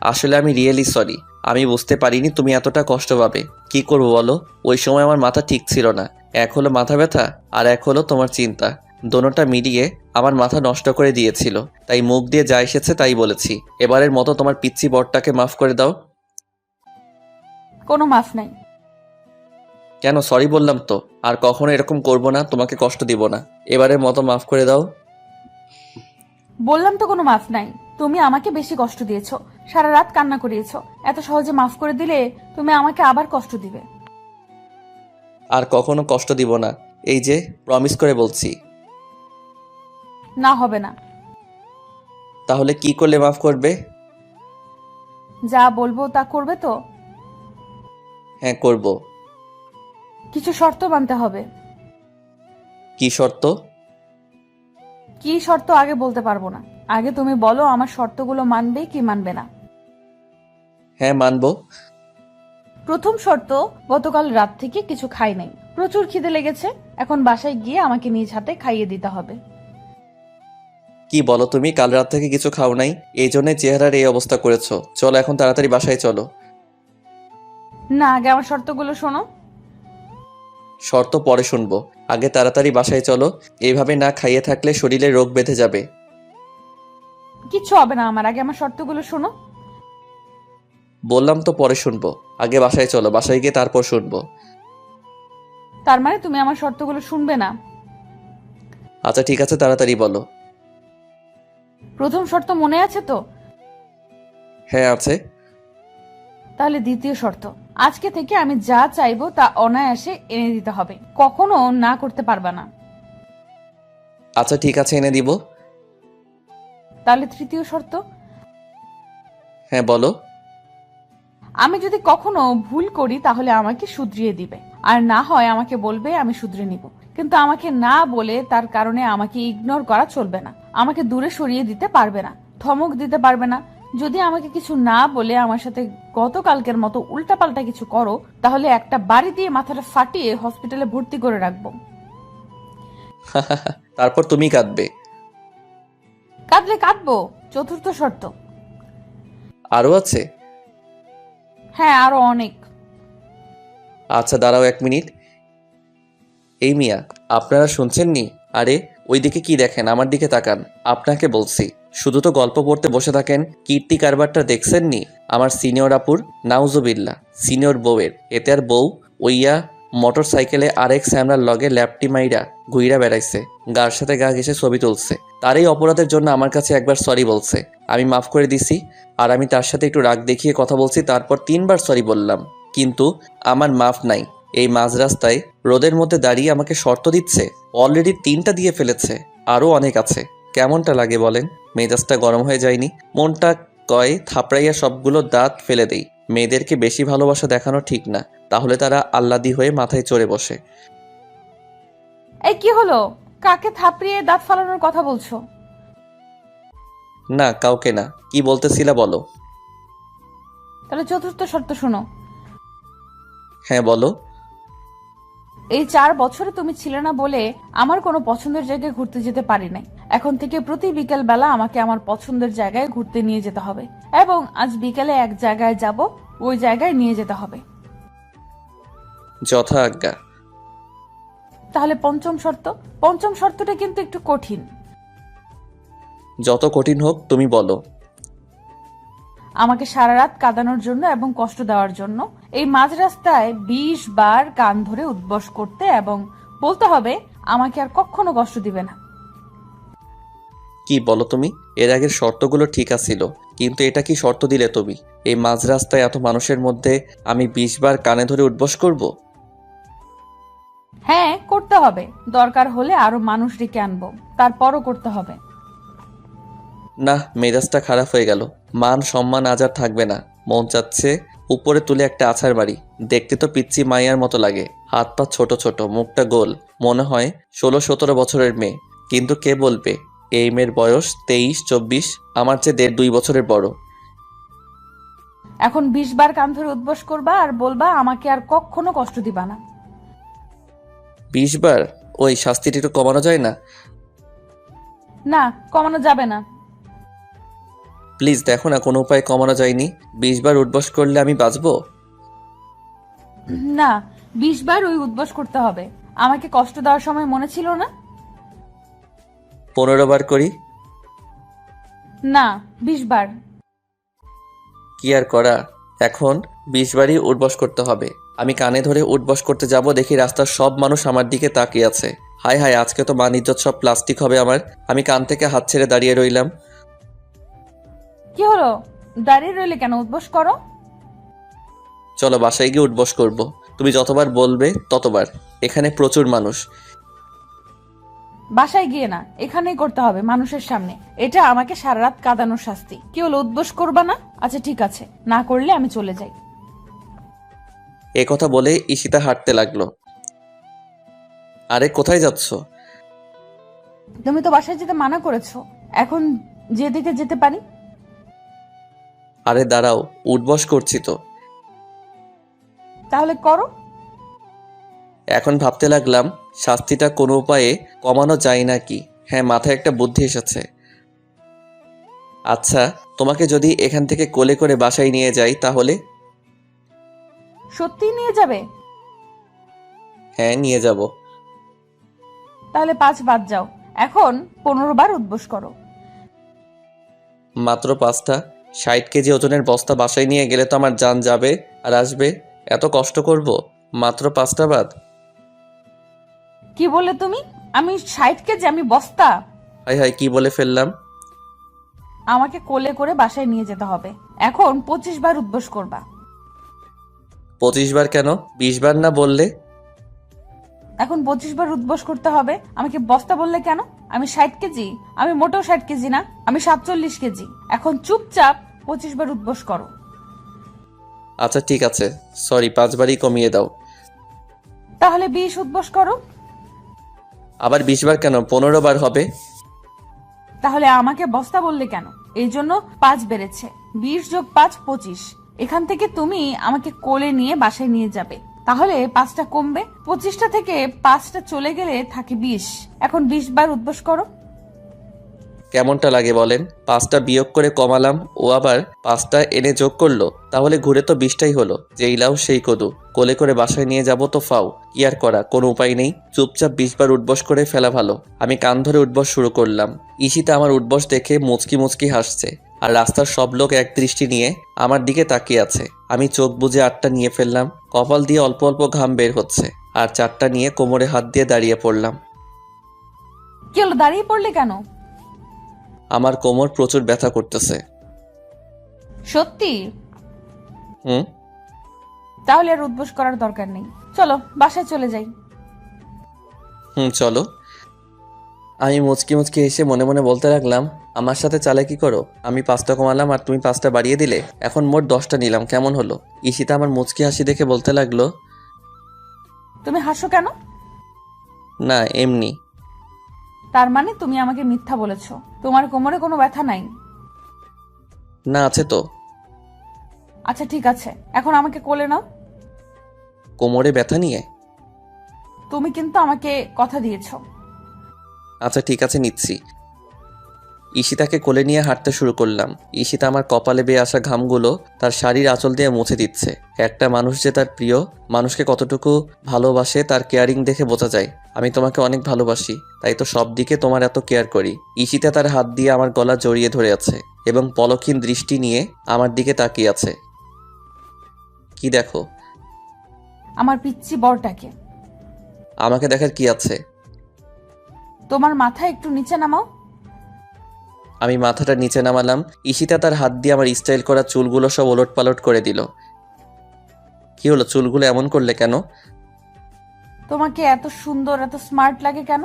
আসলে আমি রিয়েলি সরি। আমি বুঝতে পারিনি তুমি এতটা কষ্ট পাবে। কি করবো বলো, ওই সময় আমার মাথা ঠিক ছিল না। এক হলো মাথা ব্যথা, আর এক হলো তোমার চিন্তা। দোনোটা মিলিয়ে আমার মাথা নষ্ট করে দিয়েছিল। তাই মুখ দিয়ে যা এসেছে তাই বলেছি। এবারের মতো তোমার পিচ্চি বরটাকে মাফ করে দাও। কোনো মাফ নাই। কেন, সরি বললাম তো, আর কখনো এরকম করবো না, তোমাকে কষ্ট দিব না। এবারের মতো মাফ করে দাও। বললাম তো কোনো মাফ নাই। তুমি আমাকে বেশি কষ্ট দিয়েছো, সারা রাত কান্না করিয়েছো। এত সহজে মাফ করে দিলে তুমি আমাকে আবার কষ্ট দিবে। আর কখনো কষ্ট দিব না, এই যে প্রমিস করে বলছি। না, হবে না। তাহলে কি করলে মাফ করবে? যা বলবো তা করবে তো? হ্যাঁ করব। কিছু শর্ত মানতে হবে। কি শর্ত? কি শর্ত আগে বলতে পারবো না। আগে তুমি বলো আমার শর্তগুলো মানবে কি মানবে না। হ্যাঁ মানবো। প্রথম শর্ত, গতকাল রাত থেকে কিছু খাই নাই। প্রচুর খিদে লেগেছে। এখন বাসায় গিয়ে আমাকে নিজ হাতে খাইয়ে দিতে হবে। কি বলো তুমি, কাল রাত থেকে কিছু খাও নাই, এই জন্য চেহারার এই অবস্থা করেছো। চলো এখন তাড়াতাড়ি বাসায় চলো। না, আগে আমার শর্তগুলো শোনো। শর্ত পরে শুনবো, আগে তাড়াতাড়ি বাসায় চলো। এইভাবে না খাইয়ে থাকলে শরীরে রোগ বেঁধে যাবে। কিচ্ছু হবে না আমার, আগে আমার শর্তগুলো শোনো। বললাম তো পরে শুনবো, আগে বাসায় চলো, বাসায় গিয়ে তারপর শুনবো। তার মানে তুমি আমার শর্তগুলো শুনবে না? আচ্ছা ঠিক আছে, তাড়াতাড়ি বলো। প্রথম শর্ত মনে আছে তো? হ্যাঁ আছে। তাহলে দ্বিতীয় শর্ত, আজকে থেকে আমি যা চাইবো তা অনায়াসে এনে দিতে হবে, কখনো না করতে পারবা না। আচ্ছা ঠিক আছে, এনে দিব। তাহলে তৃতীয় শর্ত, হ্যাঁ বলো। আমি যদি কখনো ভুল করি তাহলে আমাকে শুধরিয়ে দিবে, আর না হয় আমাকে বলবে, আমি শুধরে নিব। কিন্তু আমাকে না বলে তার কারণে আমাকে ইগনোর করা চলবে না। আমাকে দূরে সরিয়ে দিতে পারবে না, ধমক দিতে পারবে না। যদি আমাকে কিছু না বলে আমার সাথে গতকালকের মতো উল্টাপাল্টা কিছু করো, তাহলে একটা বাড়ি দিয়ে মাথাটা ফাটিয়ে হসপিটালে ভর্তি করে রাখবো। তারপর তুমি কাঁদবে। কাঁদলে কাঁদবো, চতুর্থ শর্ত। আরও আছে? হ্যাঁ, আরো অনেক। আচ্ছা দাঁড়াও 1 মিনিট। এই মিয়া, আপনারা শুনছেন নি? আরে ওইদিকে কি দেখেন, আমার দিকে তাকান। আপনাকে বলছি, শুধু তো গল্প পড়তে বসে থাকেন। কীর্তি কারবারটা দেখছেন নি? আমার সিনিয়র আপুর, নাউজুবিল্লা, সিনিয়র বউয়ের। এতে আর বউ ওইয়া মোটর সাইকেলে আরেক স্যামরার লগে ল্যাপটি মাইরা ঘুইরা বেড়াইছে, গার সাথে গা ঘেসে ছবি তুলছে। তার এই অপরাধের জন্য আমার কাছে একবার সরি বলছে, আমি মাফ করে দিছি। আর আমি তার সাথে একটু রাগ দেখিয়ে কথা বলছি, তারপর 3বার সরি বললাম। কিন্তু আমার মাফ নাই। এই মাঝ রাস্তায় রোদের মধ্যে দাঁড়িয়ে আমাকে শর্ত দিচ্ছে। অলরেডি 3টা দিয়ে ফেলেছে, আরও অনেক আছে। কেমনটা লাগে বলেন? মেজাজটা গরম হয়ে যায়নি? মনটা কয় থাপড়াইয়া সবগুলো দাঁত ফেলে দেই। মেয়েদেরকে বেশি ভালোবাসা দেখানো ঠিক না, তাহলে তারা আল্লাদি হয়ে মাথায় চড়ে বসে। এই কি হলো? কাকে থাপড়িয়ে দাঁত ফালানোর কথা বলছো? না কাউকে না। কি বলতেছিলা বলো? তাহলে চতুর্থ শর্ত শোনো। হ্যাঁ বলো। এই 4 বছরে তুমি ছিলে না বলে আমার কোনো পছন্দের জায়গায় ঘুরতে যেতে পারি নাই। এখন থেকে প্রতি বিকেল বেলা আমাকে আমার পছন্দের জায়গায় ঘুরতে নিয়ে যেতে হবে, এবং আজ বিকেলে এক জায়গায় যাব, ওই জায়গায় নিয়ে যেতে হবে। যথা আজ্ঞা। তাহলে পঞ্চম শর্তটা কিন্তু একটু কঠিন। যত কঠিন হোক তুমি বলো। আমাকে সারা রাত কাঁদানোর জন্য এবং কষ্ট দেওয়ার জন্য এই মাঝ রাস্তায় 20 বার কান ধরে উদ্বস করতে এবং বলতে হবে আমাকে আর কখনো কষ্ট দিবে না। কি বলো তুমি? এর আগের শর্তগুলো ঠিক আছিল, কিন্তু এটা কি শর্ত দিলে তুমি? এই মাঝ রাস্তায় এত মানুষের মধ্যে আমি 20 বার কানে ধরে উঠবস করব? হ্যাঁ, করতে হবে। দরকার হলে আরো মানুষ ডেকে আনবো, তারপরও করতে হবে। না, মেজাজটা খারাপ হয়ে গেল। মান সম্মান আজ আর থাকবে না। মন চাচ্ছে উপরে তুলে একটা আছাড় মারি। দেখতে তো পিচ্চি মাইয়ার মতো লাগে, হাত পা ছোট ছোট, মুখটা গোল, মনে হয় 16-17 বছরের মেয়ে। কিন্তু কে বলবে এই মেয়ের বয়স 23-24, আমার চেয়ে 1.5-2 বছরের বড়। এখন 20 বার কান ধরে উদ্বস করবা আর বলবা আমাকে আর কখনো কষ্ট দিবা না। 20 বার? ওই শাস্তিটা একটু কমানো যায় না? না, কমানো যাবে না। প্লিজ দেখো না, কোনো উপায় কমানো যায়নি? 20 বার উঠবস করলে আমি বাঁচবো? না, 20 বার ওই উদ্বস করতে হবে। আমাকে কষ্ট দেওয়ার সময় মনে ছিল না? 15 বার করি? না, 20 বার। কি আর করা, এখন 20 বারই উঠবস করতে হবে। আমি কানে ধরে উঠবস করতে যাব, দেখি রাস্তার সব মানুষ আমার দিকে তাকিয়ে আছে। হায় হায়, আজকে তো মান ইজ্জত সব প্লাস্টিক হবে আমার। আমি কান থেকে হাত ছেড়ে দাঁড়িয়ে রইলাম। কি হলো? দাঁড়িয়ে রইলে কেন? উদ্বস করো। চলো বাসায় গিয়ে উঠবস করব। তুমি যতবার বলবে ততবার। এখানে প্রচুর মানুষ। বাসায় গিয়ে না, এখানেই করতে হবে, মানুষের সামনে। এটা আমাকে সারা রাত কাঁদানোর শাস্তি। কি হলো, উদ্বস করবা না? আচ্ছা ঠিক আছে, না করলে আমি চলে যাই। এ কথা বলে ঈশিতা হাঁটতে লাগলো। আরে কোথায় যাচ্ছ? তুমি তো বাসায় যেতে মানা করেছো, এখন যেদিকে যেতে পারি। আরে দাঁড়াও, উঠবস করছি তো। তাহলে করো। এখন ভাবতে লাগলাম শাস্তিটা কোনো উপায়ে কমানো যায় নাকি। হ্যাঁ, মাথায় একটা বুদ্ধি এসেছে। আচ্ছা, তোমাকে যদি এখান থেকে কোলে করে বাসায় নিয়ে যাই তাহলে? সত্যি নিয়ে যাবে? হ্যাঁ নিয়ে যাব। তাহলে 5 বাদ যাও। এখন 15 বার উদ্বস করো। মাত্র 5টা? 60 কেজি ওজনের বস্তা বাসায় নিয়ে গেলে তো আমার জান যাবে আর আসবে। এত কষ্ট করব? মাত্র 5টা বাদ? কি বলে তুমি? আমি 60 কেজি? আমি বস্তা? হাই হাই, কি বলে ফেললাম? আমাকে কোলে করে বাসায় নিয়ে যেতে হবে। এখন 25 বার উদ্বস করবা। 25 বার কেন? 20 বার না বললে? এখন 25 বার উদ্বস করতে হবে। আমাকে বস্তা বললে কেন? আমি 60 কেজি? আমি মোটেও 60 কেজি না, আমি 47 কেজি। এখন চুপচাপ 25 বার উদ্বস করো। আচ্ছা ঠিক আছে, সরি, 5 বারই কমিয়ে দাও। তাহলে 20 উদ্বস করো। আবার 20 বার কেন? 15 বার হবে। তাহলে আমাকে বস্তা বললে কেন? এই জন্য 5 বেড়েছে। 20 যোগ 5 25। এখান থেকে তুমি আমাকে কোলে নিয়ে বাসায় নিয়ে যাবে, তাহলে 5টা কমবে। 25টা থেকে 5টা চলে গেলে থাকে 20। এখন 20 বার উদ্বস করো। কেমনটা লাগে বলেন? 5টা বিয়োগ করে কমালাম, ও আবার 5টা এনে যোগ করলো, তাহলে ঘুরে তো 20টাই হলো। যেই লাউ সেই কদু, কোলে করে বাসায় নিয়ে যাব তো ফাও। কি আর করা, কোনো উপায় নেই। চুপচাপ 20 বার উঠবস করে ফেলা ভালো। আমি কান ধরে উঠবস শুরু করলাম। ঈশিতা আমার উঠবস দেখে মুচকি মুচকি হাসছে, আর রাস্তার সব লোক এক দৃষ্টি নিয়ে আমার দিকে তাকিয়ে আছে। আমি চোখ বুজে 8টা নিয়ে ফেললাম, কপাল দিয়ে অল্প অল্প ঘাম বের হচ্ছে, আর 4টা নিয়ে কোমরে হাত দিয়ে দাঁড়িয়ে পড়লাম। কি হলো, দাঁড়িয়ে পড়লে কেন? আমার কোমর প্রচুর ব্যথা করতেছে। সত্যি? হুম। তাহলে আর উদ্বোস করার দরকার নেই, চলো বাসায় চলে যাই। চলো। আমি মুচকি মুচকি এসে মনে মনে বলতে লাগলাম, আমার সাথে চালাকি করো। আমি 5টা কমালাম আর তুমি 5টা বাড়িয়ে দিলে, এখন মোট 10টা নিলাম, কেমন হলো? ঈশিতা আমার মুচকি হাসি দেখে বলতে লাগলো, তুমি হাসো কেন? না এমনি। তার মানে তুমি আমাকে মিথ্যা বলেছো, তোমার কোমরে কোনো ব্যথা নাই? না আছে তো। আচ্ছা ঠিক আছে, এখন আমাকে কোলে নাও। কোমরে ব্যথা নিয়ে? তুমি কিন্তু আমাকে কথা দিয়েছো। আচ্ছা ঠিক আছে, নিচ্ছি। ঈশিতাকে কোলে নিয়ে হাঁটতে শুরু করলাম। ঈশিতা আমার কপালে বেয়ে আসা ঘামগুলো তার শাড়ির আঁচল দিয়ে মুছে দিচ্ছে। একটা মানুষ যে তার প্রিয় মানুষকে কতটুকু ভালোবাসে তার কেয়ারিং দেখে বোঝা যায়। আমি তোমাকে অনেক ভালোবাসি, তাই তো সব দিকে তোমার এত কেয়ার করি। ঈশিতা তার হাত দিয়ে আমার গলা জড়িয়ে ধরে আছে এবং পলকহীন দৃষ্টি নিয়ে আমার দিকে তাকিয়ে আছে। কি দেখো? আমার পিচ্চি বরটাকে। আমাকে দেখার কি আছে? তোমার মাথা একটু নিচে নামাও। আমি মাথাটা নিচে নামালাম। ঈশিতা তার হাত দিয়ে আমার স্টাইল করা চুলগুলো সব ওলট পালট করে দিল। কি হলো, চুলগুলো এমন করলে কেন? তোমাকে এত সুন্দর এত স্মার্ট লাগে কেন?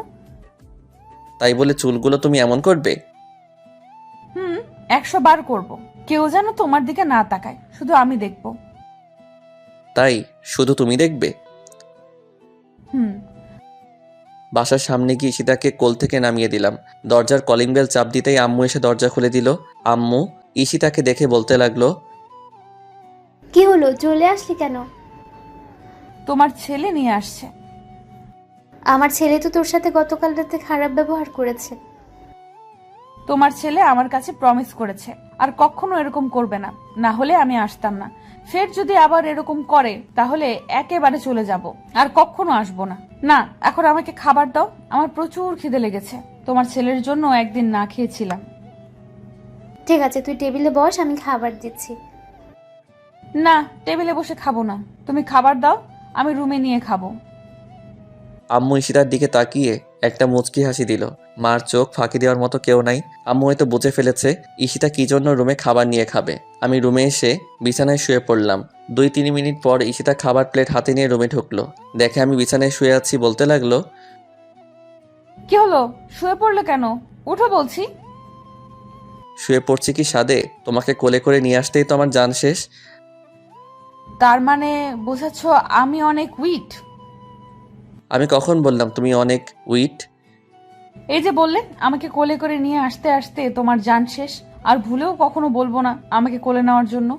তাই বলে চুলগুলো তুমি এমন করবে? 100 বার করব, কেউ যেন তোমার দিকে না তাকায়, শুধু আমি দেখব। তাই শুধু তুমি দেখবে? বাসার সামনে গিয়ে ঈশিতাকে কোল থেকে নামিয়ে দিলাম। দরজার কলিং বেল চাপ দিতেই আম্মু এসে দরজা খুলে দিল। আম্মু ঈশিতাকে দেখে বলতে লাগলো, কি হলো, চলে আসলি কেন? তোমার ছেলে নিয়ে আসছে। আমার ছেলে তো তোর সাথে গতকাল রাতে খারাপ ব্যবহার করেছে। তোমার ছেলে আমার কাছে প্রমিস করেছে আর কখনো এরকম করবে না, না হলে আমি আসতাম না। ফের যদি আবার এরকম করে তাহলে একেবারে চলে যাব, আর কখনো আসবো না। না, এখন আমাকে খাবার দাও, আমার প্রচুর খিদে লেগেছে। তোমার ছেলের জন্য একদিন না খেয়েছিলাম। ঠিক আছে, তুই টেবিলে বস, আমি খাবার দিচ্ছি। না, টেবিলে বসে খাবো না, তুমি খাবার দাও, আমি রুমে নিয়ে খাবো। আম্মু ঈশিতার দিকে তাকিয়ে একটা মুচকি হাসি দিল। মার চোখ ফাঁকি দেওয়ার মতো কেউ নাই। আম্মু হয়তো বুঝে ফেলেছে ঈশিতা কি জন্য রুমে খাবার নিয়ে খাবে। আমি রুমে এসে বিছানায় শুয়ে পড়লাম। 2-3 মিনিট পর ঈশিতা খাবার প্লেট হাতে নিয়ে রুমে ঢুকলো। দেখে আমি বিছানায় শুয়ে আছি বলতে লাগলো, কি হলো, শুয়ে পড়লে কেন? উঠো বলছি। শুয়ে পড়ছি কি সাদে? তোমাকে কোলে করে নিয়ে আসতেই তো আমার জান শেষ। তার মানে বোঝাচ্ছ আমি অনেক উইট? আমি কখন বললাম তুমি অনেক উইট? এই যে বললে আমাকে কোলে করে নিয়ে আসতে আসতে তোমার জান শেষ, আর ভুলেও কখনো বলবো না আমাকে কোলে নেওয়ার জন্য।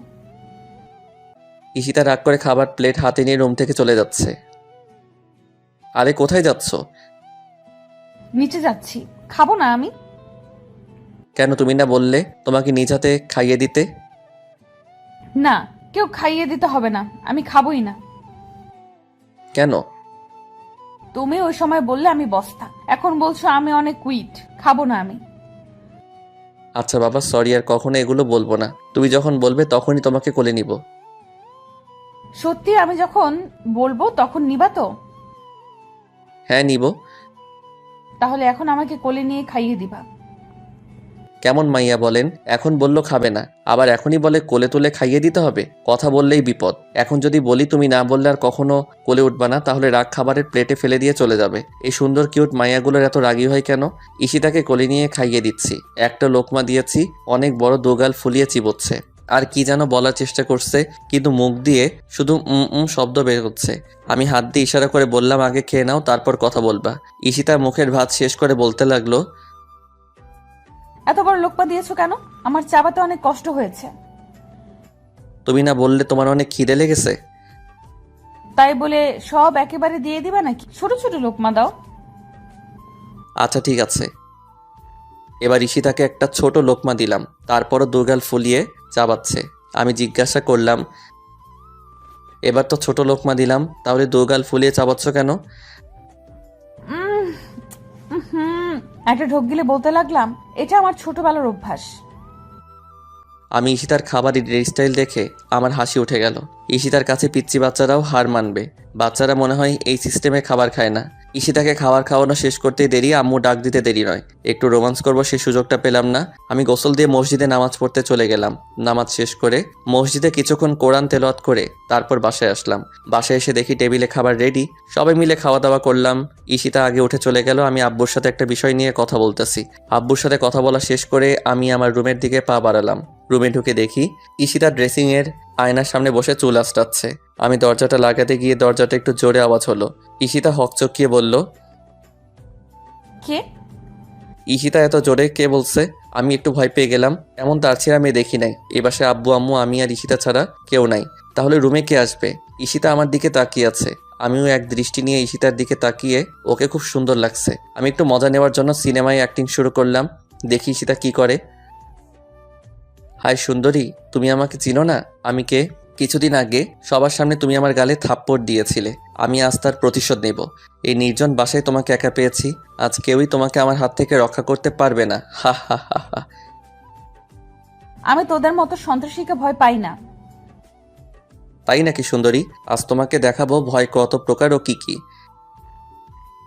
ঈশিতা রাগ করে খাবার প্লেট হাতে নিয়ে রুম থেকে চলে যাচ্ছে। আরে কোথায় যাচ্ছ? নিচে যাচ্ছি, খাবো না আমি? কেন, তুমি না বললে তোমাকে নিজ হাতে খাইয়ে দিতে? না, কেউ খাইয়ে দিতে হবে না, আমি খাবোই না। কেন? তুমি ওই সময় বললে আমি বস্তা, এখন বলছো আমি অনেক উইট, খাবো না আমি। আচ্ছা বাবা, সরি, আর কখনো এগুলো বলবো না। তুমি যখন বলবে তখনই তোমাকে কোলে নিব। সত্যি আমি যখন বলবো তখন নিবা তো? হ্যাঁ নিব। তাহলে এখন আমাকে কোলে নিয়ে খাইয়ে দিবা। কেমন মাইয়া বলেন, এখন বললো খাবে না, আবার এখনই বলে কোলে তুলে খাইয়ে দিতে হবে। কথা বললেই বিপদ। এখন যদি বলি তুমি না বললে আর কখনো কোলে উঠবা না, তাহলে রাগ খাবারের প্লেটে ফেলে দিয়ে চলে যাবে। এই সুন্দর কিউট মাইয়াগুলোর এত রাগী হয় কেন? ঈশিতাকে কোলে নিয়ে খাইয়ে দিচ্ছি। একটা লোকমা দিয়েছি, অনেক বড় দোগাল ফুলিয়ে চিবোচ্ছে, আর কি যেন বলার চেষ্টা করছে, কিন্তু মুখ দিয়ে শুধু শব্দ বের হচ্ছে। আমি হাত দিয়ে ইশারা করে বললাম, আগে খেয়ে নাও, তারপর কথা বলবা। ঈশিতা মুখের ভাত শেষ করে বলতে লাগলো, এত বড় লোকপা দিয়েছো কেন? আমার চাবাতে অনেক কষ্ট হয়েছে। তুমি না বললে তোমার অনেক খিদে লেগেছে? তাই বলে সব একেবারে দিয়ে দিবা নাকি? ছোট ছোট লোকমা দাও। আচ্ছা ঠিক আছে। এবার ঈশিতাকে একটা ছোট লোকমা দিলাম, তারপরও দুগাল ফুলিয়ে চাবাচ্ছে। আমি জিজ্ঞাসা করলাম, এবার তো ছোট লোকমা দিলাম, তাহলে দুগাল ফুলিয়ে চাবাচ্ছ কেন? উম, একটা ঢোক গিলে বলতে লাগলাম, এটা আমার ছোটবেলার অভ্যাস। আমি ঈশিতার খাবারের স্টাইল দেখে আমার হাসি উঠে গেল। ঈশিতার কাছে পিচ্চি বাচ্চারাও হার মানবে। বাচ্চারা মনে হয় এই সিস্টেমে খাবার খায় না। ঈশিতাকে খাবার খাওয়ানো শেষ করতেই দেরি, আম্মু ডাক দিতে দেরি নয়। একটু রোমান্স করব সেই সুযোগটা পেলাম না। আমি গোসল দিয়ে মসজিদে নামাজ পড়তে চলে গেলাম। নামাজ শেষ করে মসজিদে কিছুক্ষণ কোরআন তেলাওয়াত করে তারপর বাসায় আসলাম। বাসায় এসে দেখি টেবিলে খাবার রেডি, সবাই মিলে খাওয়া দাওয়া করলাম। ঈশিতা আগে উঠে চলে গেল। আমি আব্বুর সাথে একটা বিষয় নিয়ে কথা বলতেছি। আব্বুর সাথে কথা বলা শেষ করে আমি আমার রুমের দিকে পা বাড়ালাম। রুমে ঢুকে দেখি ঈশিতা ড্রেসিংয়ের আয়নার সামনে বসে চুল আঁচড়াচ্ছে। আমি দরজাটা লাগাতে গিয়ে দরজাটা একটু জোরে আওয়াজ হলো। ঈশিতা হকচকিয়ে বলল, কে? ঈশিতা এত জোরে কে বলছে? আমি একটু ভয় পেয়ে গেলাম। এমন তার ছেড়ে আমি দেখি নাই। এ বাসায় আব্বু আম্মু আমি আর ঈশিতা ছাড়া কেউ নাই। তাহলে রুমে কে আসবে? ঈশিতা আমার দিকে তাকিয়ে আছে। আমিও এক দৃষ্টি নিয়ে ঈশিতার দিকে তাকিয়ে ওকে খুব সুন্দর লাগছে। আমি একটু মজা নেওয়ার জন্য সিনেমায় অ্যাক্টিং শুরু করলাম। দেখি ঈশিতা কি করে। হাই সুন্দরী, তুমি আমাকে চিনো না? আমি কে? কিছুদিন আগে সবার সামনে তুমি আমার গালে থাপ্পড় দিয়েছিলে। আমি আজ তার প্রতিশোধ নেব। এই নির্জন বাসায় তোমাকে একা পেয়েছি। আজ কেউই তোমাকে আমার হাত থেকে রক্ষা করতে পারবে না। হা হা হা হা। আমি তোদের মতো সন্ত্রাসীকে ভয় পাই না। তাই নাকি সুন্দরী? আজ তোমাকে দেখাবো ভয় কত প্রকার ও কি কি।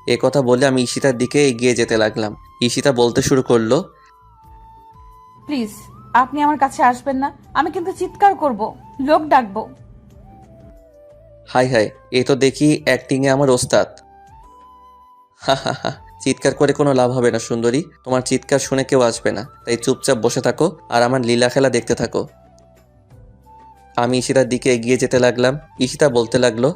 এ কথা বলে আমি ঈশিতার দিকে এগিয়ে যেতে লাগলাম। ঈশিতা বলতে শুরু করলো, প্লিজ আপনি আমার কাছে আসবেন না, আমি কিন্তু চিৎকার করব, লোক ডাকবো। হাই হাই, এ তো দেখি অ্যাক্টিংয়ে আমার ওস্তাদ। হা হা হা। চিৎকার করে কোনো লাভ হবে না সুন্দরী। তোমার চিৎকার শুনে কেউ আসবে না। তাই চুপচাপ বসে থাকো আর আমার লীলা খেলা দেখতে থাকো। আমি ঈশিতার দিকে এগিয়ে যেতে লাগলাম। ঈশিতা বলতে লাগলো,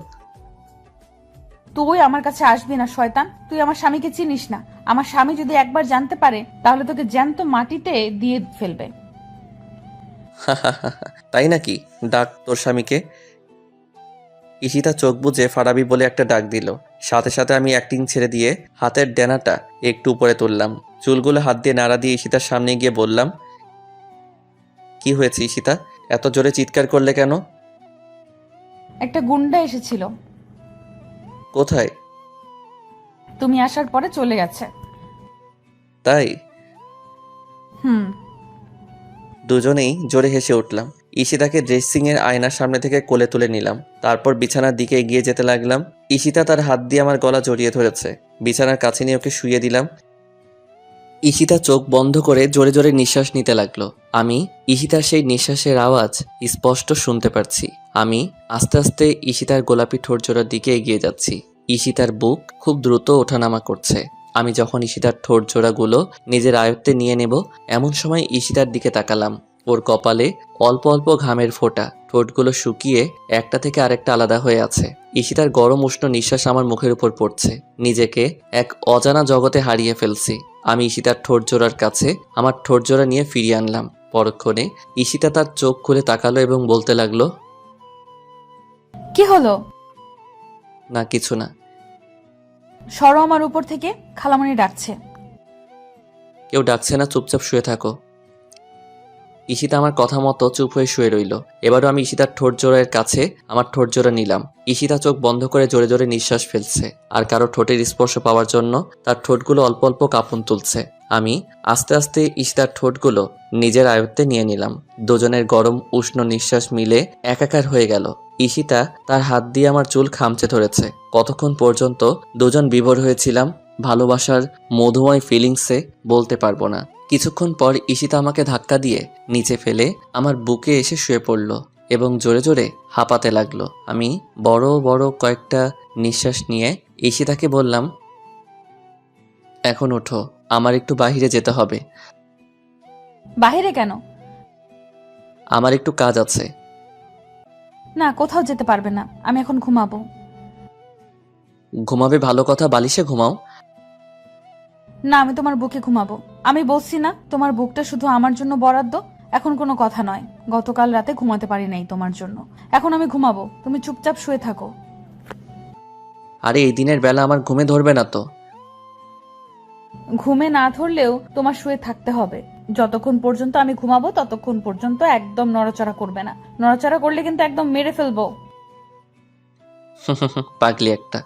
তুই আমার কাছে আসবি না শয়তান। তুই আমার স্বামীকে চিনিস না। আমার স্বামী যদি একবার জানতে পারে তাহলে তোকে জ্যান্ত মাটিতে দিয়ে ফেলবে। হা হা হা হা। তাই নাকি? ডাক তোর স্বামীকে। ঈশিতা চোখ বুজে ফারাবি বলে একটা ডাক দিল। সাথে সাথে আমি অ্যাক্টিং ছেড়ে দিয়ে হাতের ডেনাটা একটু উপরে তুললাম। চুলগুলো হাত দিয়ে নাড়া দিয়ে ঈশিতার সামনে গিয়ে বললাম, কি হয়েছে ঈশিতা? এত জোরে চিৎকার করলে কেন? একটা গুন্ডা এসেছিল, কোথায়? তুমি আসার পরে চলে গেছে। তাই? হুম। দুজনেই জোরে হেসে উঠলাম। ঈশিতাকে ড্রেসিংয়ের আয়নার সামনে থেকে কোলে তুলে নিলাম। তারপর বিছানার দিকে এগিয়ে যেতে লাগলাম। ঈশিতা তার হাত দিয়ে আমার গলা জড়িয়ে ধরেছে। বিছানার কাছে নিয়ে ওকে শুইয়ে দিলাম। ঈশিতা চোখ বন্ধ করে জোরে জোরে নিঃশ্বাস নিতে লাগলো। আমি ঈশিতার সেই নিঃশ্বাসের আওয়াজ স্পষ্ট শুনতে পারছি। আমি আস্তে আস্তে ঈশিতার গোলাপি ঠোঁট জোড়ার দিকে এগিয়ে যাচ্ছি। ঈশিতার বুক খুব দ্রুত ওঠানামা করছে। আমি যখন ঈশিতার ঠোঁট জোড়াগুলো নিজের আয়ত্তে নিয়ে নেব, এমন সময় ঈশিতার দিকে তাকালাম। ওর কপালে অল্প অল্প ঘামের ফোঁটা, ঠোঁটগুলো শুকিয়ে একটা থেকে আরেকটা আলাদা হয়ে আছে। ঈশিতার গরম উষ্ণ নিঃশ্বাস আমার মুখের উপর পড়ছে। নিজেকে এক অজানা জগতে হারিয়ে ফেলছি। আমি ঈশিতার ঠোঁট জোড়ার কাছে আমার ঠোঁট জোড়া নিয়ে ফিরিয়ে আনলাম। পরক্ষণে ঈশিতা তার চোখ খুলে তাকালো এবং বলতে লাগলো, কি হলো? না কিছু না। সরো আমার উপর থেকে, খালামণি ডাকছে। কেউ ডাকছে না, চুপচাপ শুয়ে থাকো। ঈশিতা আমার কথা মতো চুপ হয়ে শুয়ে রইল। এবারও আমি ঈশিতার ঠোঁট জোড়ার কাছে আমার ঠোঁট জোড়া নিলাম। ঈশিতা চোখ বন্ধ করে জোরে জোরে নিঃশ্বাস ফেলছে, আর কারো ঠোঁটের স্পর্শ পাওয়ার জন্য তার ঠোঁটগুলো অল্প অল্প কাঁপন তুলছে। আমি আস্তে আস্তে ঈশিতার ঠোঁটগুলো নিজের আয়ত্তে নিয়ে নিলাম। দুজনের গরম উষ্ণ নিঃশ্বাস মিলে একাকার হয়ে গেল। ঈশিতা তার হাত দিয়ে আমার চুল খামচে ধরেছে। কতক্ষণ পর্যন্ত দুজন বিভোর হয়েছিলাম ভালোবাসার মধুময় ফিলিংসে বলতে পারবো না। কিছুক্ষণ পর ঈশিতা আমাকে ধাক্কা দিয়ে নিচে ফেলে আমার বুকে এসে শুয়ে পড়ল এবং জোরে জোরে হাঁপাতে লাগলো। আমি বড় বড় কয়েকটা নিঃশ্বাস নিয়ে ঈশিতাকে বললাম, এখন ওঠো, আমার একটু বাইরে যেতে হবে। বাহিরে কেন? আমার একটু কাজ আছে। না, কোথাও যেতে পারবে না, আমি এখন ঘুমাবো। ঘুমাবে ভালো কথা, বালিশে ঘুমাও। না, আমি তোমার বুকে ঘুমাবো। আমি বলছি না তোমার বুকটা শুধু আমার জন্য বরাদ্দ। এখন কোনো কথা নয়, গতকাল রাতে ঘুমাতে পারি নাই তোমার জন্য। এখন আমি ঘুমাবো, তুমি চুপচাপ শুয়ে থাকো। আরে এই দিনের বেলা আমার ঘুমে ধরবে না তো। ঘুমে না ধরলেও তোমার শুয়ে থাকতে হবে। যতক্ষণ পর্যন্ত আমি ঘুমাবো ততক্ষণ পর্যন্ত একদম নড়াচড়া করবে না। নড়াচড়া করলে কিন্তু একদম মেরে ফেলবো। পাগলি একটা।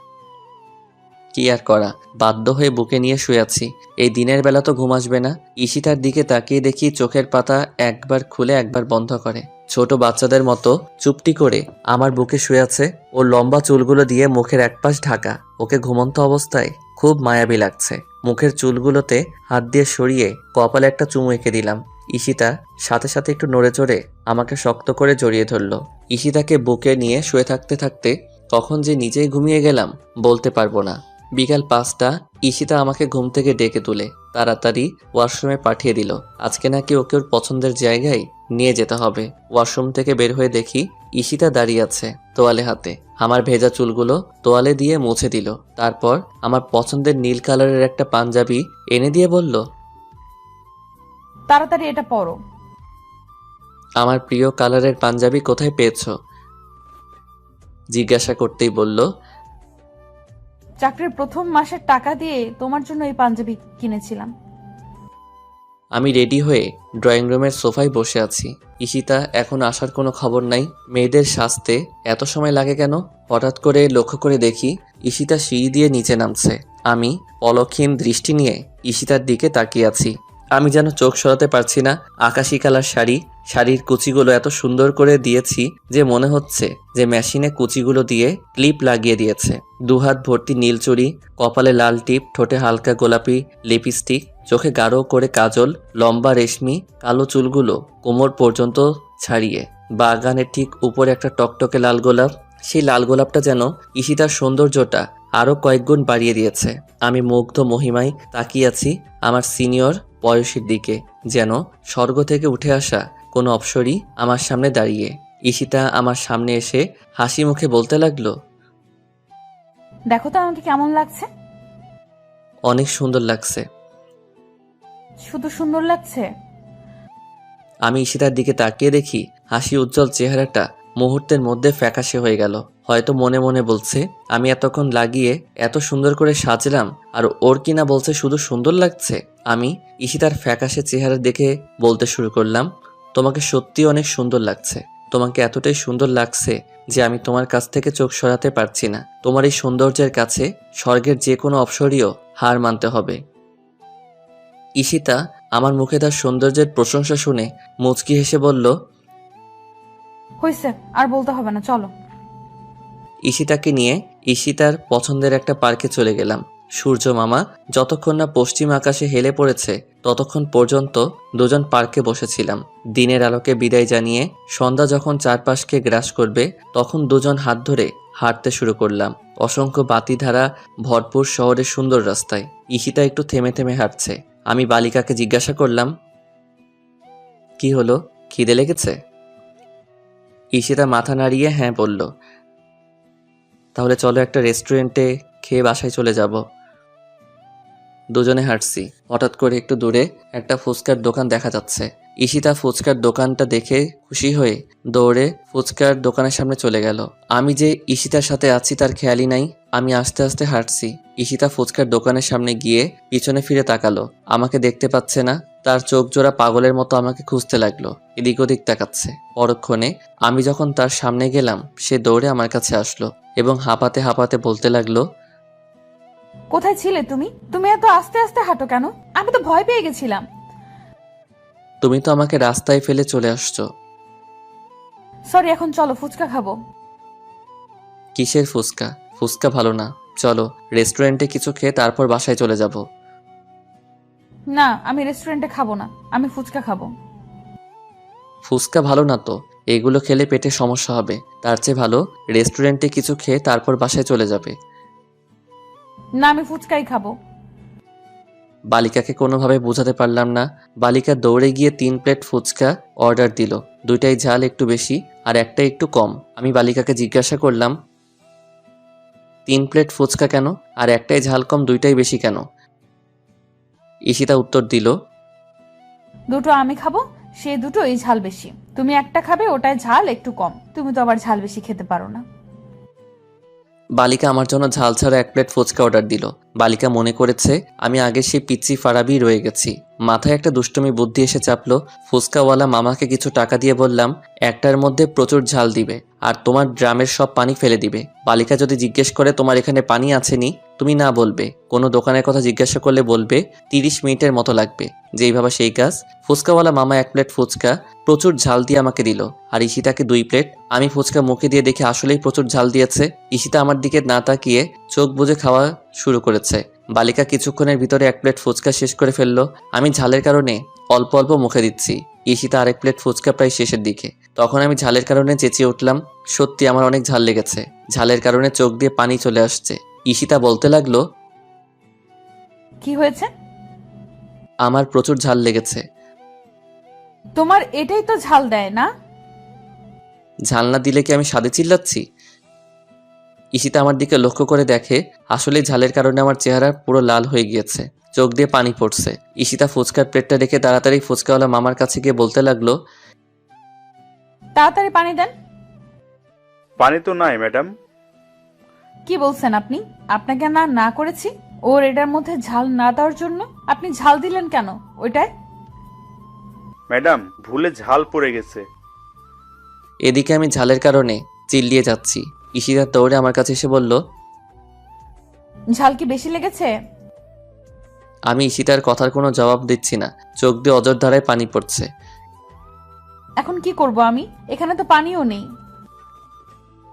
কি আর করা, বাধ্য হয়ে বুকে নিয়ে শুয়ে আছি। এই দিনের বেলা তো ঘুম আসবে না। ঈশিতার দিকে তাকিয়ে দেখি চোখের পাতা একবার খুলে একবার বন্ধ করে। ছোট বাচ্চাদের মতো চুপটি করে আমার বুকে শুয়ে আছে। ওর লম্বা চুলগুলো দিয়ে মুখের একপাশ ঢাকা। ওকে ঘুমন্ত অবস্থায় খুব মায়াবী লাগছে। মুখের চুলগুলোতে হাত দিয়ে সরিয়ে কপালে একটা চুমু এঁকে দিলাম। ঈশিতা সাথে সাথে একটু নড়ে চড়ে আমাকে শক্ত করে জড়িয়ে ধরলো। ঈশিতাকে বুকে নিয়ে শুয়ে থাকতে থাকতে কখন যে নিজেই ঘুমিয়ে গেলাম বলতে পারবো না। বিকাল 5টা ঈশিতা আমাকে ঘুম থেকে ডেকে তুলে তাড়াতাড়ি ওয়াশরুমে পাঠিয়ে দিল। আজকে নাকি ওকে ওর পছন্দের জায়গায় নিয়ে যেতে হবে। ওয়াশরুম থেকে বের হয়ে দেখি ঈশিতা দাঁড়িয়ে আছে তোয়ালে হাতে। আমার ভেজা চুলগুলো তোয়ালে দিয়ে মুছে দিল। তারপর আমার পছন্দের নীল কালারের একটা পাঞ্জাবি এনে দিয়ে বলল, তাড়াতাড়ি এটা পরো। আমার প্রিয় কালারের পাঞ্জাবি কোথায় পেয়েছো জিজ্ঞাসা করতেই বলল, চাকরির প্রথম মাসের টাকা দিয়ে তোমার জন্য এই পাঞ্জাবি কিনেছিলাম। আমি রেডি হয়ে ড্রয়িং রুমের সোফায় বসে আছি। ঈশিতা এখন আসার কোনো খবর নাই। মেয়েদের সাজতে এত সময় লাগে কেন? হঠাৎ করে লক্ষ্য করে দেখি ঈশিতা সিঁড়ি দিয়ে নিচে নামছে। আমি পলকহীন দৃষ্টি নিয়ে ঈশিতার দিকে তাকিয়ে আছি। আমি যেন চোখ সরাতে পারছি না। আকাশি কালার শাড়ি, শাড়ির কুচিগুলো এত সুন্দর করে দিয়েছি যে মনে হচ্ছে যে মেশিনে কুচিগুলো দিয়ে ক্লিপ লাগিয়ে দিয়েছে। দুহাত ভর্তি নীল চুড়ি, কপালে লাল টিপ, ঠোঁটে হালকা গোলাপি লিপস্টিক, চোখে গাঢ় করে কাজল, লম্বা রেশমি কালো চুলগুলো কোমর পর্যন্ত ছাড়িয়ে। বাগানের ঠিক উপরে একটা টকটকে লাল গোলাপ। সেই লাল গোলাপটা যেন ঈশিতার সৌন্দর্যটা আরো কয়েকগুণ বাড়িয়ে দিয়েছে। আমি মুগ্ধ মহিমায় তাকিয়ে আছি আমার সিনিয়র বয়সের দিকে, যেন স্বর্গ থেকে উঠে আসা কোনো অপ্সরী আমার সামনে দাঁড়িয়ে। ঈশিতা আমার সামনে এসে হাসি মুখে বলতে লাগলো, দেখো তো আমাকে কেমন লাগছে। অনেক সুন্দর লাগছে। শুধু সুন্দর লাগছে? আমি ঈশিতার দিকে তাকিয়ে দেখি হাসি উজ্জ্বল চেহারাটা মুহূর্তের মধ্যে ফ্যাকাশে হয়ে গেল। হয়তো মনে মনে বলছে, আমি এতক্ষণ লাগিয়ে এত সুন্দর করে সাজলাম আর ওর কিনা বলছে শুধু সুন্দর লাগছে। আমি ঈশিতার ফ্যাকাশে চেহারা দেখে বলতে শুরু করলাম, তোমাকে সত্যি অনেক সুন্দর লাগছে। তোমাকে এতটাই সুন্দর লাগছে যে আমি তোমার কাছ থেকে চোখ সরাতে পারছি না। তোমার এই সৌন্দর্যের কাছে স্বর্গের যে কোনো অপ্সরীয় হার মানতে হবে। ঈশিতা আমার মুখে তার সৌন্দর্যের প্রশংসা শুনে মুচকি হেসে বলল, হইছে, আর বলতে হবে না, চলো। ঈশিতাকে নিয়ে ঈশিতার পছন্দের একটা পার্কে চলে গেলাম। সূর্য মামা যতক্ষণ না পশ্চিম আকাশে হেলে পড়েছে ততক্ষণ পর্যন্ত দুজন পার্কে বসেছিলাম। দিনের আলোকে বিদায় জানিয়ে সন্ধ্যা যখন চারপাশকে গ্রাস করবে তখন দুজন হাত ধরে হাঁটতে শুরু করলাম অসংখ্য বাতিধারা ভরপুর শহরের সুন্দর রাস্তায়। ঈশিতা একটু থেমে থেমে হাঁটছে। আমি বালিকাকে জিজ্ঞাসা করলাম, কি হলো, খিদে লেগেছে? ঈশিতা মাথা নাড়িয়ে হ্যাঁ বলল। তাহলে চলো একটা রেস্টুরেন্টে খেয়ে বাসায় চলে যাব। দুজনে হাঁটছি। হঠাৎ করে একটু দূরে একটা ফুচকার দোকান দেখা যাচ্ছে। ঈশিতা ফুচকার দোকানটা দেখে খুশি হয়ে দৌড়ে ফুচকার দোকানের সামনে চলে গেল। আমি যে ঈশিতার সাথে আছি তার খেয়ালই নাই। আমি আস্তে আস্তে হাঁটছি। ঈশিতা ফুচকার দোকানের সামনে গিয়ে পিছনে ফিরে তাকালো। আমাকে দেখতে পাচ্ছে না। তার চোখ জোড়া পাগলের মতো আমাকে খুঁজতে লাগলো, এদিক ওদিক তাকাচ্ছে। পরক্ষণে আমি যখন তার সামনে গেলাম সে দৌড়ে আমার কাছে আসলো এবং হাঁপাতে হাঁপাতে বলতে লাগলো, কোথায় ছিলে তুমি? তুমি এত আস্তে আস্তে হাঁটো কেন? আমি তো ভয় পেয়ে গেছিলাম। তুমি তো আমাকে রাস্তায় ফেলে চলে আসছো। সরি, এখন চলো ফুচকা খাবো। কিসের ফুচকা? ফুচকা ভালো না, চলো রেস্টুরেন্টে কিছু খেয়ে তারপর বাসায় চলে যাব। না, আমি রেস্টুরেন্টে খাবো না, আমি ফুচকা খাবো। ফুচকা ভালো না তো, এগুলো খেলে পেটে সমস্যা হবে। তার চেয়ে ভালো রেস্টুরেন্টে কিছু খেয়ে তারপর বাসায় চলে যাবে। না, আমি ফুচকাই খাবো। বালিকাকে কোনোভাবে বোঝাতে পারলাম না। বালিকা দৌড়ে গিয়ে 3 প্লেট ফুচকা অর্ডার দিল। দুইটাই ঝাল একটু বেশি আর একটা একটু কম। আমি বালিকাকে জিজ্ঞাসা করলাম, 3 প্লেট ফুচকা কেন আর একটাই ঝাল কম, দুইটাই বেশি কেন? ঈশিতা উত্তর দিল, দুটো আমি খাবো, সে দুটোই ঝাল বেশি। তুমি একটা খাবে, ওটায় ঝাল একটু কম। তুমি তো আবার ঝাল বেশি খেতে পারো না। বালিকা আমার জন্য ঝাল ছাড়া 1 প্লেট ফুচকা অর্ডার দিল। বালিকা মনে করেছে আমি আগে সেই পিচ্চি ফারাবি রয়ে গেছি। মাথায় একটা দুষ্টুমি বুদ্ধি এসে চাপলো। ফুচকাওয়ালা মামাকে কিছু টাকা দিয়ে বললাম, একটার মধ্যে প্রচুর ঝাল দিবে আর তোমার ড্রামের সব পানি ফেলে দিবে। বালিকা যদি জিজ্ঞেস করে তোমার এখানে পানি আছেনি, তুমি না বলবে। কোনো দোকানের কথা জিজ্ঞাসা করলে বলবে 30 মিনিটের মতো লাগবে। যেই ভাবা সেই কাজ। ফুচকাওয়ালা মামা 1 প্লেট ফুচকা প্রচুর ঝাল দিয়ে আমাকে দিল, আর ঈশিতাকে 2 প্লেট। আমি ফুচকা মুখে দিয়ে দেখে আসলেই প্রচুর ঝাল দিয়েছে। ঈশিতা আমার দিকে না তাকিয়ে চোখ বুজে খাওয়া শুরু করেছে। বালিকা কিছুক্ষণের ভিতরে 1 প্লেট ফুচকা শেষ করে ফেললো। আমি ঝালের কারণে অল্প অল্প মুখে দিচ্ছি। ঈশিতা আরেক প্লেট ফুচকা প্রায় শেষের দিকে। তখন আমি ঝালের কারণে চেঁচিয়ে উঠলাম, সত্যি আমার অনেক ঝাল লেগেছে। ঝালের কারণে চোখ দিয়ে পানি চলে আসছে। ঈশিতা বলতে লাগলো, কি হয়েছে? আমার প্রচুর ঝাল লেগেছে। তোমার এটাই তো ঝাল দেয় না? ঝাল না দিলে কি আমি স্বাদে চিল্লাচ্ছি? ঈশিতা আমার দিকে লক্ষ্য করে দেখে আসলে ঝালের কারণে আমার চেহারা পুরো লাল হয়ে গিয়েছে, চোখ দিয়ে পানি পড়ছে। ঈশিতা ফুচকার প্লেটটা রেখে তাড়াতাড়ি ফুচকাওয়ালা মামার কাছে গিয়ে বলতে লাগলো, তাড়াতাড়ি পানি দেন। পানি তো নাই ম্যাডাম। কি বলছেন আপনি? আপনাকে না না করেছি ওর এটার মধ্যে ঝাল না দেওয়ার জন্য? আপনি ঝাল দিলেন কেন ওইটায়? ম্যাডাম ভুলে ঝাল পড়ে গেছে। এদিকে আমি ঝালের কারণে চিল্লিয়ে যাচ্ছি। ঈশিতা দৌড়ে আমার কাছে এসে বলল, ঝাল কি বেশি লেগেছে? আমি ঈশিতার কথার কোনো জবাব দিচ্ছি না, চোখ দিয়ে অজর ধারায় পানি পড়ছে। এখন কি করব আমি? এখানে তো পানিও নেই।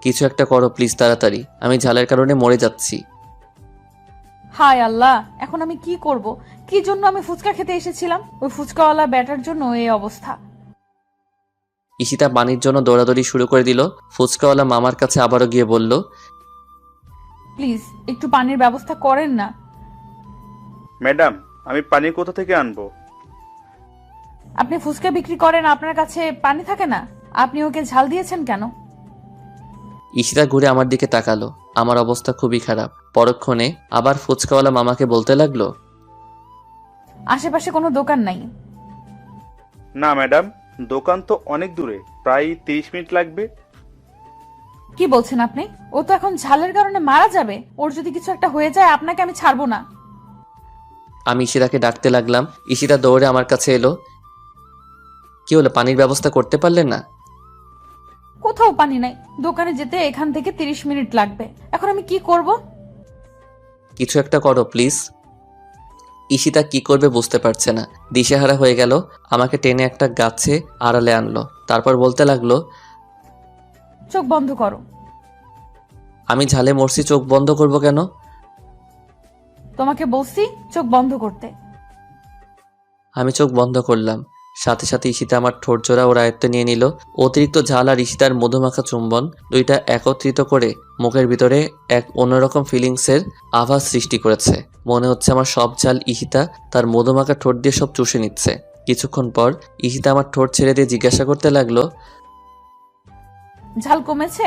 কিছু একটা করো প্লিজ, তাড়াতাড়ি, আমি ঝালের কারণে মরে যাচ্ছি। হায় আল্লাহ, এখন আমি কি করব? কি জন্য আমি ফুচকা খেতে এসেছিলাম? ওই ফুচকাওয়ালা ব্যাটার জন্য এই অবস্থা। ঈশিতা পানির জন্য দৌড়াদৌড়ি শুরু করে দিল। ফুচকাওয়ালা মামার কাছে আবারও গিয়ে বলল, প্লিজ একটু পানির ব্যবস্থা করেন না। ম্যাডাম আমি পানি কোথা থেকে আনবো? আপনি ফুচকা বিক্রি করেন, আপনার কাছে পানি থাকে না? আপনি ওকে ঝাল দিয়েছেন কেন? ঈশিতা ঘুরে আমার দিকে তাকালো। আমার অবস্থা খুবই খারাপ। পরক্ষণে আবার ফুচকাওয়ালা মামাকে বলতে লাগলো, আশেপাশে কোনো দোকান নাই? না ম্যাডাম, দোকান তো অনেক দূরে, প্রায় 30 মিনিট লাগবে। কি বলছেন আপনি? ও তো এখন ঝালের কারণে মারা যাবে। ওর যদি কিছু একটা হয়ে যায় আপনাকে আমি ছাড়বো না। আমি ঈশিতাকে ডাকতে লাগলাম। ঈশিতা দৌড়ে আমার কাছে এলো। কি হলো, পানির ব্যবস্থা করতে পারলেন না? কোথাও পানি নাই। দোকানে যেতে এখান থেকে 30 মিনিট লাগবে। এখন আমি কি করব? কিছু একটা করো প্লিজ। ঈশিতা কি করবে বুঝতে পারছে না, দিশেহারা হয়ে গেল। আমাকে টেনে একটা গাছে আড়ালে আনলো, তারপর বলতে লাগলো, চোখ বন্ধ করো। আমি ঝালে মরছি, চোখ বন্ধ করব কেন? তোমাকে বলছি চোখ বন্ধ করতে। আমি চোখ বন্ধ করলাম। সাথে সাথে ঈশিতা আমার ঠোঁট জোড়া ওর আয়ত্তে নিয়ে নিল। অতিরিক্ত ঝাল আর ঈশিতার মধুমাখা চুম্বন দুইটা একত্রিত করে মুখের ভিতরে এক অন্যরকম ফিলিংসের আভাস সৃষ্টি করেছে। মনে হচ্ছে আমার সব ঝাল ঈশিতা তার মধুমাখা ঠোঁট দিয়ে সব চুষে নিচ্ছে। কিছুক্ষণ পর ঈশিতা আমার ঠোঁট ছেড়ে দিয়ে জিজ্ঞাসা করতে লাগলো, ঝাল কমেছে?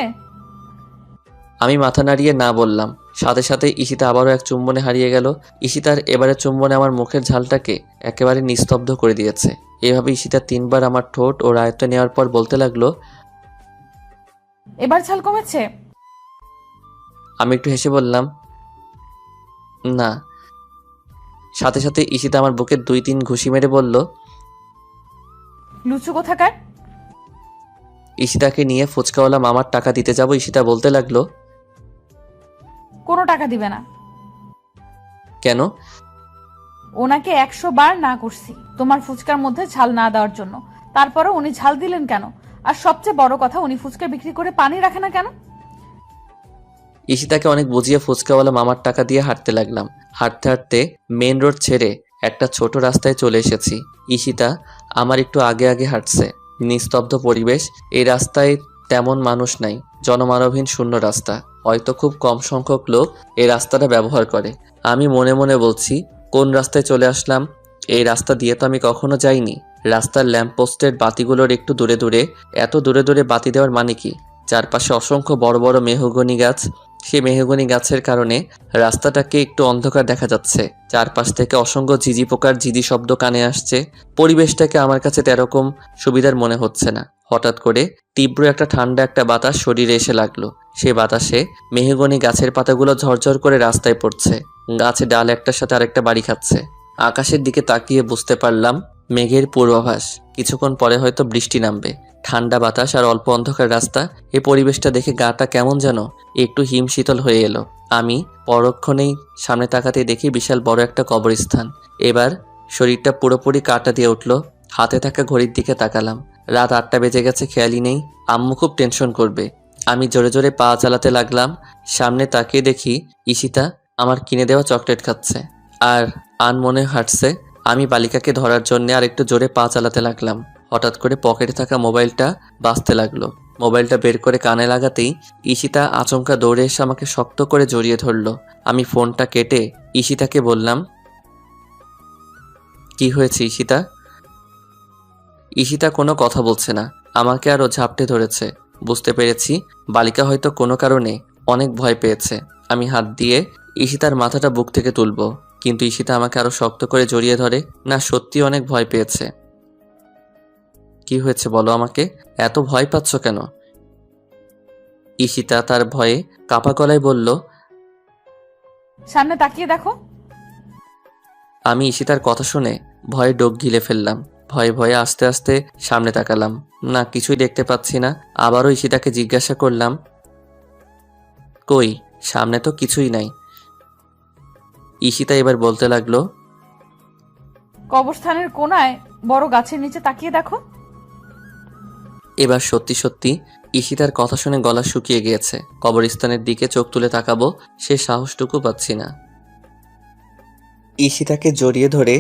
আমি মাথা নাড়িয়ে না বললাম। সাথে সাথে ঈশিতা আবারও এক চুম্বনে হারিয়ে গেল। ঈশিতার এবারে চুম্বনে আমার মুখের ঝালটাকে একেবারে নিস্তব্ধ করে দিয়েছে। এভাবে ঈশিতা 3 বার আমার ঠোঁট ও আয়ত্তে নেওয়ার পর বলতে লাগলো, এবার ঝাল কমেছে? আমি একটু হেসে বললাম, না। সাথে সাথে ঈশিতা আমার বুকে 2-3 ঘুষি মেরে বলল, লুচু কোথাকার। ঈশিতাকে নিয়ে ফুচকাওয়ালা মামার টাকা দিতে যাব। ঈশিতা বলতে লাগলো, কোনো টাকা দিবে না। কেন? ওনাকে 100 বার না করছি তোমার ফুচকার মধ্যে ঝাল না দেওয়ার জন্য, তারপরে উনি ঝাল দিলেন কেন? আর সবচেয়ে বড় কথা, উনি ফুচকা বিক্রি করে পানি রাখে না কেন? ঈশিতাকে অনেক বুঝিয়ে ফুচকাওয়ালা মামার টাকা দিয়ে হাঁটতে লাগলাম। হাঁটতে হাঁটতে মেন রোড ছেড়ে একটা ছোট রাস্তায় চলে এসেছি। ঈশিতা আমার একটু আগে আগে হাঁটছে। নিস্তব্ধ পরিবেশ। এই রাস্তায় তেমন মানুষ নাই, জনমানবহীন শূন্য রাস্তা। হয়তো খুব কম সংখ্যক লোক এই রাস্তাটা ব্যবহার করে। আমি মনে মনে বলছি, কোন রাস্তায় চলে আসলাম? এই রাস্তা দিয়ে তো আমি কখনো যাইনি। রাস্তার ল্যাম্পপোস্টের বাতিগুলোর একটু দূরে দূরে, এত দূরে দূরে বাতি দেওয়ার মানে কি? চারপাশে অসংখ্য বড় বড় মেহগনি গাছ। সে মেহগনি গাছের কারণে রাস্তাটাকে একটু অন্ধকার দেখা যাচ্ছে। চারপাশ থেকে অসংখ্য ঝিঝি পোকার ঝিঝি শব্দ কানে আসছে। পরিবেশটাকে আমার কাছে তেরকম সুবিধার মনে হচ্ছে না। হঠাৎ করে তীব্র একটা ঠান্ডা একটা বাতাস শরীরে এসে লাগলো। সে বাতাসে মেহগনি গাছের পাতাগুলো ঝরঝর করে রাস্তায় পড়ছে। গাছে ডাল একটার সাথে আরেকটা বাড়ি খাচ্ছে। আকাশের দিকে তাকিয়ে বুঝতে পারলাম মেঘের পূর্বাভাস। কিছুক্ষণ পরে হয়তো বৃষ্টি নামবে। ঠান্ডা বাতাস আর অল্প অন্ধকার রাস্তা, এই পরিবেশটা দেখে গাটা কেমন যেন একটু হিমশীতল হয়ে এলো। আমি পরক্ষণেই সামনে তাকাতেই দেখি বিশাল বড় একটা কবরস্থান। এবার শরীরটা পুরোপুরি কাটা দিয়ে উঠল। হাতে থাকা ঘড়ির দিকে তাকালাম, রাত 8টা বেজে গেছে, খেয়ালই নেই। আম্মু খুব টেনশন করবে। আমি জোরে জোরে পা চালাতে লাগলাম। সামনে তাকিয়ে দেখি ঈশিতা আমার কিনে দেওয়া চকলেট খাচ্ছে আর আনমনে হাঁটছে। আমি বালিকাকে ধরার জন্য আর একটু জোরে পা চালাতে লাগলাম। হঠাৎ করে পকেটে থাকা মোবাইলটা বাজতে লাগলো। মোবাইলটা বের করে কানে লাগাতেই ঈশিতা আচমকা দৌড়ে এসে আমাকে শক্ত করে জড়িয়ে ধরলো। আমি ফোনটা কেটে ঈশিতাকে বললাম, কি হয়েছে ঈশিতা? ঈশিতা কোনো কথা বলছে না, আমাকে আরও ঝাপটে ধরেছে। বুঝতে পেরেছি বালিকা হয়তো কোনো কারণে অনেক ভয় পেয়েছে। আমি হাত দিয়ে ঈশিতার মাথাটা বুক থেকে তুলব, কিন্তু ঈশিতা আমাকে আরো শক্ত করে জড়িয়ে ধরে। না, সত্যি অনেক ভয় পেয়েছে। কি হয়েছে বলো আমাকে, এত ভয় পাচ্ছ কেন? ঈশিতা তার ভয়ে কাপা গলায় বলল, সামনে তাকিয়ে দেখো। আমি ঈশিতার কথা শুনে ভয়ে ডোক গিলে ফেললাম। ভয়ে ভয়ে আস্তে আস্তে সামনে তাকালাম, না কিছুই দেখতে পাচ্ছি না। আবারও ঈশিতাকে জিজ্ঞাসা করলাম, কই? সামনে তো কিছুই নাই। ঈশিতা এবার বলতে লাগলো, কবরস্থানের কোনায় বড় গাছের নিচে তাকিয়ে দেখো। এবার সত্যি সত্যি ঈশিতার কথা শুনে গলা শুকিয়ে গিয়েছে। কবরস্থানের দিকে চোখ তুলে তাকাবো সে সাহসটুকু পাচ্ছি না। ঈশিতাকে জড়িয়ে ধরে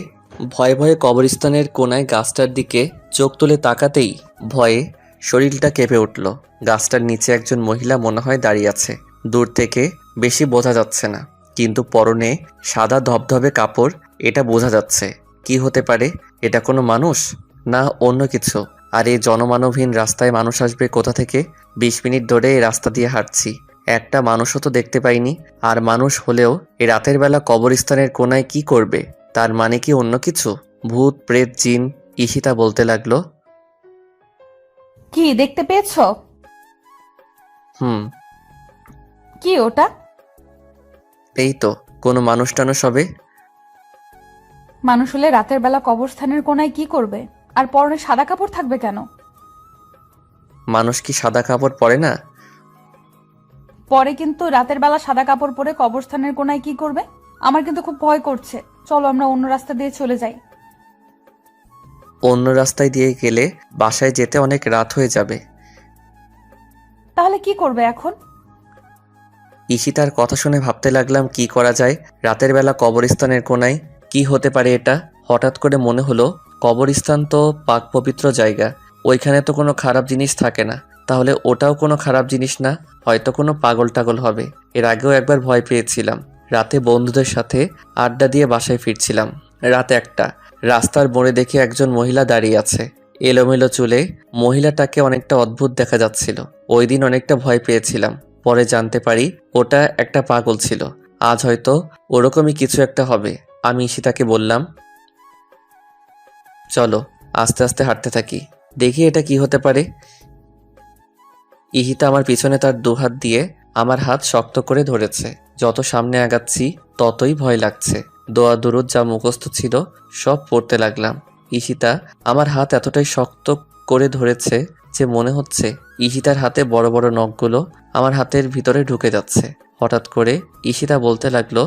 ভয়ে ভয়ে কবরস্থানের কোনায় গাছটার দিকে চোখ তুলে তাকাতেই ভয়ে শরীরটা কেঁপে উঠল। গাছটার নিচে একজন মহিলা মনে হয় দাঁড়িয়ে আছে। দূর থেকে বেশি বোঝা যাচ্ছে না, কিন্তু পরনে সাদা ধবধবে কাপড়, এটা বোঝা যাচ্ছে। কি হতে পারে? এটা কোনো মানুষ না অন্য কিছু? আর এই জনমানবহীন রাস্তায় মানুষ আসবে কোথা থেকে? 20 মিনিট ধরে এই রাস্তা দিয়ে হাঁটছি, একটা মানুষও তো দেখতে পাইনি। আর মানুষ হলেও এই রাতের বেলা কবরস্থানের কোনায় কি করবে? তার মানে কি অন্য কিছু? ভূত, প্রেত, জিন? ঈশিতা বলতে লাগলো, কি দেখতে পেয়েছো? কি ওটা? এই তো কোনো মানুষ টানুষ হবে। মানুষ হলে রাতের বেলা কবরস্থানের কোনায় কি করবে? আর পরনে সাদা কাপড় থাকবে কেন? মানুষ কি সাদা কাপড় পরে না? পরে, কিন্তু রাতের বেলা সাদা কাপড় পরে কবরস্থানের কোনায় কি করবে? আমার কিন্তু খুব ভয় করছে। চলো আমরা অন্য রাস্তা দিয়ে চলে যাই। অন্য রাস্তায় দিয়ে গেলে বাসায় যেতে অনেক রাত হয়ে যাবে। তাহলে কি করবে এখন? ঈশিতার কথা শুনে ভাবতে লাগলাম কি করা যায়। রাতের বেলা কবরস্থানের কোনায় কি হতে পারে এটা? হঠাৎ করে মনে হলো কবরস্থান তো পাক পবিত্র জায়গা, ওইখানে তো কোনো খারাপ জিনিস থাকে না। তাহলে ওটাও কোনো খারাপ জিনিস না, হয়তো কোনো পাগল টাগল হবে। এর আগেও একবার ভয় পেয়েছিলাম। রাতে বন্ধুদের সাথে আড্ডা দিয়ে বাসায় ফিরছিলাম। রাত 1টা। রাস্তার মোড়ে দেখে একজন মহিলা দাঁড়িয়ে আছে, এলোমেলো চুলে। মহিলাটাকে অনেকটা অদ্ভুত দেখা যাচ্ছিল। ওই দিন অনেকটা ভয় পেয়েছিলাম, পরে জানতে পারি ওটা একটা পাগল ছিল। আজ হয়তো ওরকমই কিছু একটা হবে। আমি ঈশিতাকে বললাম, চলো আস্তে আস্তে হাঁটতে থাকি, দেখি এটা কি হতে পারে। ঈশিতা আমার পিছনে তার দুহাত দিয়ে আমার হাত শক্ত করে ধরেছে। যত সামনে আগাচ্ছি ততই ভয় লাগছে। দোয়া দুরুদ যা মুখস্থ ছিল সব পড়তে লাগলাম। ঈশিতা আমার হাত এতটাই শক্ত করে ধরেছে যে মনে হচ্ছে ঈশিতার হাতে বড় বড় নখগুলো আমার হাতের ভিতরে ঢুকে যাচ্ছে। হঠাৎ করে ঈশিতা বলতে লাগলো,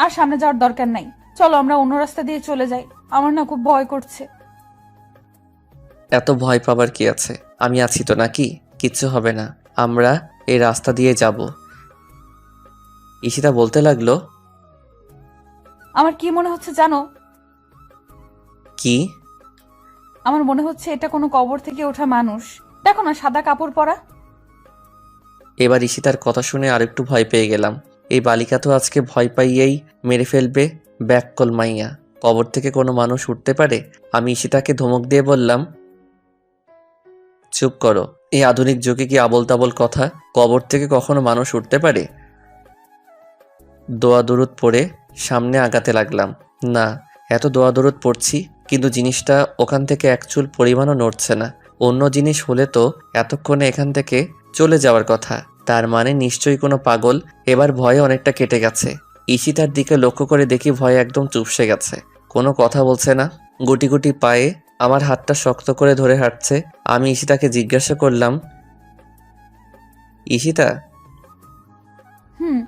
আর সামনে যাওয়ার দরকার নাই, চলো আমরা অন্য রাস্তা দিয়ে চলে যাই। আমার না খুব ভয় করছে। এত ভয় পাবার কি আছে? আমি আছি তো নাকি? কিচ্ছু হবে না, আমরা এই রাস্তা দিয়ে যাব। ঈশিতা বলতে লাগলো, আমার কি মনে হচ্ছে জানো? কি? আমার মনে হচ্ছে এটা কোনো কবর থেকে ওঠা মানুষ। দেখো না, সাদা কাপড় পরা। এবার ঈশিতার কথা শুনে আরেকটু ভয় পেয়ে গেলাম। এই বালিকা তো আজকে ভয় পাইয়েই মেরে ফেলবে। ব্যাককল মাইয়া, কবর থেকে কোনো মানুষ উঠতে পারে? আমি ঈশিতাকে ধমক দিয়ে বললাম, চুপ করো, এই আধুনিক যুগে কি আবোল তাবোল কথা? কবর থেকে কখনো মানুষ উঠতে পারে? দোয়া দরুদ পড়ে সামনে আগাতে লাগলাম। না, এত দোয়া দরুদ পড়ছি, কিন্তু জিনিসটা ওখান থেকে এক চুল পরিমাণও নড়ছে না। অন্য জিনিস হলে তো এতক্ষণে এখান থেকে চলে যাওয়ার কথা। তার মানে নিশ্চয়ই কোনো পাগল। এবার ভয়ে অনেকটা কেটে গেছে। ঈশিতার দিকে লক্ষ্য করে দেখি ভয়ে একদম চুপসে গেছে, কোনো কথা বলছে না। গুটি গুটি পায়ে আমার হাতটা শক্ত করে ধরে হাঁটছে। আমি ঈশিতাকে জিজ্ঞাসা করলাম, ঈশিতা, হুম।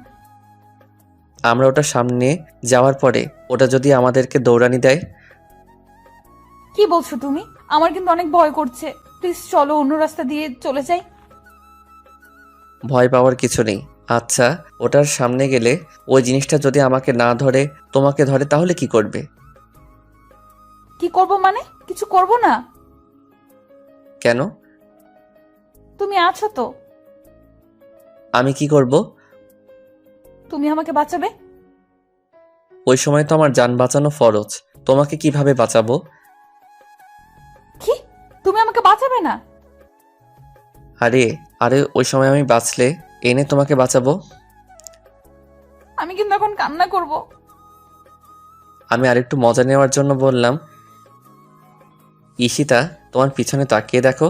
আমরা ওটা সামনে যাওয়ার পরে ওটা যদি আমাদেরকে দৌড়ানি দেয়? কি বলছো তুমি? আমার কিন্তু অনেক ভয় করছে। প্লিজ চলো, অন্য রাস্তা দিয়ে চলে যাই। ভয় পাওয়ার কিছু নেই। আচ্ছা, ওটার সামনে গেলে ওই জিনিসটা যদি আমাকে না ধরে তোমাকে ধরে, তাহলে কি করবে? কি করব মানে? কিছু করব না। কেন? তুমি আছো তো। আমি কি করব? তুমি আমাকে বাঁচাবে। ওই সময় তো আমার জান বাঁচানো ফরজ। তোমাকে কিভাবে বাঁচাবো? কি? তুমি আমাকে বাঁচাবে না? আরে আরে ওই সময় আমি বাঁচলে এনে তোমাকে বাঁচাবো। আমি কিন্তু এখন কান্না করব। আমি আরেকটু মজা নেওয়ার জন্য বললাম, ঈশিতা, তোমার পিছনে তাকিয়ে দেখো।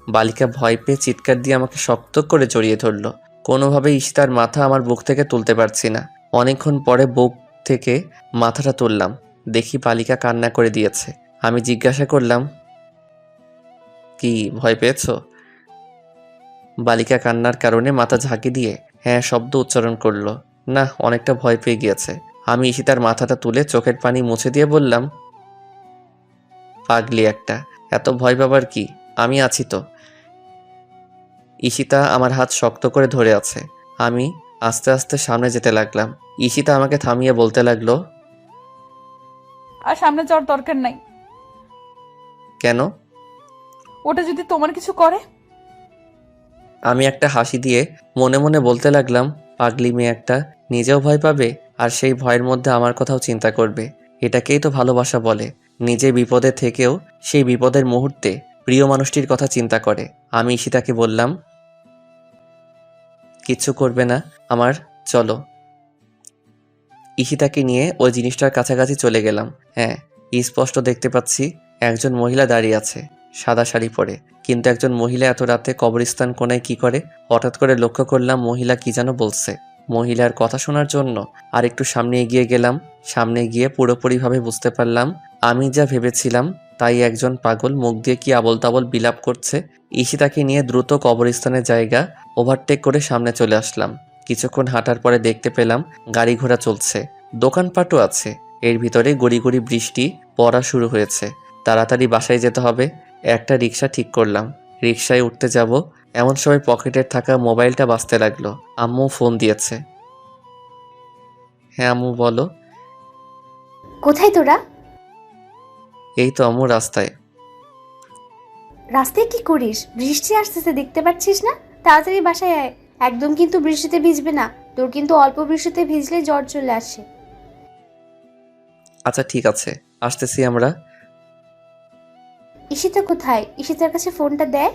বালিকা ভয় পেয়ে চিৎকার দিয়ে আমাকে শক্ত করে জড়িয়ে ধরলো। কোনোভাবে ঈশিতার মাথা আমার বুক থেকে তুলতে পারছি না। অনেকক্ষণ পরে বুক থেকে মাথাটা তুললাম, দেখি বালিকা কান্না করে দিয়েছে। আমি জিজ্ঞাসা করলাম, কি ভয় পেয়েছো? বালিকা কান্নার কারণে মাথা ঝাঁকি দিয়ে হ্যাঁ শব্দ উচ্চারণ করলো। না, অনেকটা ভয় পেয়ে গিয়েছে। আমি ঈশিতার মাথাটা তুলে চোখের পানি মুছে দিয়ে বললাম, পাগলি একটা, এত ভয় পাবার কি, আমি আছি তো। ঈশিতা আমার হাত শক্ত করে ধরে আছে। আমি আস্তে আস্তে সামনে যেতে লাগলাম। ঈশিতা আমাকে থামিয়ে বলতে লাগলো, আর সামনে যাওয়ার দরকার নাই। কেন? ওটা যদি তোমার কিছু করে? আমি একটা হাসি দিয়ে মনে মনে বলতে লাগলাম, পাগলি মেয়ে একটা, নিজেও ভয় পাবে আর সেই ভয়ের মধ্যে আমার কথাও চিন্তা করবে। এটাকেই তো ভালোবাসা বলে। নিজে বিপদে থেকেও সেই বিপদের মুহূর্তে প্রিয় মানুষটির কথা চিন্তা করে। আমি ঈশিতাকে বললাম, কিচ্ছু করবে না আমার, চলো। ঈশিতাকে নিয়ে ওই জিনিসটার কাছাকাছি চলে গেলাম। হ্যাঁ, স্পষ্ট দেখতে পাচ্ছি একজন মহিলা দাঁড়িয়ে আছে, সাদা শাড়ি পরে। কিন্তু একজন মহিলা এত রাতে কবরস্থান কোণায় কি করে? হঠাৎ করে লক্ষ্য করলাম মহিলা কি যেন বলছে। মহিলার কথা শোনার জন্য আর একটু সামনে এগিয়ে গেলাম। সামনে গিয়ে পুরোপুরিভাবে বুঝতে পারলাম আমি যা ভেবেছিলাম তাই। একজন পাগল মুখ দিয়ে কি আবল তাবল বিলাপ করছে। ঈশিতাকে নিয়ে দ্রুত কবরস্থানের জায়গা ওভারটেক করে সামনে চলে আসলাম। কিছুক্ষণ হাঁটার পরে দেখতে পেলাম গাড়ি ঘোড়া চলছে, দোকানপাটও আছে। এর ভিতরে গড়ি গড়ি বৃষ্টি পড়া শুরু হয়েছে। তাড়াতাড়ি বাসায় যেতে হবে। একটা রিক্সা ঠিক করলাম, রিক্সায় উঠতে যাব। এমন সময় পকেটের থাকা মোবাইলটা বাজতে লাগলো। আম্মু ফোন দিয়েছে। হ্যাঁ আম্মু বলো। কোথায় তোরা? এই তো আম্মু, রাস্তায়। রাস্তায় কি করিস? বৃষ্টি আসতেছে, দেখতে পাচ্ছিস না? তাড়াতাড়ি বাসায় আয়। একদম কিন্তু বৃষ্টিতে ভিজবে না, তোর কিন্তু অল্প বৃষ্টিতে ভিজলে জ্বর চলে আসে। আচ্ছা ঠিক আছে, আসতেছি আমরা। ঈশিতা কোথায়? ঈশিতার কাছে ফোনটা দেয়।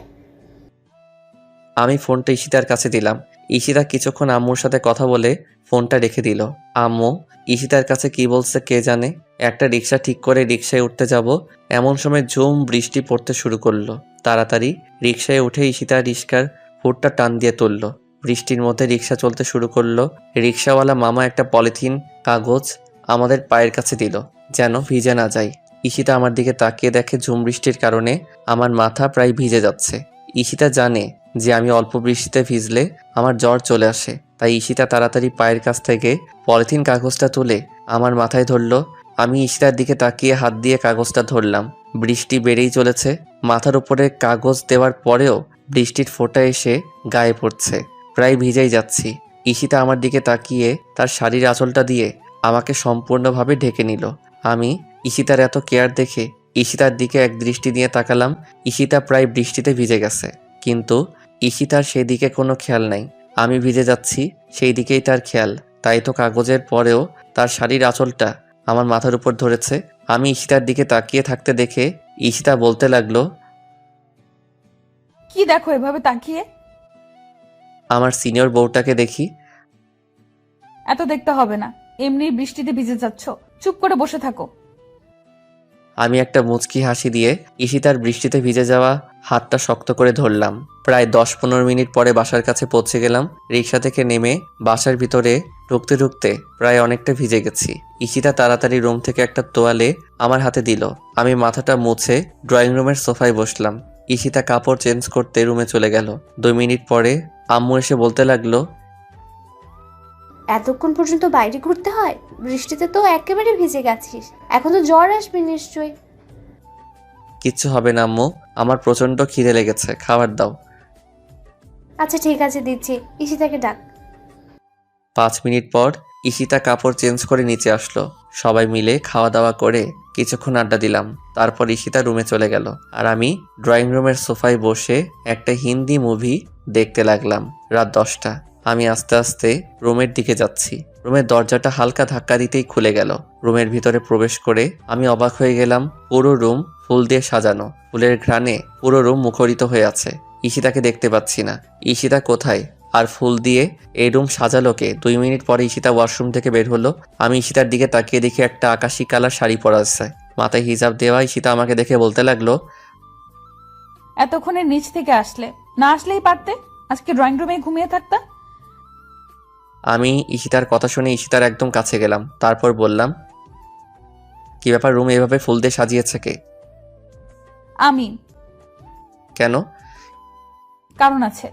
আমি ফোনটা ঈশিতার কাছে দিলাম। ঈশিতা কিছুক্ষণ আম্মুর সাথে কথা বলে ফোনটা রেখে দিল। আম্মু ঈশিতার কাছে কি বলছে কে জানে। একটা রিক্সা ঠিক করে রিক্সায় উঠতে যাব, এমন সময় ঝুম বৃষ্টি পড়তে শুরু করলো। তাড়াতাড়ি রিক্সায় উঠে ঈশিতা রিক্সার হুডটা টান দিয়ে তুললো। বৃষ্টির মধ্যে রিক্সা চলতে শুরু করলো। রিক্সাওয়ালা মামা একটা পলিথিন কাগজ আমাদের পায়ের কাছে দিল, যেন ভিজে না যায়। ঈশিতা আমার দিকে তাকিয়ে দেখে ঝুম বৃষ্টির কারণে আমার মাথা প্রায় ভিজে যাচ্ছে। ঈশিতা জানে যে আমি অল্প বৃষ্টিতে ভিজলে আমার জ্বর চলে আসে, তাই ঈশিতা তাড়াতাড়ি পায়ের কাছ থেকে পলিথিন কাগজটা তুলে আমার মাথায় ধরলো। আমি ঈশিতার দিকে তাকিয়ে হাত দিয়ে কাগজটা ধরলাম। বৃষ্টি বেড়েই চলেছে। মাথার উপরে কাগজ দেওয়ার পরেও বৃষ্টির ফোঁটা এসে গায়ে পড়ছে, প্রায় ভিজেই যাচ্ছি। ঈশিতা আমার দিকে তাকিয়ে তার শাড়ির আঁচলটা দিয়ে আমাকে সম্পূর্ণভাবে ঢেকে নিল। আমি ঈশিতার এত কেয়ার দেখে ঈশিতার দিকে এক দৃষ্টি দিয়ে তাকালাম। ঈশিতা প্রায় বৃষ্টিতে ভিজে গেছে, কিন্তু ঈশিতার সেই দিকে কোনো খেয়াল নাই। আমি ভিজে যাচ্ছি সেই দিকেই তার খেয়াল। তাই তো কাগজের পরেও তার শাড়ির আঁচলটা আমার মাথার উপর ধরেছে। আমি ঈশিতার দিকে তাকিয়ে থাকতে দেখে ঈশিতা বলতে লাগলো, কি দেখো এভাবে তাকিয়ে? আমার সিনিয়র বউটাকে দেখি। এত দেখতে হবে না, এমনি বৃষ্টিতে ভিজে যাচ্ছ, চুপ করে বসে থাকো। আমি একটা মুচকি হাসি দিয়ে ঈশিতার বৃষ্টিতে ভিজে যাওয়া হাতটা শক্ত করে ধরলাম। প্রায় 10-15 মিনিট পরে বাসার কাছে পৌঁছে গেলাম। রিক্সা থেকে নেমে বাসার ভিতরে ঢুকতে ঢুকতে প্রায় অনেকটা ভিজে গেছি। ঈশিতা তাড়াতাড়ি রুম থেকে একটা তোয়ালে আমার হাতে দিল। আমি মাথাটা মুছে ড্রয়িং রুমের সোফায় বসলাম। ঈশিতা কাপড় চেঞ্জ করতে রুমে চলে গেল। 2 মিনিট পরে আম্মু এসে বলতে লাগলো, এতক্ষণ পর্যন্ত বাইরে ঘুরতে হয়? বৃষ্টিতে তো একেবারে ভিজে গেছিস, এখন তো জ্বর আসবে নিশ্চয়ই। কিচ্ছু হবে না আম্মু, আমার প্রচন্ড খিদে লেগেছে, খাবার দাও। আচ্ছা ঠিক আছে, দিচ্ছি। ঈশিতাকে ডাক। 5 মিনিট পর ঈশিতা কাপড় চেঞ্জ করে নিচে আসলো। সবাই মিলে খাওয়া দাওয়া করে কিছুক্ষণ আড্ডা দিলাম। তারপর ঈশিতা রুমে চলে গেল আর আমি ড্রয়িং রুমের সোফায় বসে একটা হিন্দি মুভি দেখতে লাগলাম। রাত 10টা। আমি আস্তে আস্তে রুমের দিকে যাচ্ছি। রুমের দরজাটা হালকা ধাক্কা দিতেই খুলে গেল। রুমের ভিতরে প্রবেশ করে আমি অবাক হয়ে গেলাম। পুরো রুম ফুল দিয়ে সাজানো, ফুলের ঘ্রাণে পুরো রুম মুখরিত হয়ে আছে। ঈশিতাকে দেখতে পাচ্ছি না। ঈশিতা কোথায়? আর ফুল দিয়ে এই রুম সাজালো কে? 2 মিনিট পরে ঈশিতা ওয়াশরুম থেকে বের হলো। আমি ঈশিতার দিকে তাকিয়ে দেখি একটা আকাশি কালার শাড়ি পরা আছে, মাথায় হিজাব দেওয়া। ঈশিতা আমাকে দেখে বলতে লাগলো, এতক্ষণে নিচ থেকে আসলে, না আসলেই পারতে, আজকে ড্রয়িং রুমে ঘুমিয়ে থাকতা। আমি ঈশিতার কথা শুনে ঈশিতার একদম কাছে গেলাম। তারপর বললাম, কি ব্যাপার, রুম এভাবে ফুল দিয়ে সাজিয়েছে কে? আমি। কেন? কারণ আছে।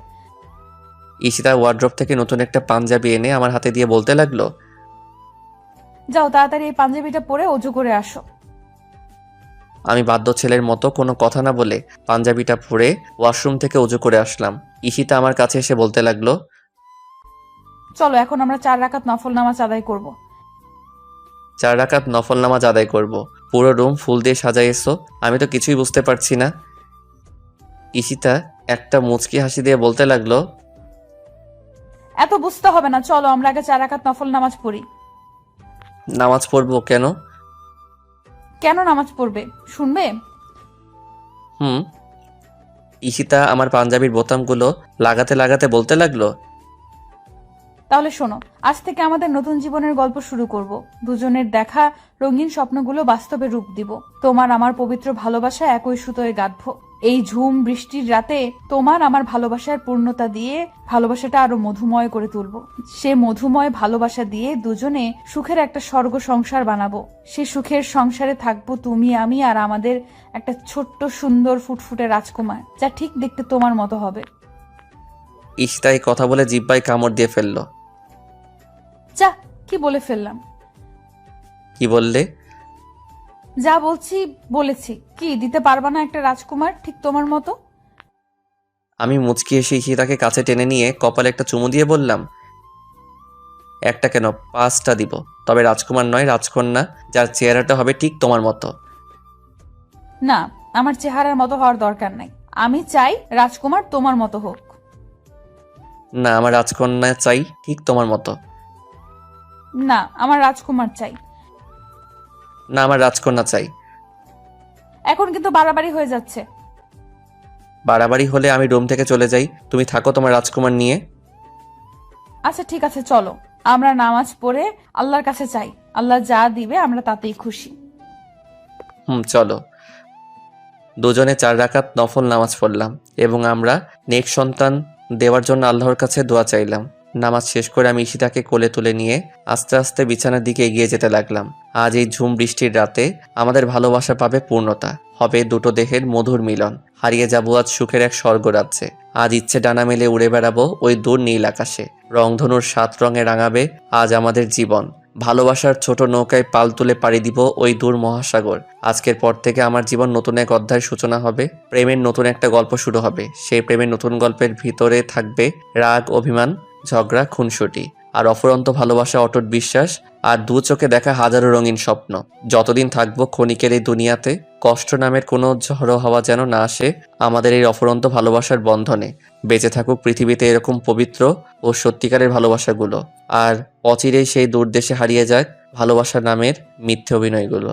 ঈশিতা ওয়ার্ড্রপ থেকে নতুন একটা পাঞ্জাবি এনে আমার হাতে দিয়ে বলতে লাগলো, যাও তাড়াতাড়ি এই পাঞ্জাবিটা পরে অজু করে আসো। আমি বাধ্য ছেলের মতো কোনো কথা না বলে পাঞ্জাবিটা পরে ওয়াশরুম থেকে অজু করে আসলাম। ঈশিতা আমার কাছে এসে বলতে লাগলো, চলো এখন আমরা 4 রাকাত নফল নামাজ আদায় করব। 4 রাকাত নফল নামাজ আদায় করব? পুরো রুম ফুল দিয়ে সাজাইয়েছো, আমি তো কিছুই বুঝতে পারছি না। ঈশিতা একটা মুচকি হাসি দিয়ে বলতে লাগলো, এত বুঝতে হবে না, চলো আমরা আগে 4 রাকাত নফল নামাজ পড়ি। নামাজ পড়বো কেন? কেন নামাজ পড়বে শুনবে? ঈশিতা আমার পাঞ্জাবির বোতামগুলো লাগাতে লাগাতে বলতে লাগলো, তাহলে শোনো, আজ থেকে আমাদের নতুন জীবনের গল্প শুরু করব। দুজনের দেখা রঙিন স্বপ্নগুলো বাস্তবে রূপ দিব। তোমার আমার পবিত্র ভালোবাসা একই সুতোয় গাঁথবো। এই ঝুম বৃষ্টির রাতে তোমার আমার ভালোবাসার পূর্ণতা দিয়ে ভালোবাসাটা আরো মধুময় করে তুলবো। সে মধুময় ভালোবাসা দিয়ে দুজনে সুখের একটা স্বর্গ সংসার বানাবো। সে সুখের সংসারে থাকবো তুমি আমি আর আমাদের একটা ছোট্ট সুন্দর ফুটফুটে রাজকুমার, যা ঠিক দেখতে তোমার মতো হবে। ঈশিতা এই কথা বলে জিহ্বায় কামড় দিয়ে ফেললো। যা, কি বলে ফেললাম? কি বললে? যা বলছি বলেছি। কি দিতে পারবা না একটা রাজকুমার ঠিক তোমার মতো? আমি মুচকি এসে ঈশিতাকে কাছে টেনে নিয়ে কপালে একটা চুমু দিয়ে বললাম, একটা কেন, 5টা দিব, তবে রাজকুমার নয়, রাজকন্যা, যার চেহারাটা হবে ঠিক তোমার মতো। না, আমার চেহারার মতো হওয়ার দরকার নাই। আমি চাই রাজকুমার তোমার মতো হোক। না, আমার রাজকন্যা চাই ঠিক তোমার মতো। না, আমার রাজকুমার চাই। না, আমার রাজকন্যা চাই। এখন কিন্তু বাড়াবাড়ি হয়ে যাচ্ছে। বাড়াবাড়ি হলে আমি রুম থেকে চলে যাই, তুমি থাকো তোমার রাজকুমার নিয়ে। আচ্ছা ঠিক আছে, চলো আমরা নামাজ পড়ে আল্লাহর কাছে চাই। আল্লাহ যা দিবে আমরা তাতেই খুশি। চলো। দুজনে 4 রাকাত নফল নামাজ পড়লাম এবং আমরা নেক্সট সন্তান দেওয়ার জন্য আল্লাহর কাছে দোয়া চাইলাম। নামাজ শেষ করে আমি ঈশিতাকে কোলে তুলে নিয়ে আস্তে আস্তে বিছানার দিকে এগিয়ে যেতে লাগলাম। আজ এই ঝুম বৃষ্টির রাতে আমাদের ভালোবাসা পাবে পূর্ণতা, হবে দুটো দেহের মধুর মিলন। হারিয়ে যাবো আজ সুখের এক স্বর্গরাজ্যে। আজ ইচ্ছে ডানা মেলে উড়ে বেড়াবো ওই দূর নীল আকাশে। রংধনুর 7 রঙে রাঙাবে আজ আমাদের জীবন। ভালোবাসার ছোট নৌকায় পাল তুলে পাড়ি দিব ওই দূর মহাসাগর। আজকের পর থেকে আমার জীবন নতুন এক অধ্যায়ের সূচনা হবে। প্রেমের নতুন একটা গল্প শুরু হবে। সেই প্রেমের নতুন গল্পের ভিতরে থাকবে রাগ, অভিমান, ঝগড়া, খুনসুটি, আর অফুরন্ত ভালোবাসা, অটুট বিশ্বাস, আর 2 চোখে দেখা হাজারো রঙিন স্বপ্ন। যতদিন থাকবো ক্ষণিকের এই দুনিয়াতে, কষ্ট নামের কোনো ঝড়ো হাওয়া যেন না আসে আমাদের এই অফুরন্ত ভালোবাসার বন্ধনে। বেঁচে থাকুক পৃথিবীতে এরকম পবিত্র ও সত্যিকারের ভালোবাসাগুলো, আর অচিরেই সেই দূর দেশে হারিয়ে যাক ভালোবাসা নামের মিথ্যে অভিনয়গুলো।